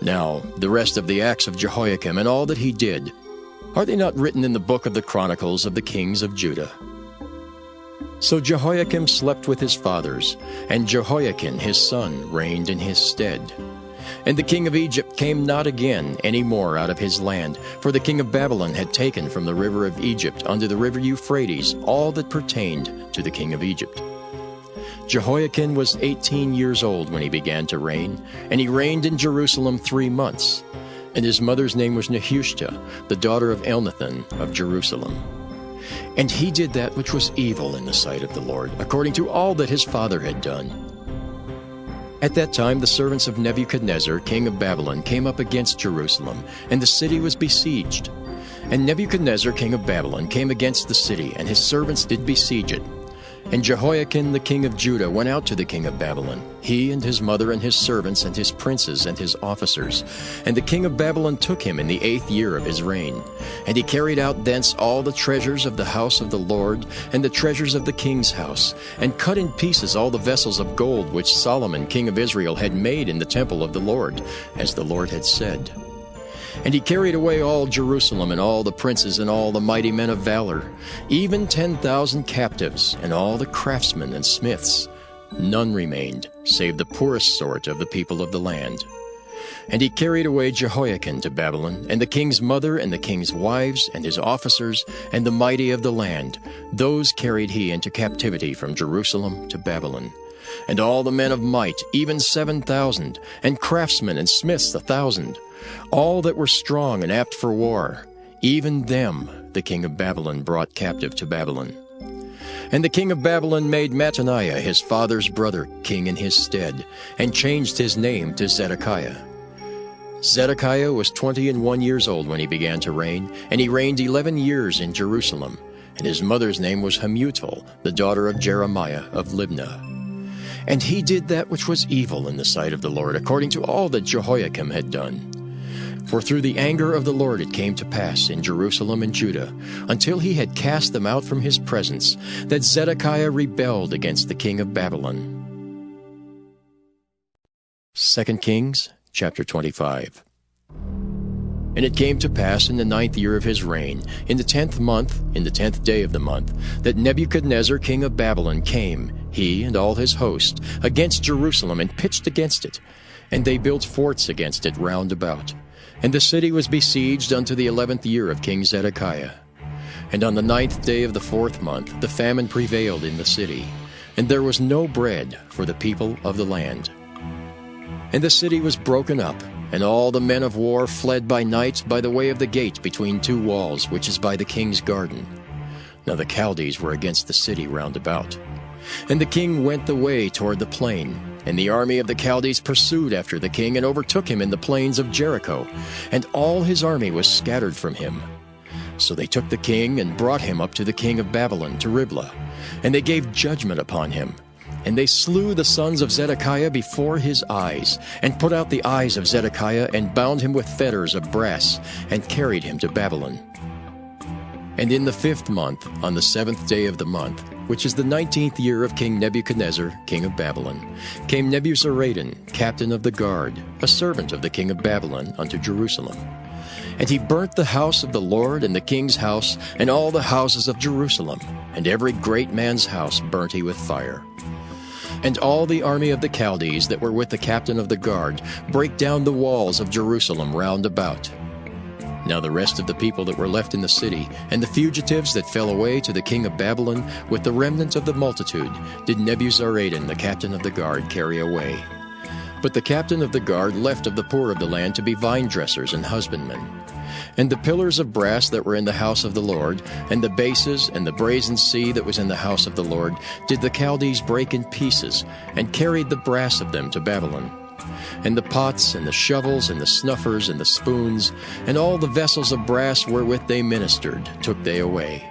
Now, the rest of the acts of Jehoiakim and all that he did, are they not written in the book of the Chronicles of the kings of Judah? So Jehoiakim slept with his fathers, and Jehoiakim his son reigned in his stead. And the king of Egypt came not again any more out of his land, for the king of Babylon had taken from the river of Egypt unto the river Euphrates all that pertained to the king of Egypt. Jehoiakim was 18 years old when he began to reign, and he reigned in Jerusalem 3 months. And his mother's name was Nehushta, the daughter of Elnathan of Jerusalem. And he did that which was evil in the sight of the Lord, according to all that his father had done. At that time the servants of Nebuchadnezzar, king of Babylon, came up against Jerusalem, and the city was besieged. And Nebuchadnezzar, king of Babylon, came against the city, and his servants did besiege it. And Jehoiakim the king of Judah went out to the king of Babylon, he and his mother and his servants and his princes and his officers. And the king of Babylon took him in the 8th year of his reign. And he carried out thence all the treasures of the house of the Lord, and the treasures of the king's house, and cut in pieces all the vessels of gold which Solomon king of Israel had made in the temple of the Lord, as the Lord had said. And he carried away all Jerusalem, and all the princes, and all the mighty men of valor, even 10,000 captives, and all the craftsmen and smiths. None remained, save the poorest sort of the people of the land. And he carried away Jehoiakim to Babylon, and the king's mother, and the king's wives, and his officers, and the mighty of the land. Those carried he into captivity from Jerusalem to Babylon. And all the men of might, even 7,000, and craftsmen and smiths 1,000, all that were strong and apt for war, even them the king of Babylon brought captive to Babylon. And the king of Babylon made Mattaniah his father's brother king in his stead, and changed his name to Zedekiah. Zedekiah was 21 years old when he began to reign, and he reigned 11 years in Jerusalem. And his mother's name was Hamutal, the daughter of Jeremiah of Libnah. And he did that which was evil in the sight of the Lord, according to all that Jehoiakim had done. For through the anger of the Lord it came to pass in Jerusalem and Judah, until he had cast them out from his presence, that Zedekiah rebelled against the king of Babylon. 2 Kings chapter 25. And it came to pass in the 9th year of his reign, in the 10th month, in the 10th day of the month, that Nebuchadnezzar king of Babylon came, he and all his host, against Jerusalem, and pitched against it. And they built forts against it round about. And the city was besieged unto the 11th year of King Zedekiah. And on the 9th day of the 4th month the famine prevailed in the city, and there was no bread for the people of the land. And the city was broken up, and all the men of war fled by night by the way of the gate between two walls, which is by the king's garden. Now the Chaldees were against the city round about. And the king went the way toward the plain, and the army of the Chaldees pursued after the king and overtook him in the plains of Jericho, and all his army was scattered from him. So they took the king and brought him up to the king of Babylon, to Riblah, and they gave judgment upon him. And they slew the sons of Zedekiah before his eyes, and put out the eyes of Zedekiah, and bound him with fetters of brass, and carried him to Babylon. And in the 5th month, on the 7th day of the month, which is the 19th year of King Nebuchadnezzar, king of Babylon, came Nebuzaradan, captain of the guard, a servant of the king of Babylon, unto Jerusalem. And he burnt the house of the Lord, and the king's house, and all the houses of Jerusalem, and every great man's house burnt he with fire. And all the army of the Chaldees that were with the captain of the guard brake down the walls of Jerusalem round about. Now the rest of the people that were left in the city, and the fugitives that fell away to the king of Babylon, with the remnant of the multitude, did Nebuzaradan the captain of the guard carry away. But the captain of the guard left of the poor of the land to be vine dressers and husbandmen. And the pillars of brass that were in the house of the Lord, and the bases, and the brazen sea that was in the house of the Lord, did the Chaldees break in pieces, and carried the brass of them to Babylon. And the pots, and the shovels, and the snuffers, and the spoons, and all the vessels of brass wherewith they ministered, took they away.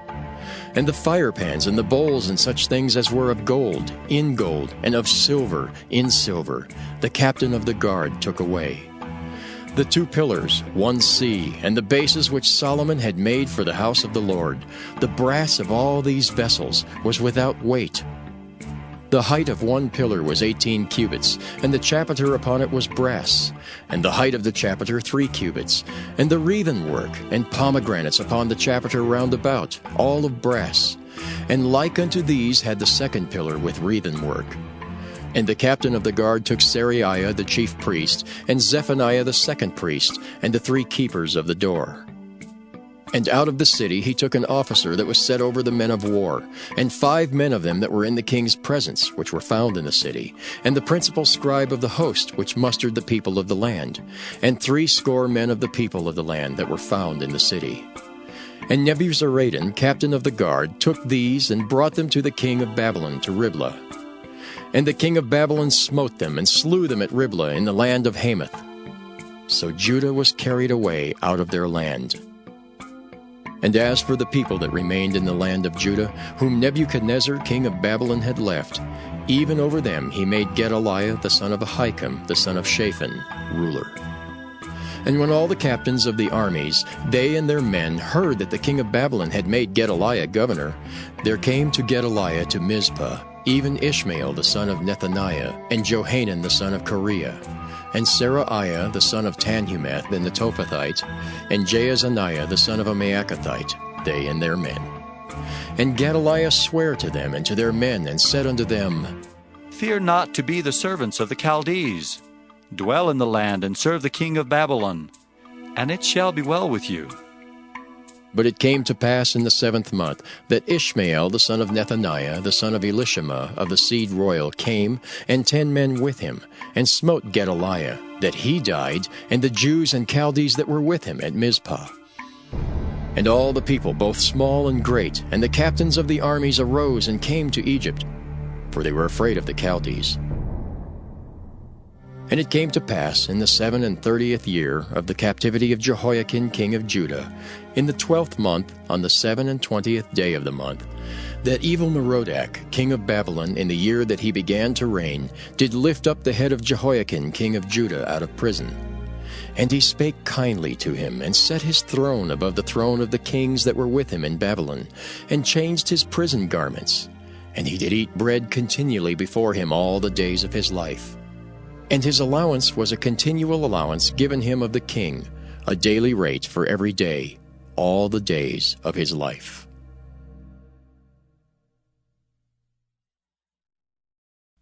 And the firepans, and the bowls, and such things as were of gold, in gold, and of silver, in silver, the captain of the guard took away. The 2 pillars, 1 sea, and the bases which Solomon had made for the house of the Lord, the brass of all these vessels was without weight. The height of 1 pillar was 18 cubits, and the chapiter upon it was brass, and the height of the chapiter 3 cubits, and the wreathen work, and pomegranates upon the chapiter round about, all of brass. And like unto these had the 2nd pillar with wreathen work. And the captain of the guard took Seraiah the chief priest, and Zephaniah the 2nd priest, and the 3 keepers of the door. And out of the city he took an officer that was set over the men of war, and 5 men of them that were in the king's presence, which were found in the city, and the principal scribe of the host, which mustered the people of the land, and 60 men of the people of the land that were found in the city. And Nebuzaradan, captain of the guard, took these and brought them to the king of Babylon, to Riblah. And the king of Babylon smote them, and slew them at Riblah in the land of Hamath. So Judah was carried away out of their land. And as for the people that remained in the land of Judah, whom Nebuchadnezzar king of Babylon had left, even over them he made Gedaliah the son of Ahikam, the son of Shaphan, ruler. And when all the captains of the armies, they and their men, heard that the king of Babylon had made Gedaliah governor, there came to Gedaliah to Mizpah even Ishmael the son of Nethaniah, and Johanan the son of Kareah, and Seraiah the son of Tanhumeth the Netophathite, and Jaazaniah the son of a Maacathite, they and their men. And Gedaliah sware to them and to their men, and said unto them, Fear not to be the servants of the Chaldees. Dwell in the land, and serve the king of Babylon, and it shall be well with you. But it came to pass in the 7th month that Ishmael the son of Nethaniah, the son of Elishama of the seed royal, came, and 10 men with him, and smote Gedaliah, that he died, and the Jews and Chaldees that were with him at Mizpah. And all the people, both small and great, and the captains of the armies arose and came to Egypt, for they were afraid of the Chaldees. And it came to pass in the 37th year of the captivity of Jehoiakim king of Judah, in the 12th month, on the 27th day of the month, that Evil-Merodach king of Babylon, in the year that he began to reign, did lift up the head of Jehoiakim king of Judah out of prison. And he spake kindly to him, and set his throne above the throne of the kings that were with him in Babylon, and changed his prison garments. And he did eat bread continually before him all the days of his life. And his allowance was a continual allowance given him of the king, a daily rate for every day, all the days of his life.